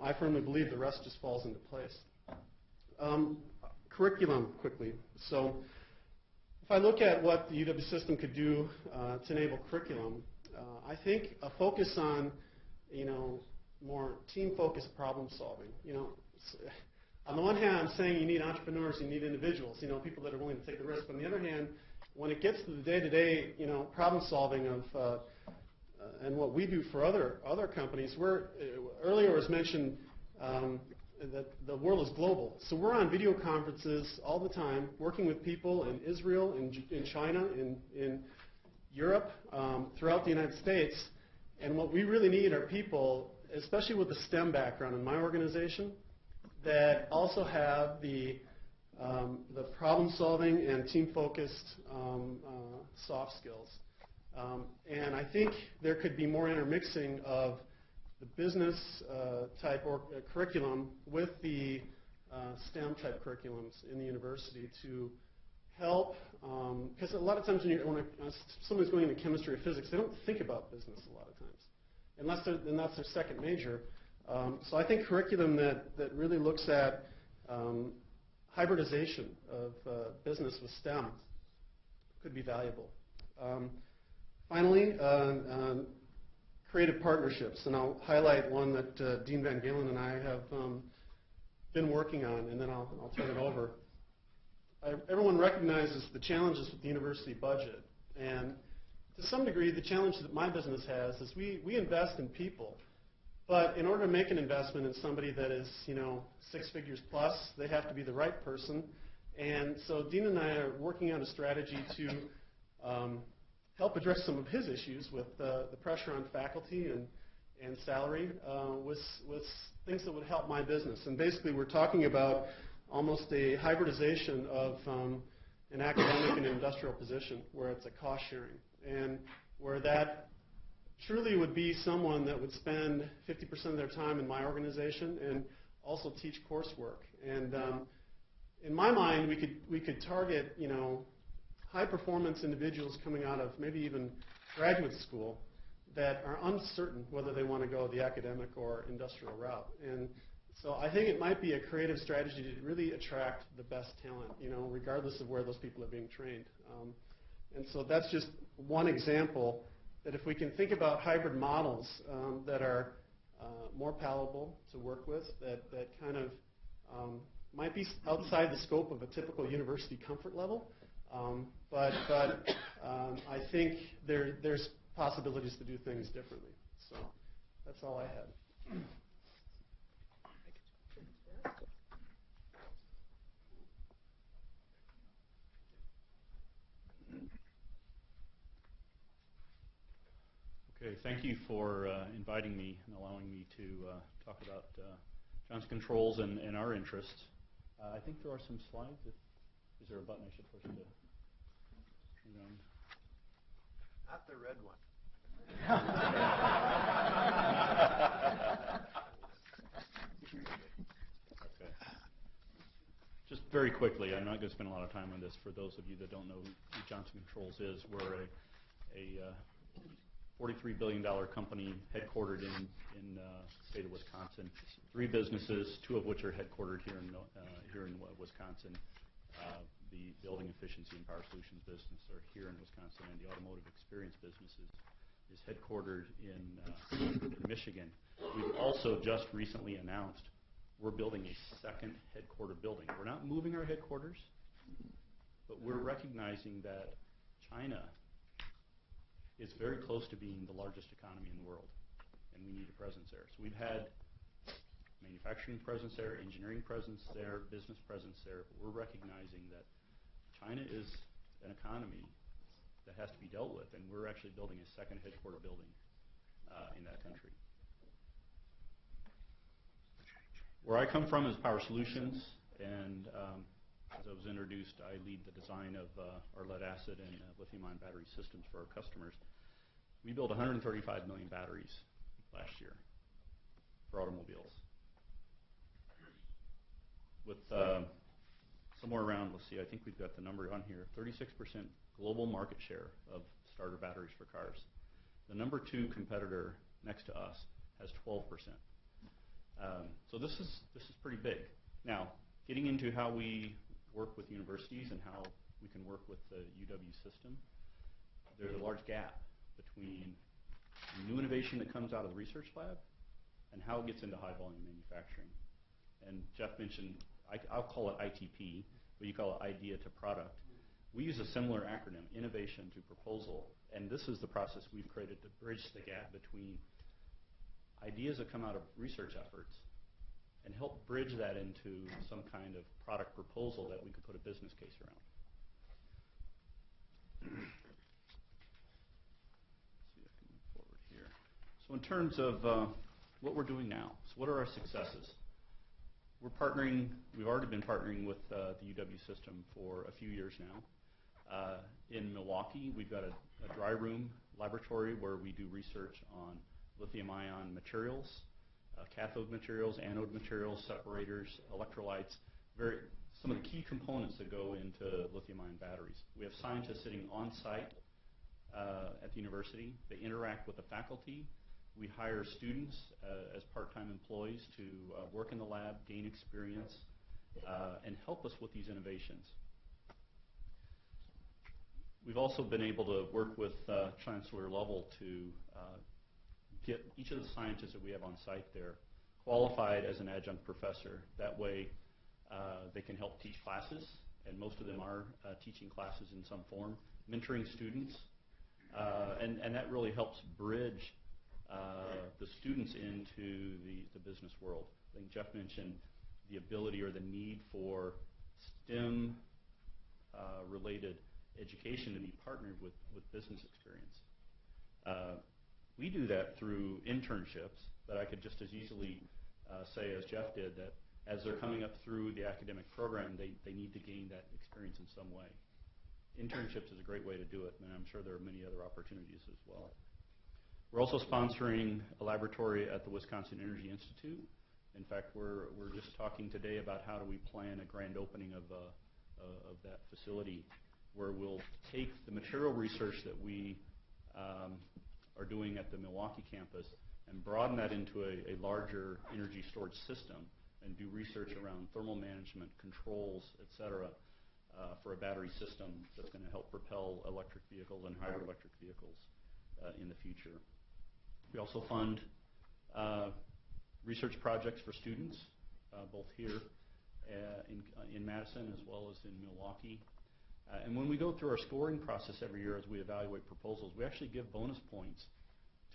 I firmly believe the rest just falls into place. Curriculum, quickly. So if I look at what the UW system could do to enable curriculum, I think a focus on, more team-focused problem solving. On the one hand, I'm saying you need entrepreneurs, you need individuals, people that are willing to take the risk. But on the other hand, when it gets to the day-to-day, problem solving of and what we do for other companies, earlier was mentioned that the world is global. So we're on video conferences all the time, working with people in Israel, in China, in Europe, throughout the United States. And what we really need are people, especially with the STEM background in my organization, that also have the problem-solving and team-focused soft skills. And I think there could be more intermixing of the business type or curriculum with the STEM type curriculums in the university to help, because a lot of times when someone's going into chemistry or physics, they don't think about business a lot of times, unless their second major. So I think curriculum that really looks at hybridization of business with STEM could be valuable. Finally, creative partnerships, and I'll highlight one that Dean Van Galen and I have been working on, and then I'll turn it over. Everyone recognizes the challenges with the university budget, and to some degree, the challenge that my business has is we invest in people, But in order to make an investment in somebody that is, 6 figures plus, they have to be the right person. And so Dean and I are working on a strategy to help address some of his issues with the pressure on faculty and salary with things that would help my business. And basically we're talking about almost a hybridization of an academic and industrial position where it's a cost sharing, and where that truly would be someone that would spend 50% of their time in my organization and also teach coursework. And in my mind, we could target, high performance individuals coming out of maybe even graduate school that are uncertain whether they want to go the academic or industrial route. And so I think it might be a creative strategy to really attract the best talent, regardless of where those people are being trained. And so that's just one example that if we can think about hybrid models that are more palatable to work with, that kind of might be outside the scope of a typical university comfort level, but I think there's possibilities to do things differently. So that's all I had. Okay, thank you for inviting me and allowing me to talk about Johnson Controls and our interests. I think there are some slides. Is there a button I should push to turn on? Not the red one. Okay. Just very quickly, I'm not going to spend a lot of time on this. For those of you that don't know who Johnson Controls is, we're a $43 billion company headquartered in the state of Wisconsin. 3 businesses, 2 of which are headquartered here in Wisconsin. The building efficiency and power solutions business are here in Wisconsin, and the automotive experience business is headquartered in Michigan. We've also just recently announced we're building a second headquarter building. We're not moving our headquarters, but we're recognizing that China is very close to being the largest economy in the world, and we need a presence there. So we've had manufacturing presence there, engineering presence there, business presence there, but we're recognizing that China is an economy that has to be dealt with, and we're actually building a second headquarter building in that country. Where I come from is Power Solutions, and as I was introduced, I lead the design of our lead acid and lithium-ion battery systems for our customers. We built 135 million batteries last year for automobiles, with somewhere around, let's see, I think we've got the number on here, 36% global market share of starter batteries for cars. The number 2 competitor next to us has 12%. So this is pretty big. Now, getting into how we work with universities and how we can work with the UW system, there's a large gap between new innovation that comes out of the research lab and how it gets into high volume manufacturing. And Jeff mentioned, I'll call it ITP, but you call it idea to product. We use a similar acronym, innovation to proposal, and this is the process we've created to bridge the gap between ideas that come out of research efforts and help bridge that into some kind of product proposal that we could put a business case around. Let's see if I can move forward here. So in terms of what we're doing now, so what are our successes? We've already been partnering with the UW system for a few years now. In Milwaukee, we've got a dry room laboratory where we do research on lithium-ion materials, cathode materials, anode materials, separators, electrolytes, some of the key components that go into lithium-ion batteries. We have scientists sitting on site at the university. They interact with the faculty. We hire students as part-time employees to work in the lab, gain experience, and help us with these innovations. We've also been able to work with chancellor level to get each of the scientists that we have on site there qualified as an adjunct professor. That way they can help teach classes, and most of them are teaching classes in some form, mentoring students, and that really helps bridge the students into the business world. I think Jeff mentioned the ability or the need for STEM related education to be partnered with business experience. We do that through internships, but I could just as easily say, as Jeff did, that as they're coming up through the academic program, they need to gain that experience in some way. Internships is a great way to do it, and I'm sure there are many other opportunities as well. We're also sponsoring a laboratory at the Wisconsin Energy Institute. In fact, we're just talking today about how do we plan a grand opening of that facility, where we'll take the material research that we are doing at the Milwaukee campus and broaden that into a larger energy storage system and do research around thermal management, controls, et cetera, for a battery system that's going to help propel electric vehicles and hybrid electric vehicles in the future. We also fund research projects for students, both here in Madison as well as in Milwaukee. And when we go through our scoring process every year as we evaluate proposals, we actually give bonus points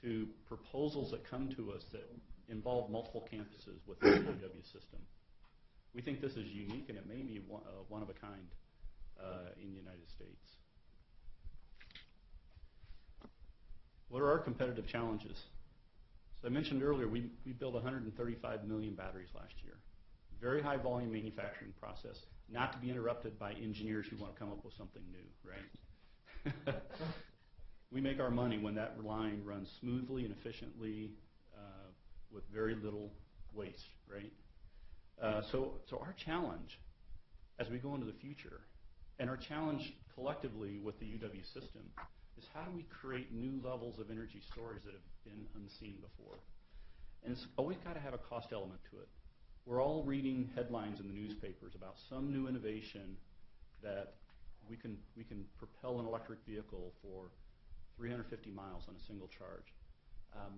to proposals that come to us that involve multiple campuses within the UW system. We think this is unique, and it may be one of a kind in the United States. What are our competitive challenges? So I mentioned earlier, we built 135 million batteries last year. Very high volume manufacturing process, not to be interrupted by engineers who want to come up with something new, right? We make our money when that line runs smoothly and efficiently with very little waste, right? So our challenge as we go into the future, and our challenge collectively with the UW system, is how do we create new levels of energy storage that have been unseen before? And it's always got to have a cost element to it. We're all reading headlines in the newspapers about some new innovation that we can propel an electric vehicle for 350 miles on a single charge.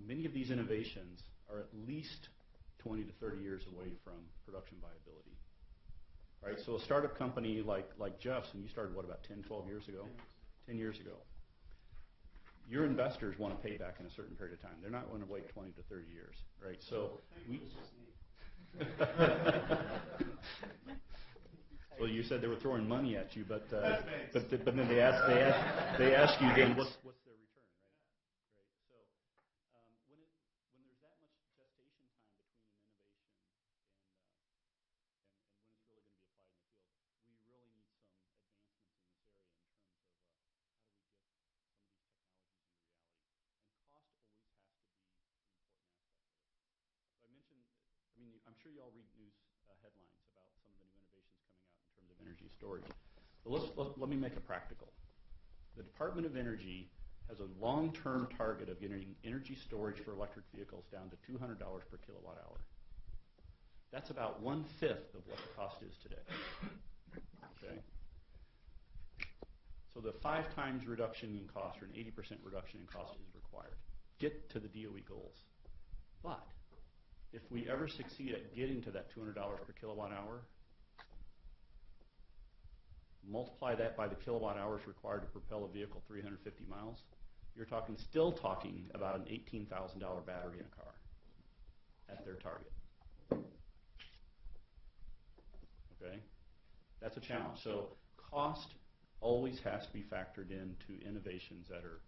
Many of these innovations are at least 20 to 30 years away from production viability. Right? So a startup company like Jeff's, and you started, what, about 10, 12 years ago? 10 years ago. Your investors want to pay back in a certain period of time. They're not going to wait 20 to 30 years, right? So well, you said they were throwing money at you, but then they ask you then what's their return, right? Right. So when there's that much gestation time between an innovation and when it's really going to be applied in the field, we really need some advancements in this area in terms of how do we get some of these technologies into reality. And cost always has to be an important aspect of it. So I'm sure you all read news headlines about some of the new innovations coming out in terms of energy storage. But let me make it practical. The Department of Energy has a long-term target of getting energy storage for electric vehicles down to $200 per kilowatt hour. That's about 1/5 of what the cost is today. Okay? So the 5 times reduction in cost, or an 80% reduction in cost, is required. Get to the DOE goals. But if we ever succeed at getting to that $200 per kilowatt hour, multiply that by the kilowatt hours required to propel a vehicle 350 miles, you're still talking about an $18,000 battery in a car at their target. Okay? That's a challenge. So cost always has to be factored into innovations that are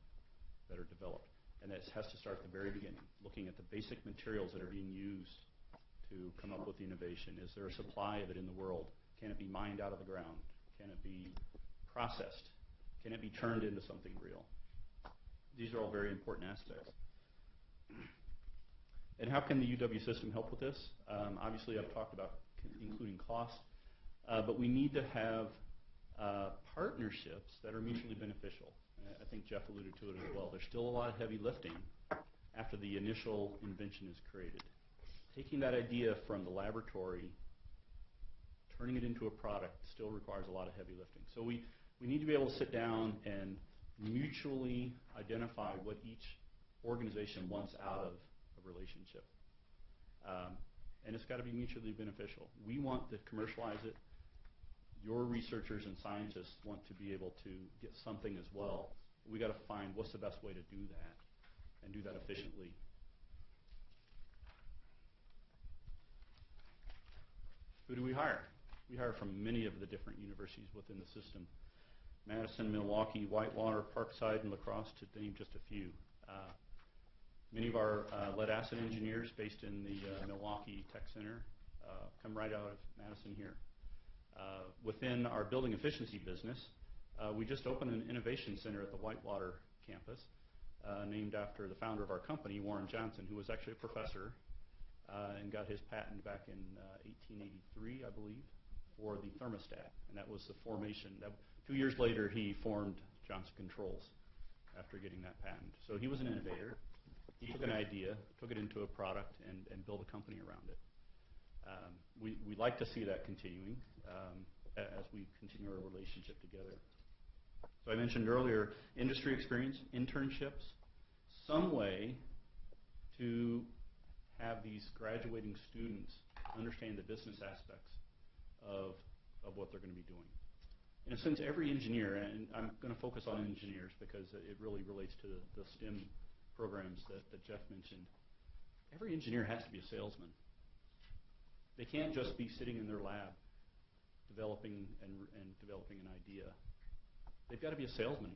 developed. And it has to start at the very beginning, looking at the basic materials that are being used to come up with the innovation. Is there a supply of it in the world? Can it be mined out of the ground? Can it be processed? Can it be turned into something real? These are all very important aspects. And how can the UW system help with this? Obviously, I've talked about including cost, but we need to have partnerships that are mutually beneficial. I think Jeff alluded to it as well. There's still a lot of heavy lifting after the initial invention is created. Taking that idea from the laboratory, turning it into a product, still requires a lot of heavy lifting. So we need to be able to sit down and mutually identify what each organization wants out of a relationship. And it's got to be mutually beneficial. We want to commercialize it. Your researchers and scientists want to be able to get something as well. We got to find what's the best way to do that and do that efficiently Who do we hire? We hire from many of the different universities within the system. Madison, Milwaukee, Whitewater, Parkside, and La Crosse, to name just a few. Many of our lead-acid engineers based in the Milwaukee Tech Center come right out of Madison here. Within our building efficiency business, we just opened an innovation center at the Whitewater campus, named after the founder of our company, Warren Johnson, who was actually a professor and got his patent back in 1883, I believe, for the thermostat. And that was the formation. 2 years later, he formed Johnson Controls after getting that patent. So he was an innovator. He took an idea, took it into a product, and built a company around it. We like to see that continuing as we continue our relationship together. So I mentioned earlier, industry experience, internships, some way to have these graduating students understand the business aspects of what they're going to be doing. In a sense, every engineer, and I'm going to focus on engineers because it really relates to the STEM programs that Jeff mentioned. Every engineer has to be a salesman. They can't just be sitting in their lab developing an idea. They've got to be a salesman.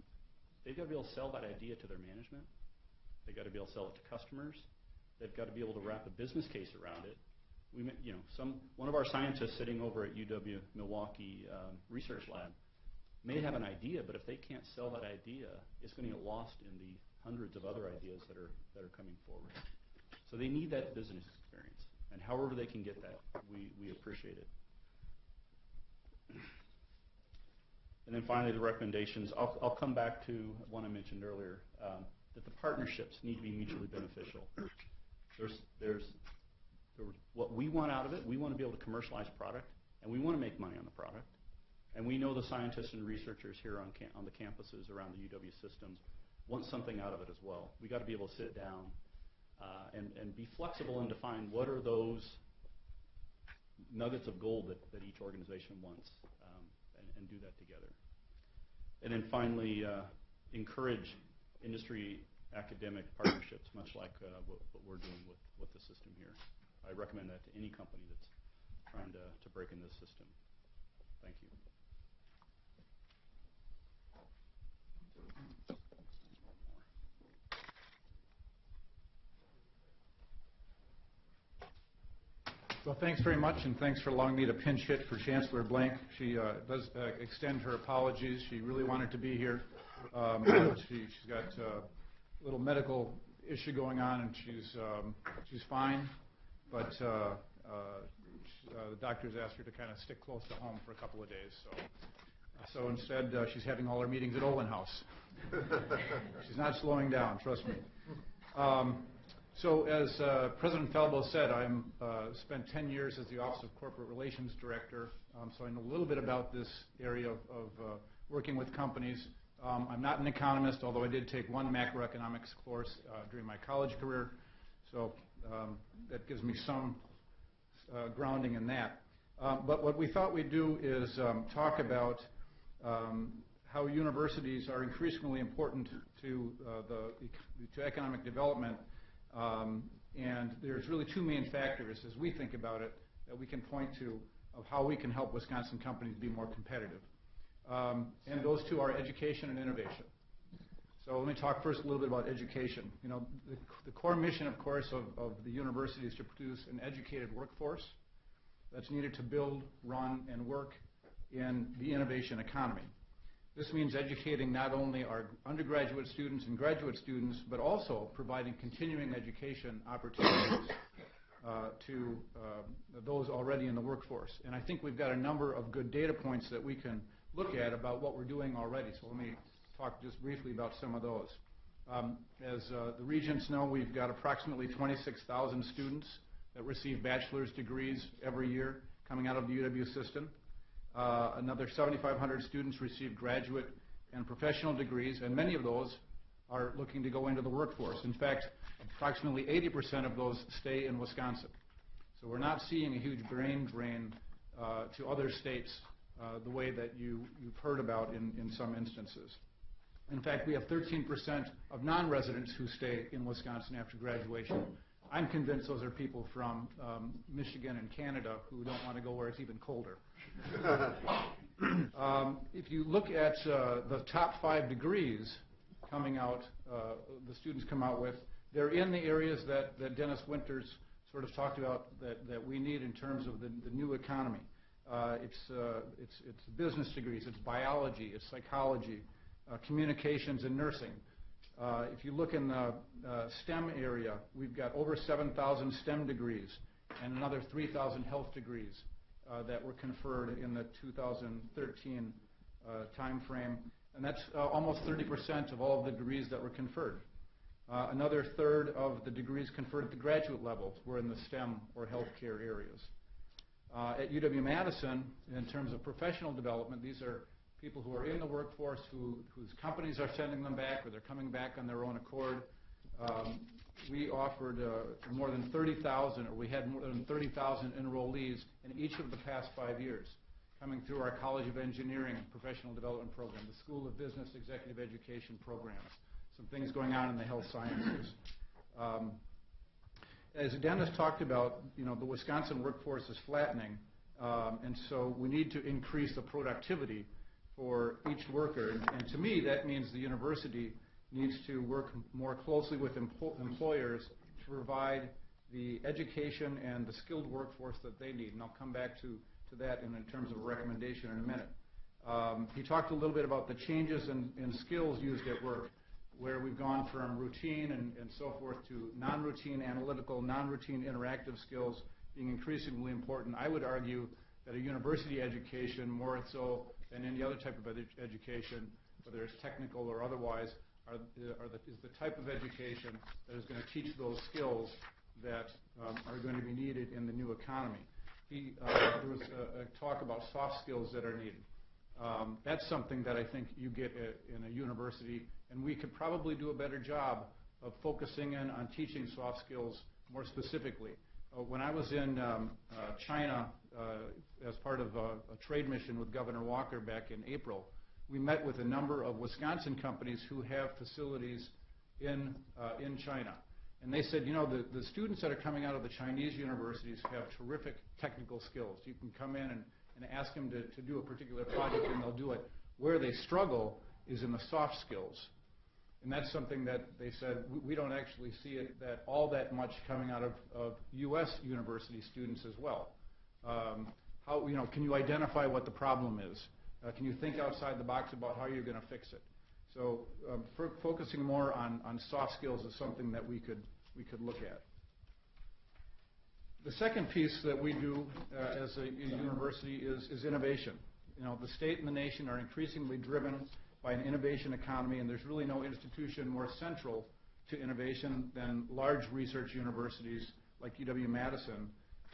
They've got to be able to sell that idea to their management. They've got to be able to sell it to customers. They've got to be able to wrap a business case around it. One of our scientists sitting over at UW Milwaukee Research Lab may have an idea, but if they can't sell that idea, it's going to get lost in the hundreds of other ideas that are coming forward. So they need that business experience, and however they can get that, we appreciate it. And then finally, the recommendations. I'll come back to one I mentioned earlier, that the partnerships need to be mutually beneficial. There's what we want out of it. We want to be able to commercialize product, and we want to make money on the product. And we know the scientists and researchers here on the campuses around the UW systems want something out of it as well. We got to be able to sit down and be flexible and define what are those nuggets of gold that each organization wants, and do that together. And then finally, encourage industry academic partnerships, much like what we're doing with the system here. I recommend that to any company that's trying to break in this system. Thank you. Well, thanks very much, and thanks for allowing me to pinch hit for Chancellor Blank. She does extend her apologies. She really wanted to be here. She's got a little medical issue going on, and she's fine, but the doctors asked her to kind of stick close to home for a couple of days. So instead, she's having all her meetings at Olin House. She's not slowing down, trust me. So as President Falbo said, I spent 10 years as the Office of Corporate Relations Director, so I know a little bit about this area of working with companies. I'm not an economist, although I did take one macroeconomics course during my college career, so that gives me some grounding in that. But what we thought we'd do is talk about how universities are increasingly important to economic development. And there's really two main factors, as we think about it, that we can point to of how we can help Wisconsin companies be more competitive. And those two are education and innovation. So let me talk first a little bit about education. You know, the core mission, of course, of the university is to produce an educated workforce that's needed to build, run, and work in the innovation economy. This means educating not only our undergraduate students and graduate students, but also providing continuing education opportunities to those already in the workforce. And I think we've got a number of good data points that we can look at about what we're doing already. So let me talk just briefly about some of those. As the Regents know, we've got approximately 26,000 students that receive bachelor's degrees every year coming out of the UW system. Another 7,500 students receive graduate and professional degrees, and many of those are looking to go into the workforce. In fact, approximately 80% of those stay in Wisconsin. So we're not seeing a huge brain drain to other states the way that you've heard about in some instances. In fact, we have 13% of non-residents who stay in Wisconsin after graduation. I'm convinced those are people from Michigan and Canada who don't want to go where it's even colder. If you look at the top 5 degrees coming out, the students come out with, they're in the areas that Dennis Winters sort of talked about that we need in terms of the new economy. It's business degrees, it's biology, it's psychology, communications, and nursing. If you look in the STEM area, we've got over 7,000 STEM degrees and another 3,000 health degrees that were conferred in the 2013 time frame, and that's almost 30% of all of the degrees that were conferred. Another third of the degrees conferred at the graduate level were in the STEM or healthcare areas. At UW-Madison, in terms of professional development, these are people who are in the workforce whose companies are sending them back or they're coming back on their own accord. We offered more than 30,000, or we had more than 30,000 enrollees in each of the past 5 years coming through our College of Engineering professional development program, the School of Business Executive Education programs, some things going on in the health sciences. As Dennis talked about, the Wisconsin workforce is flattening, and so we need to increase the productivity for each worker. And to me, that means the university needs to work more closely with employers to provide the education and the skilled workforce that they need. And I'll come back to that in terms of a recommendation in a minute. He talked a little bit about the changes in skills used at work, where we've gone from routine and so forth to non-routine analytical, non-routine interactive skills being increasingly important. I would argue that a university education, more so than any other type of education, whether it's technical or otherwise, is the type of education that is going to teach those skills that are going to be needed in the new economy. There was a talk about soft skills that are needed. That's something that I think you get in a university, and we could probably do a better job of focusing in on teaching soft skills more specifically. When I was in China as part of a trade mission with Governor Walker back in April, we met with a number of Wisconsin companies who have facilities in China. And they said, the students that are coming out of the Chinese universities have terrific technical skills. You can come in and ask them to do a particular project and they'll do it. Where they struggle is in the soft skills. And that's something that they said, we don't actually see it all that much coming out of U.S. university students as well. Can you identify what the problem is? Can you think outside the box about how you're going to fix it? So focusing more on soft skills is something that we could look at. The second piece that we do as a university is innovation. The state and the nation are increasingly driven by an innovation economy, and there's really no institution more central to innovation than large research universities like UW-Madison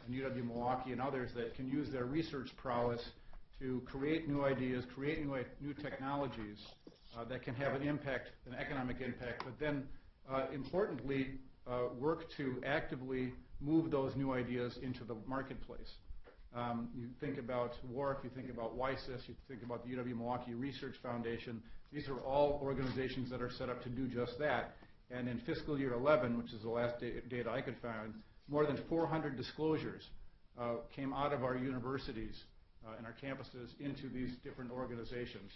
and UW-Milwaukee and others that can use their research prowess to create new ideas, create new technologies that can have an impact, an economic impact, but then importantly work to actively move those new ideas into the marketplace. You think about WARF, you think about WISIS, you think about the UW-Milwaukee Research Foundation. These are all organizations that are set up to do just that. And in fiscal year 11, which is the last data I could find, more than 400 disclosures came out of our universities and our campuses into these different organizations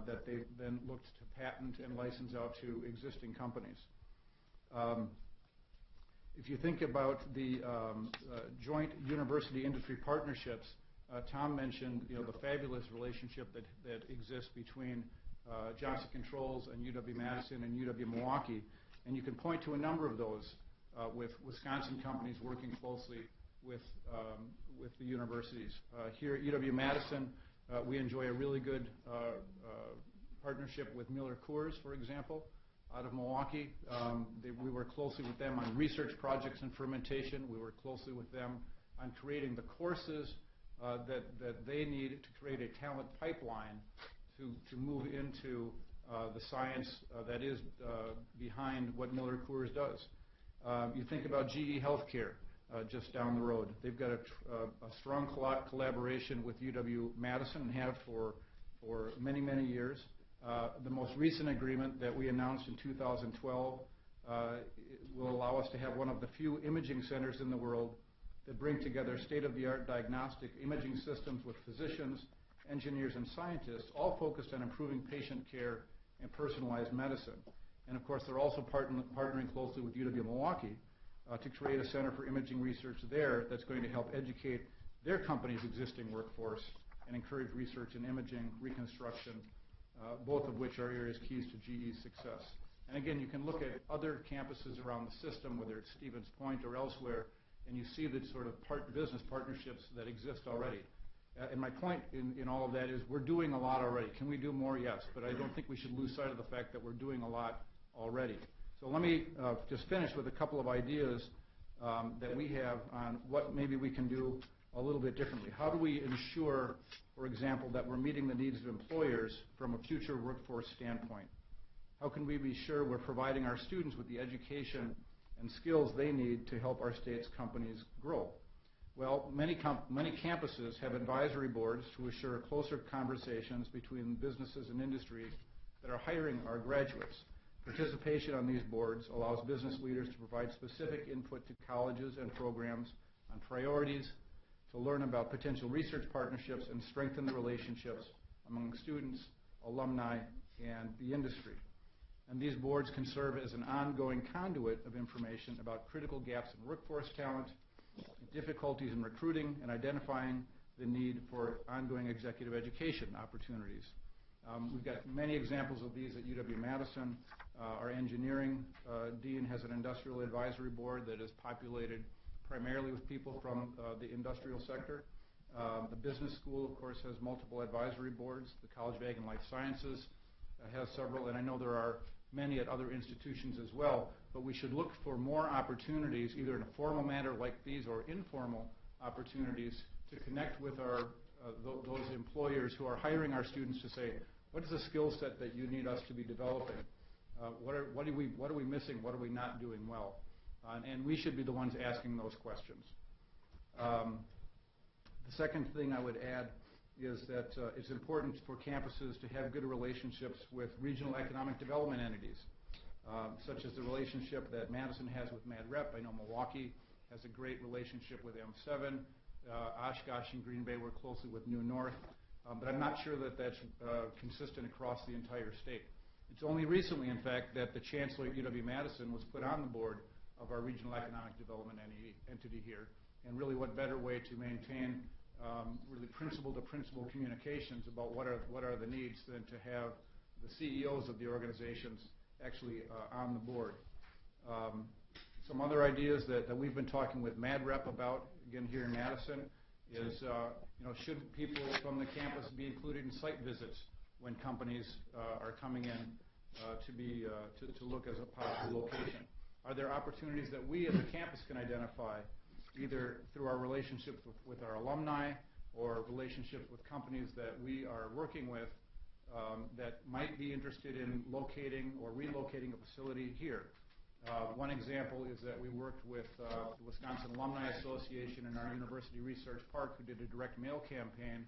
that they then looked to patent and license out to existing companies. If you think about the joint university industry partnerships, Tom mentioned the fabulous relationship that exists between Johnson Controls and UW-Madison and UW-Milwaukee, and you can point to a number of those with Wisconsin companies working closely with the universities. Here at UW-Madison, we enjoy a really good partnership with Miller Coors, for example, out of Milwaukee. We work closely with them on research projects in fermentation. We work closely with them on creating the courses that they need to create a talent pipeline to move into the science that is behind what Miller Coors does. You think about GE Healthcare just down the road. They've got a strong collaboration with UW-Madison and have for many, many years. The most recent agreement that we announced in 2012 it will allow us to have one of the few imaging centers in the world that bring together state-of-the-art diagnostic imaging systems with physicians, engineers, and scientists, all focused on improving patient care and personalized medicine. And of course, they're also partnering closely with UW-Milwaukee to create a center for imaging research there that's going to help educate their company's existing workforce and encourage research in imaging, reconstruction, both of which are areas keys to GE's success. And again, you can look at other campuses around the system, whether it's Stevens Point or elsewhere, and you see the sort of business partnerships that exist already. And my point in all of that is we're doing a lot already. Can we do more? Yes, but I don't think we should lose sight of the fact that we're doing a lot already. So let me just finish with a couple of ideas that we have on what maybe we can do a little bit differently. How do we ensure, for example, that we're meeting the needs of employers from a future workforce standpoint? How can we be sure we're providing our students with the education and skills they need to help our state's companies grow? Well, many campuses have advisory boards to assure closer conversations between businesses and industries that are hiring our graduates. Participation on these boards allows business leaders to provide specific input to colleges and programs on priorities, to learn about potential research partnerships, and strengthen the relationships among students, alumni, and the industry. And these boards can serve as an ongoing conduit of information about critical gaps in workforce talent, difficulties in recruiting, and identifying the need for ongoing executive education opportunities. We've got many examples of these at UW-Madison. Our engineering dean has an industrial advisory board that is populated primarily with people from the industrial sector. The business school, of course, has multiple advisory boards. The College of Ag and Life Sciences has several, and I know there are many at other institutions as well, but we should look for more opportunities, either in a formal manner like these or informal opportunities, to connect with those employers who are hiring our students to say, what is the skill set that you need us to be developing? What are we missing? What are we not doing well? And we should be the ones asking those questions. The second thing I would add is that it's important for campuses to have good relationships with regional economic development entities, such as the relationship that Madison has with MadRep. I know Milwaukee has a great relationship with M7. Oshkosh and Green Bay work closely with New North, but I'm not sure that that's consistent across the entire state. It's only recently, in fact, that the chancellor at UW-Madison was put on the board of our regional economic development entity here, and really what better way to maintain really principal-to-principal communications about what are the needs than to have the CEOs of the organizations actually on the board. Some other ideas that we've been talking with MadRep about, again here in Madison, is should people from the campus be included in site visits when companies are coming in to look as a possible location? Are there opportunities that we as a campus can identify, either through our relationships with our alumni or relationships with companies that we are working with that might be interested in locating or relocating a facility here? One example is that we worked with the Wisconsin Alumni Association and our University Research Park, who did a direct mail campaign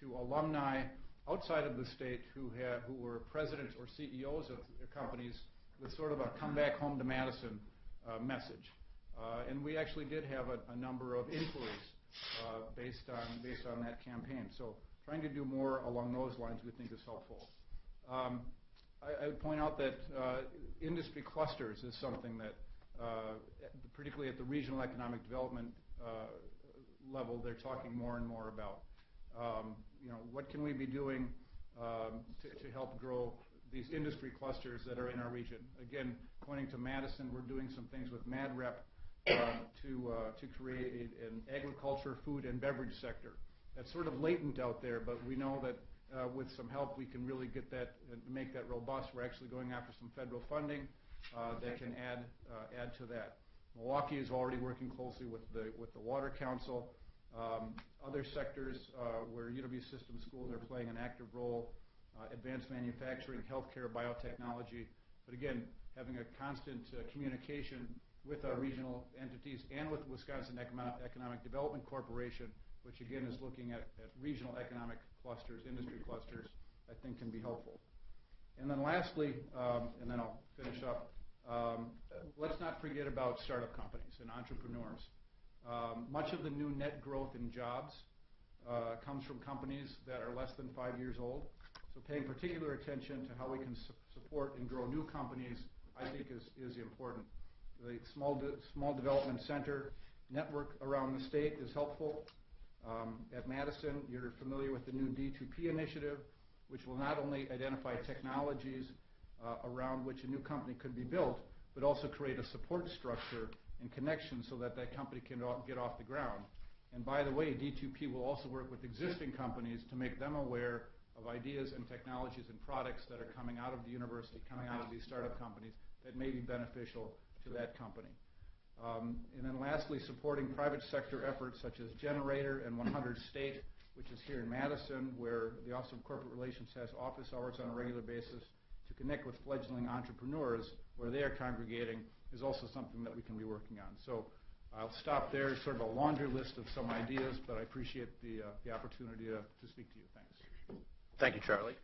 to alumni outside of the state who were presidents or CEOs of companies with sort of a come back home to Madison message. And we actually did have a number of inquiries based on that campaign. So trying to do more along those lines we think is helpful. I would point out that industry clusters is something that, particularly at the regional economic development level, they're talking more and more about. What can we be doing to help grow these industry clusters that are in our region? Again, pointing to Madison, we're doing some things with MadRep to create an agriculture, food, and beverage sector. That's sort of latent out there, but we know that with some help we can really get that and make that robust. We're actually going after some federal funding that can add to that. Milwaukee is already working closely with the Water Council. Other sectors where UW System schools are playing an active role, advanced manufacturing, healthcare, biotechnology. But again, having a constant communication with our regional entities and with Wisconsin Economic Development Corporation, which again is looking at regional economic clusters, industry clusters, I think can be helpful. And then lastly, and then I'll finish up, Let's not forget about startup companies and entrepreneurs. Much of the new net growth in jobs comes from companies that are less than 5 years old. So paying particular attention to how we can support and grow new companies, I think, is important. The small development center network around the state is helpful. At Madison, you're familiar with the new D2P initiative, which will not only identify technologies around which a new company could be built, but also create a support structure and connection so that that company can get off the ground. And by the way, D2P will also work with existing companies to make them aware of ideas and technologies and products that are coming out of the university, coming out of these startup companies that may be beneficial to that company. And then lastly, supporting private sector efforts such as Generator and 100 State, which is here in Madison, where the Office of Corporate Relations has office hours on a regular basis to connect with fledgling entrepreneurs where they are congregating, is also something that we can be working on. So I'll stop there. It's sort of a laundry list of some ideas, but I appreciate the opportunity to speak to you. Thanks. Thank you, Charlie.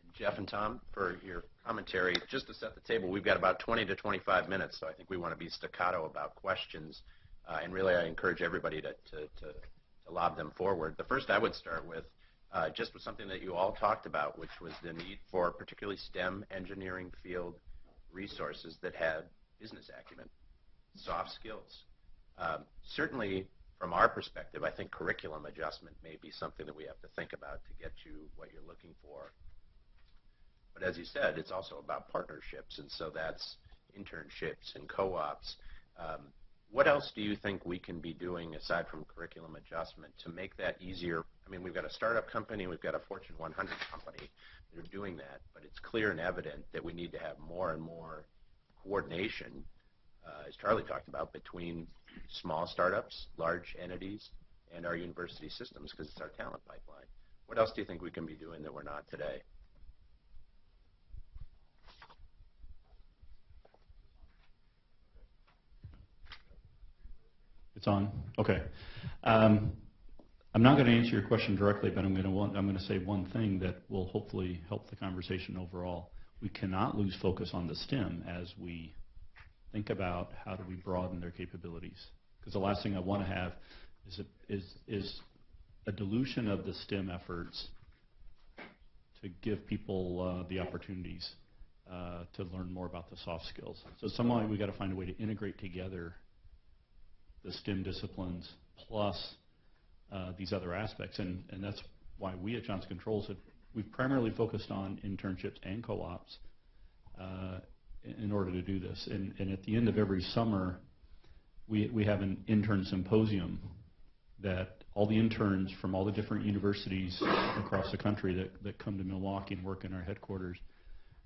And Jeff and Tom, for your commentary. Just to set the table, we've got about 20 to 25 minutes, so I think we want to be staccato about questions. And really, I encourage everybody to lob them forward. The first I would start with just was something that you all talked about, which was the need for particularly STEM engineering field resources that had business acumen, soft skills. Certainly, from our perspective, I think curriculum adjustment may be something that we have to think about to get you what you're looking for. But as you said, it's also about partnerships, and so that's internships and co-ops. What else do you think we can be doing aside from curriculum adjustment to make that easier? I mean, we've got a startup company, we've got a Fortune 100 company that are doing that, but it's clear and evident that we need to have more and more coordination, as Charlie talked about, between small startups, large entities, and our university systems, because it's our talent pipeline. What else do you think we can be doing that we're not today? It's on? Okay. I'm not going to answer your question directly, but I'm going to say one thing that will hopefully help the conversation overall. We cannot lose focus on the STEM as we think about how do we broaden their capabilities. Because the last thing I want to have is a dilution of the STEM efforts to give people the opportunities to learn more about the soft skills. So somehow we've got to find a way to integrate together the STEM disciplines plus these other aspects, and that's why we at Johnson Controls we've primarily focused on internships and co-ops in order to do this. And at the end of every summer, we have an intern symposium that all the interns from all the different universities across the country that come to Milwaukee and work in our headquarters,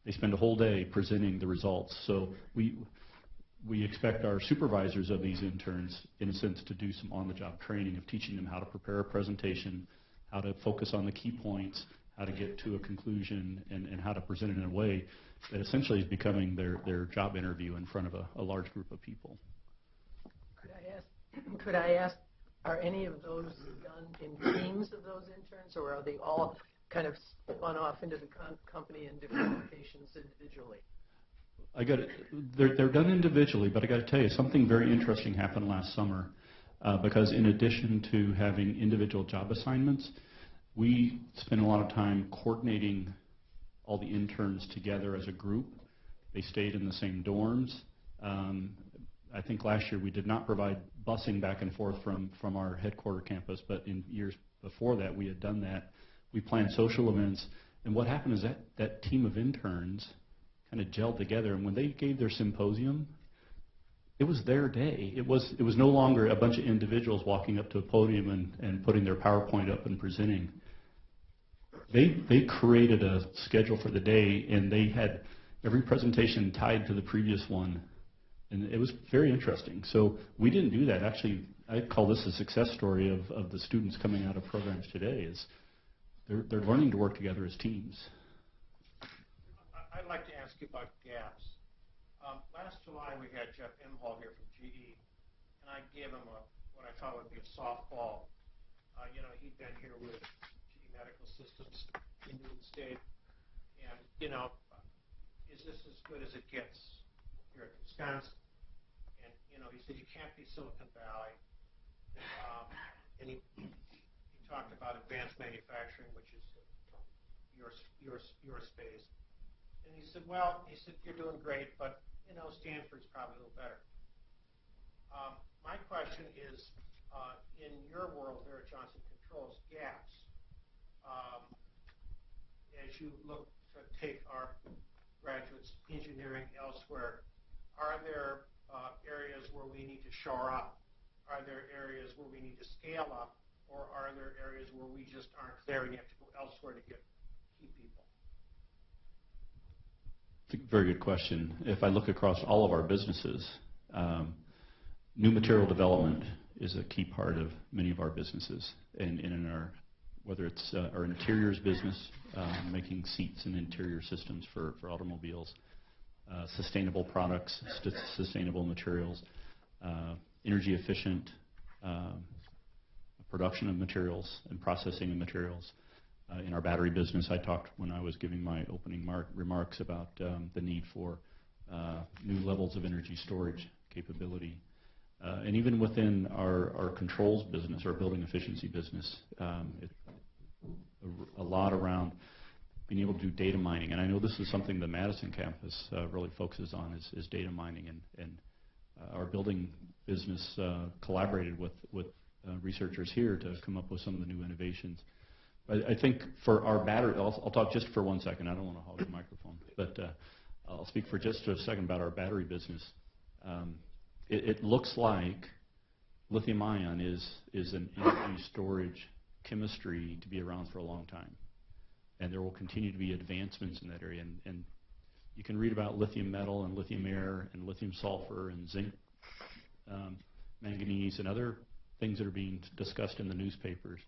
they spend a whole day presenting the results. So we expect our supervisors of these interns, in a sense, to do some on-the-job training of teaching them how to prepare a presentation, how to focus on the key points, how to get to a conclusion, and how to present it in a way that essentially is becoming their job interview in front of a large group of people. Could I ask, are any of those done in teams of those interns, or are they all kind of spun off into the company in different locations individually? They're done individually, but I got to tell you, something very interesting happened last summer because in addition to having individual job assignments, we spent a lot of time coordinating all the interns together as a group. They stayed in the same dorms. I think last year we did not provide busing back and forth from our headquarter campus, but in years before that we had done that. We planned social events, and what happened is that team of interns kind of gelled together, and when they gave their symposium, it was their day. It was no longer a bunch of individuals walking up to a podium and putting their PowerPoint up and presenting. They created a schedule for the day, and they had every presentation tied to the previous one, and it was very interesting. So we didn't do that. Actually, I call this a success story of the students coming out of programs today. Is they're learning to work together as teams. I'd like to ask you about gaps. Last July we had Jeff Imhall here from GE, and I gave him what I thought would be a softball. He'd been here with GE Medical Systems in New State, and is this as good as it gets here at Wisconsin. And, he said you can't be Silicon Valley. And he talked about advanced manufacturing, which is your space. And he said, you're doing great, but, Stanford's probably a little better. My question is, in your world there at Johnson Controls, gaps, as you look to take our graduates engineering elsewhere, are there areas where we need to shore up? Are there areas where we need to scale up? Or are there areas where we just aren't there and you have to go elsewhere to get key people? It's a very good question. If I look across all of our businesses, new material development is a key part of many of our businesses. And in our, whether it's our interiors business, making seats and interior systems for automobiles, sustainable products, sustainable materials, energy efficient production of materials and processing of materials. In our battery business, I talked when I was giving my opening remarks about the need for new levels of energy storage capability. And even within our controls business, our building efficiency business, a lot around being able to do data mining. And I know this is something the Madison campus really focuses on is data mining. And our building business collaborated with researchers here to come up with some of the new innovations. I think for our battery, I'll talk just for 1 second. I don't want to hog the microphone, but I'll speak for just a second about our battery business. It looks like lithium-ion is an energy storage chemistry to be around for a long time, and there will continue to be advancements in that area. And you can read about lithium metal and lithium air and lithium sulfur and zinc, manganese, and other things that are being discussed in the newspapers.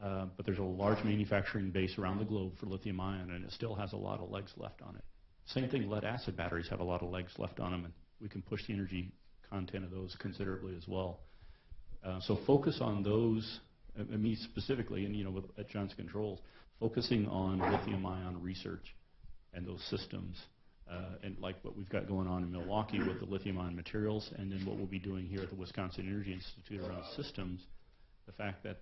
But there's a large manufacturing base around the globe for lithium-ion, and it still has a lot of legs left on it. Same thing, lead-acid batteries have a lot of legs left on them, and we can push the energy content of those considerably as well. So focus on those, me specifically, and at Johnson Controls, focusing on lithium-ion research and those systems, and like what we've got going on in Milwaukee with the lithium-ion materials, and then what we'll be doing here at the Wisconsin Energy Institute around systems, the fact that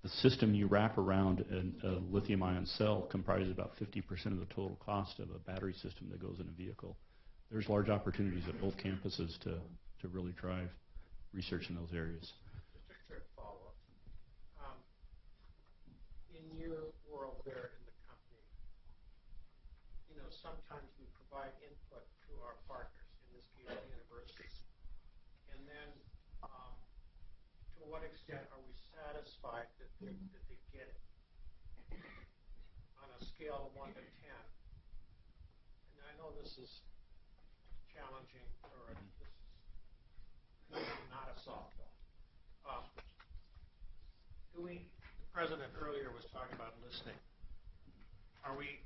the system you wrap around a lithium-ion cell comprises about 50% of the total cost of a battery system that goes in a vehicle. There's large opportunities at both campuses to really drive research in those areas. Just a quick follow-up. In your world there in the company, sometimes we provide input to our partners, in this case the universities, and then to what extent are we satisfied that they get it on a scale of 1 to 10? And I know this is challenging, or this is not a softball. The president earlier was talking about listening. Are we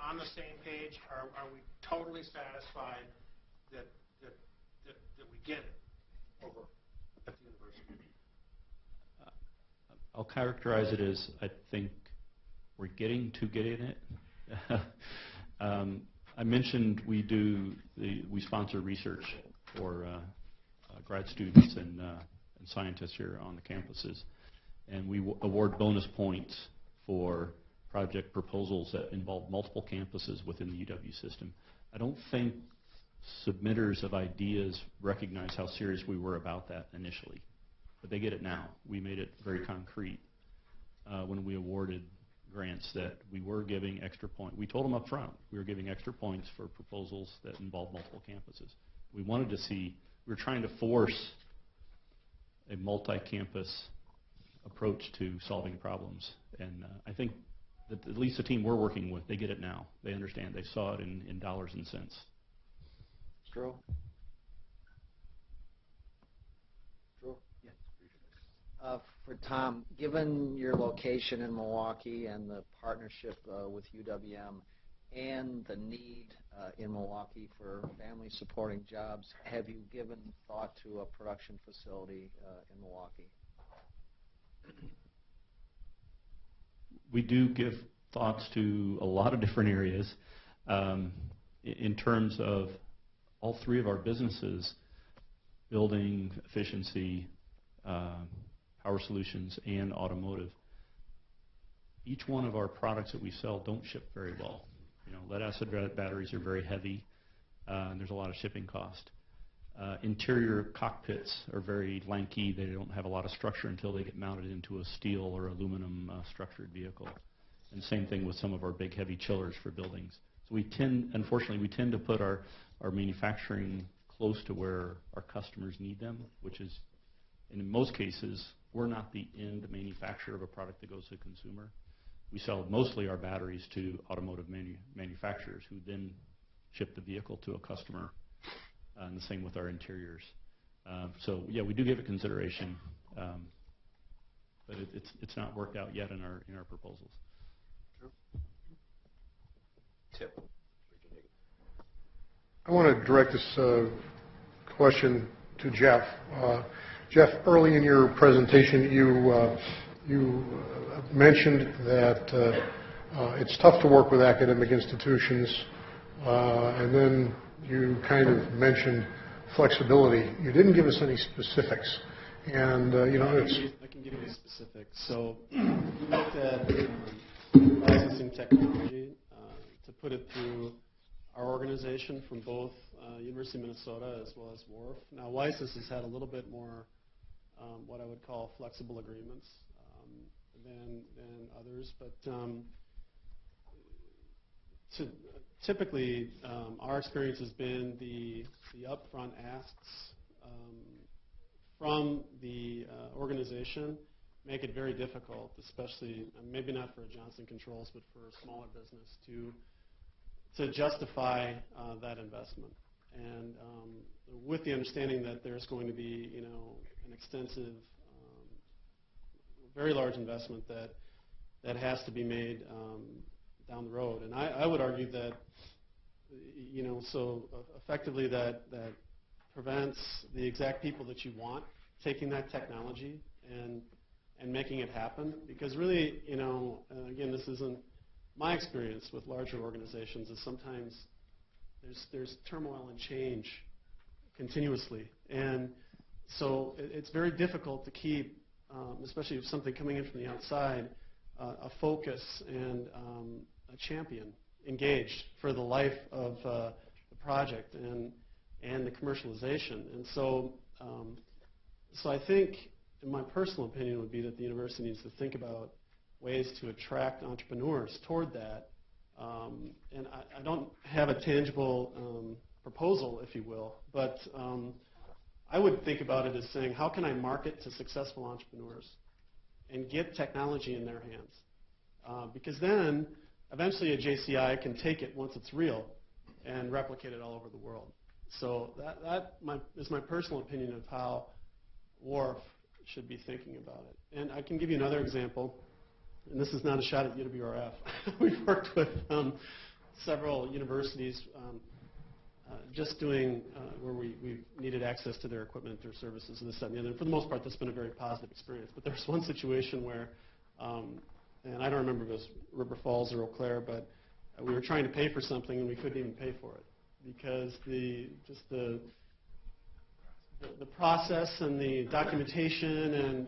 on the same page? Are we totally satisfied that we get it over at the university? I'll characterize it as I think we're getting to getting it. I mentioned we sponsor research for grad students and scientists here on the campuses, and we award bonus points for project proposals that involve multiple campuses within the UW system. I don't think submitters of ideas recognize how serious we were about that initially, but they get it now. We made it very concrete when we awarded grants that we were giving extra points. We told them up front we were giving extra points for proposals that involve multiple campuses. We wanted to see, we were trying to force a multi-campus approach to solving problems, and I think that at least the team we're working with, they get it now. They understand. They saw it in dollars and cents. Drew? For Tom, given your location in Milwaukee and the partnership with UWM and the need in Milwaukee for family supporting jobs, have you given thought to a production facility in Milwaukee? We do give thoughts to a lot of different areas. In terms of all three of our businesses, building, efficiency, power solutions, and automotive, each one of our products that we sell don't ship very well. Lead-acid batteries are very heavy, and there's a lot of shipping cost. Interior cockpits are very lanky. They don't have a lot of structure until they get mounted into a steel or aluminum structured vehicle. And same thing with some of our big heavy chillers for buildings. So unfortunately, we tend to put our manufacturing close to where our customers need them, which is, in most cases, we're not the end manufacturer of a product that goes to the consumer. We sell mostly our batteries to automotive manufacturers who then ship the vehicle to a customer, and the same with our interiors. So yeah, we do give it consideration, but it's not worked out yet in our proposals. Tip. I want to direct this question to Jeff. Jeff, early in your presentation, you mentioned that it's tough to work with academic institutions, and then you kind of mentioned flexibility. You didn't give us any specifics, and I can give you the specifics. So we looked at licensing technology to put it through our organization from both University of Minnesota as well as WARF. Now, WISIS has had a little bit more what I would call flexible agreements than others, but typically our experience has been the upfront asks from the organization make it very difficult, especially maybe not for a Johnson Controls, but for a smaller business to justify that investment. And with the understanding that there's going to be an extensive, very large investment that has to be made down the road. And I would argue that so effectively that prevents the exact people that you want taking that technology and making it happen. Because really, again, this isn't my experience with larger organizations, is sometimes there's turmoil and change continuously. And so it's very difficult to keep, especially with something coming in from the outside, a focus and a champion engaged for the life of the project and the commercialization. And so I think, in my personal opinion, would be that the university needs to think about ways to attract entrepreneurs toward that. And I don't have a tangible proposal, if you will, but I would think about it as saying, how can I market to successful entrepreneurs and get technology in their hands? Because then, eventually a JCI can take it once it's real and replicate it all over the world. So that is my personal opinion of how WARF should be thinking about it. And I can give you another example, and this is not a shot at UWRF. We've worked with several universities just doing where we needed access to their equipment, their services, and this, that, and the other. And for the most part, that's been a very positive experience. But there was one situation where, and I don't remember if it was River Falls or Eau Claire, but we were trying to pay for something and we couldn't even pay for it because the process and the documentation and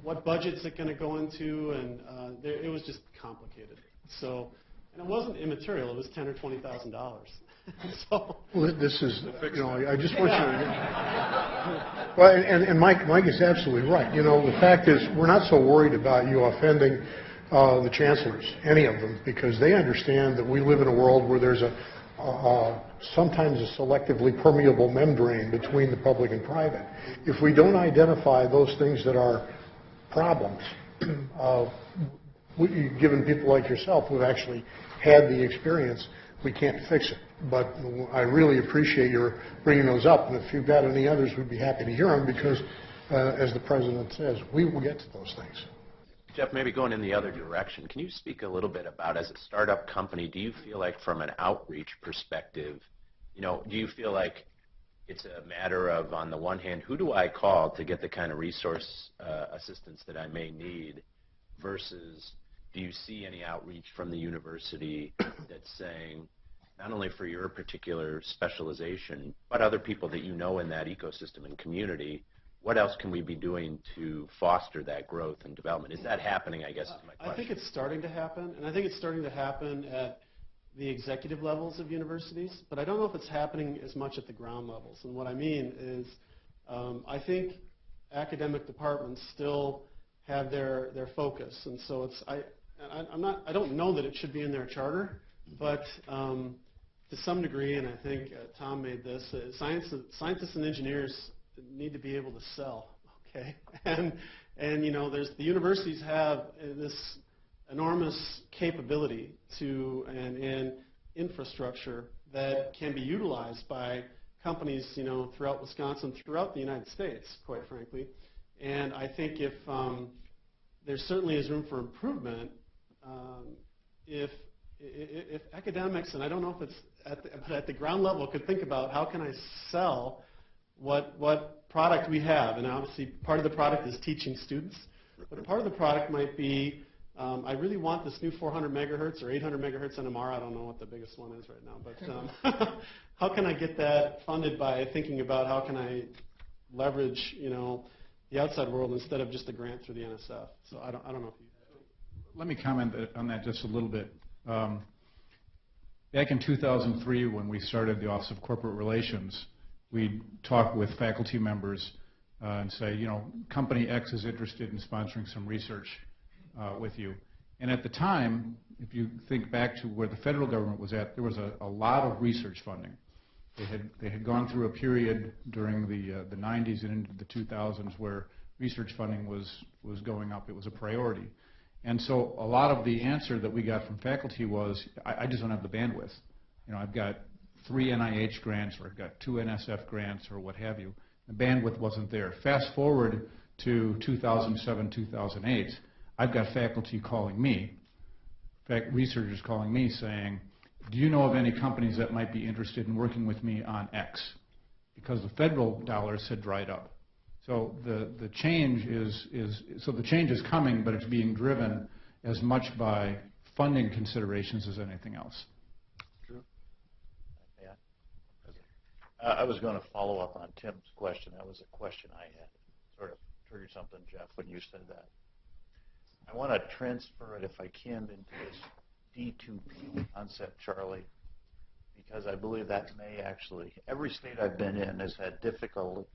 what budget's it going to go into, and it was just complicated. So, and it wasn't immaterial; it was $10,000 or $20,000. So, well, this is, I just want you to, well, and Mike is absolutely right. The fact is, we're not so worried about you offending the chancellors, any of them, because they understand that we live in a world where there's sometimes a selectively permeable membrane between the public and private. If we don't identify those things that are problems, given people like yourself who have actually had the experience, we can't fix it. But I really appreciate your bringing those up, and if you've got any others, we'd be happy to hear them because, as the President says, we will get to those things. Jeff, maybe going in the other direction, can you speak a little bit about, as a startup company, do you feel like from an outreach perspective, do you feel like it's a matter of, on the one hand, who do I call to get the kind of resource assistance that I may need, versus do you see any outreach from the university that's saying, not only for your particular specialization, but other people that you know in that ecosystem and community, what else can we be doing to foster that growth and development? Is that happening, I guess, is my question. I think it's starting to happen, and I think it's starting to happen at the executive levels of universities, but I don't know if it's happening as much at the ground levels. And what I mean is I think academic departments still have their focus, and so it's, I don't know that it should be in their charter, but to some degree, and I think Tom made this, scientists and engineers need to be able to sell, okay? And you know, the universities have this enormous capability and infrastructure that can be utilized by companies, you know, throughout Wisconsin, throughout the United States, quite frankly. And I think if there certainly is room for improvement, if academics, and I don't know if it's at the ground level, could think about how can I sell what product we have. And obviously part of the product is teaching students, but part of the product might be I really want this new 400 megahertz or 800 megahertz NMR. I don't know what the biggest one is right now, but how can I get that funded by thinking about how can I leverage, you know, the outside world instead of just a grant through the NSF. So I don't know if you. Let me comment on that just a little bit. Back in 2003, when we started the Office of Corporate Relations, we talked with faculty members and say, you know, company X is interested in sponsoring some research with you. And at the time, if you think back to where the federal government was at, there was a lot of research funding. They had gone through a period during the 90s and into the 2000s where research funding was going up. It was a priority. And so a lot of the answer that we got from faculty was, I just don't have the bandwidth. You know, I've got 3 NIH grants, or I've got 2 NSF grants, or what have you. The bandwidth wasn't there. Fast forward to 2007, 2008, I've got faculty calling me, researchers calling me saying, do you know of any companies that might be interested in working with me on X? Because the federal dollars had dried up. So the change is coming, but it's being driven as much by funding considerations as anything else. Drew? Yeah. I was going to follow up on Tim's question. That was a question I had. Sort of triggered something, Jeff, when you said that. I want to transfer it, if I can, into this D2P concept, Charlie, because I believe that may actually, every state I've been in has had difficulty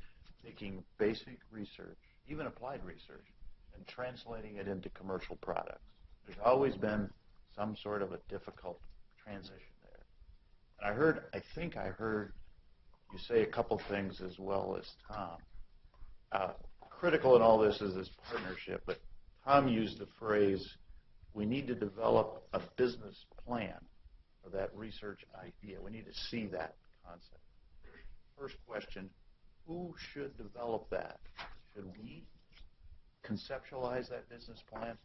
taking basic research, even applied research, and translating it into commercial products. There's always been some sort of a difficult transition there. And I think I heard you say a couple things as well as Tom. Critical in all this is this partnership, but Tom used the phrase, we need to develop a business plan for that research idea. We need to see that concept. First question, who should develop that? Should we conceptualize that business plan?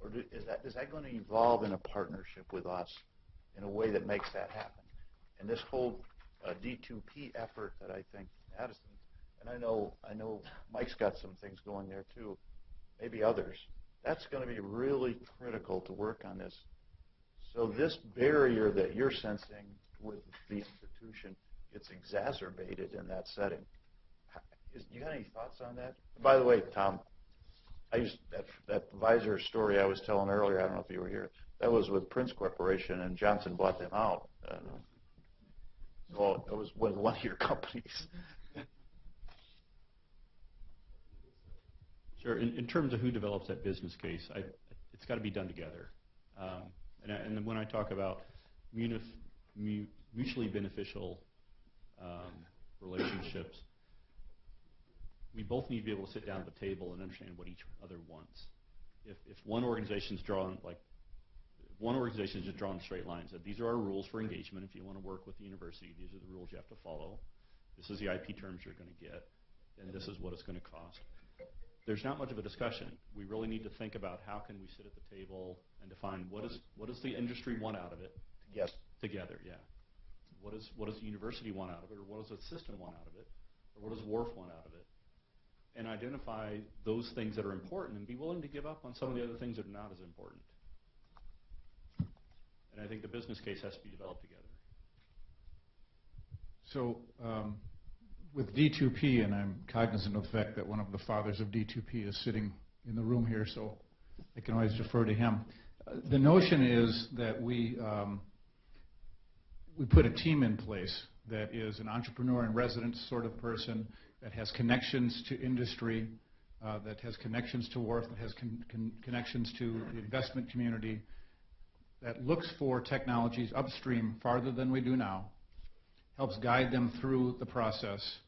Or is that going to evolve in a partnership with us in a way that makes that happen? And this whole D2P effort that I think Madison, and I know Mike's got some things going there too, maybe others, that's going to be really critical to work on this. So this barrier that you're sensing with the institution gets exacerbated in that setting. You got any thoughts on that? By the way, Tom, I used that Visor story I was telling earlier, I don't know if you were here, that was with Prince Corporation, and Johnson bought them out. So it was with one of your companies. Sure. In terms of who develops that business case, it's got to be done together. And when I talk about mutually beneficial relationships, we both need to be able to sit down at the table and understand what each other wants. If one organization's drawn, like one organization is just drawing straight lines, that these are our rules for engagement. If you want to work with the university, these are the rules you have to follow. This is the IP terms you're going to get, and this is what it's going to cost. There's not much of a discussion. We really need to think about how can we sit at the table and define what does the industry want out of it. Yes. Together, yeah. What does the university want out of it, or what does the system want out of it, or what does WRF want out of it? And identify those things that are important and be willing to give up on some of the other things that are not as important. And I think the business case has to be developed together. So with D2P, and I'm cognizant of the fact that one of the fathers of D2P is sitting in the room here, so I can always defer to him. The notion is that we put a team in place that is an entrepreneur in residence sort of person, that has connections to industry, that has connections to wharf, that has connections to the investment community, that looks for technologies upstream farther than we do now, helps guide them through the process,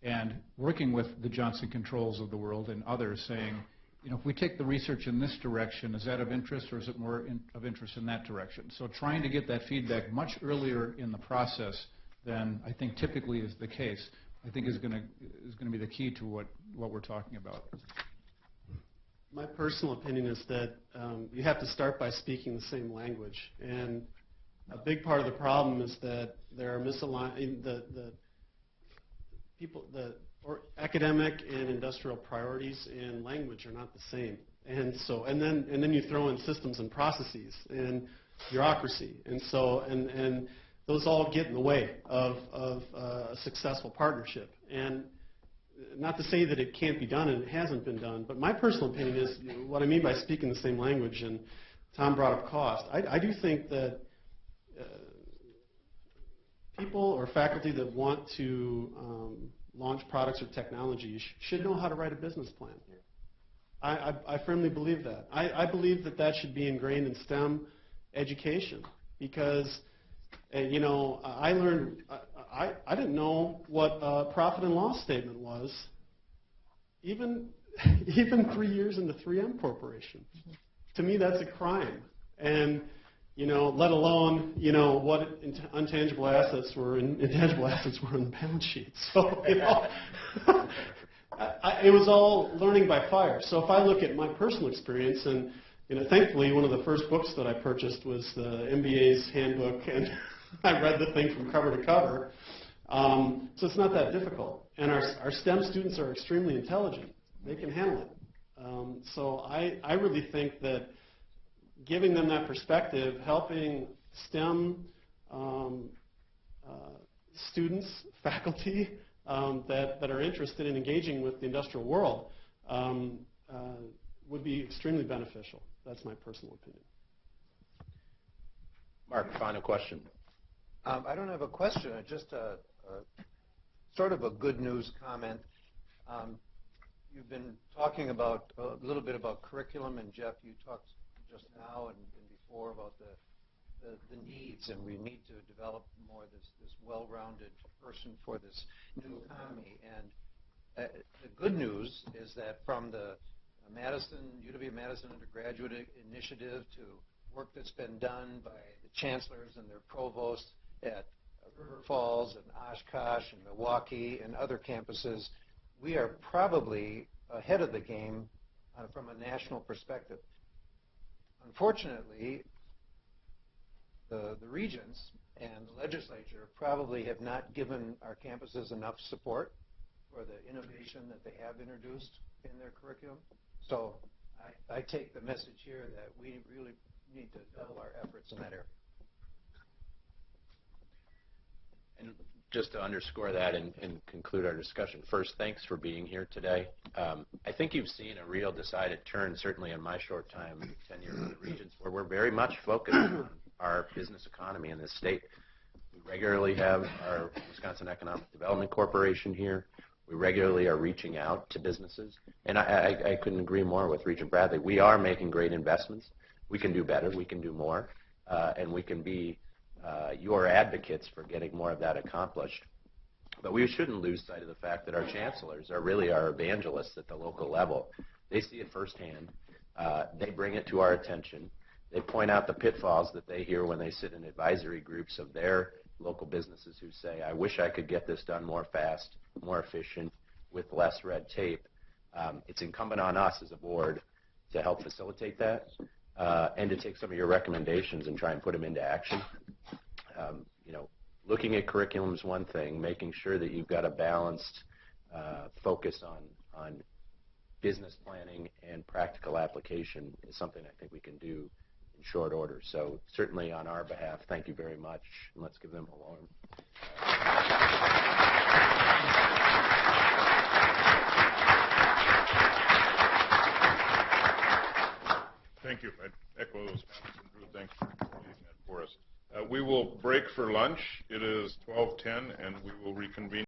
and working with the Johnson Controls of the world and others saying, you know, if we take the research in this direction, is that of interest or is it more of interest in that direction? So trying to get that feedback much earlier in the process than I think typically is the case, I think is going to be the key to what we're talking about. My personal opinion is that you have to start by speaking the same language. And a big part of the problem is that there are misaligned, academic and industrial priorities and language are not the same. And so, and then you throw in systems and processes and bureaucracy. And so, and those all get in the way of a successful partnership. And not to say that it can't be done and it hasn't been done, but my personal opinion is what I mean by speaking the same language, and Tom brought up cost. I do think that people or faculty that want to launch products or technologies should know how to write a business plan. I firmly believe that. I believe that that should be ingrained in STEM education because, you know, I learned, I didn't know what a profit and loss statement was even 3 years into 3M Corporation. To me, that's a crime. And, you know, let alone, you know, what intangible assets were in the balance sheet. So, you know, it was all learning by fire. So if I look at my personal experience, and, you know, thankfully one of the first books that I purchased was the MBA's handbook, and I read the thing from cover to cover. So it's not that difficult. And our STEM students are extremely intelligent. They can handle it. So I really think that giving them that perspective, helping STEM students, faculty that are interested in engaging with the industrial world would be extremely beneficial. That's my personal opinion. Mark, final question. I don't have a question, just a sort of a good news comment. You've been talking about a little bit about curriculum, and Jeff, you talked just now and before about the needs, and we need to develop more this well-rounded person for this new economy. And the good news is that from the UW-Madison undergraduate initiative to work that's been done by the chancellors and their provosts at River Falls and Oshkosh and Milwaukee and other campuses, we are probably ahead of the game from a national perspective. Unfortunately, the regents and the legislature probably have not given our campuses enough support for the innovation that they have introduced in their curriculum. So I take the message here that we really need to double our efforts in that area. And just to underscore that and conclude our discussion, first, thanks for being here today. I think you've seen a real decided turn, certainly in my short tenure in the Regents, where we're very much focused on our business economy in this state. We regularly have our Wisconsin Economic Development Corporation here. We regularly are reaching out to businesses. And I couldn't agree more with Regent Bradley. We are making great investments. We can do better. We can do more. And we can be your advocates for getting more of that accomplished. But we shouldn't lose sight of the fact that our chancellors are really our evangelists at the local level. They see it firsthand. They bring it to our attention. They point out the pitfalls that they hear when they sit in advisory groups of their local businesses who say, I wish I could get this done more fast, more efficient, with less red tape. It's incumbent on us as a board to help facilitate that and to take some of your recommendations and try and put them into action. You know, looking at curriculum is one thing. Making sure that you've got a balanced focus on business planning and practical application is something I think we can do short order. So certainly on our behalf, thank you very much, and let's give them a warm. Thank you. I echo those comments, and Drew, thanks for leading that for us. We will break for lunch. It is 12:10, and we will reconvene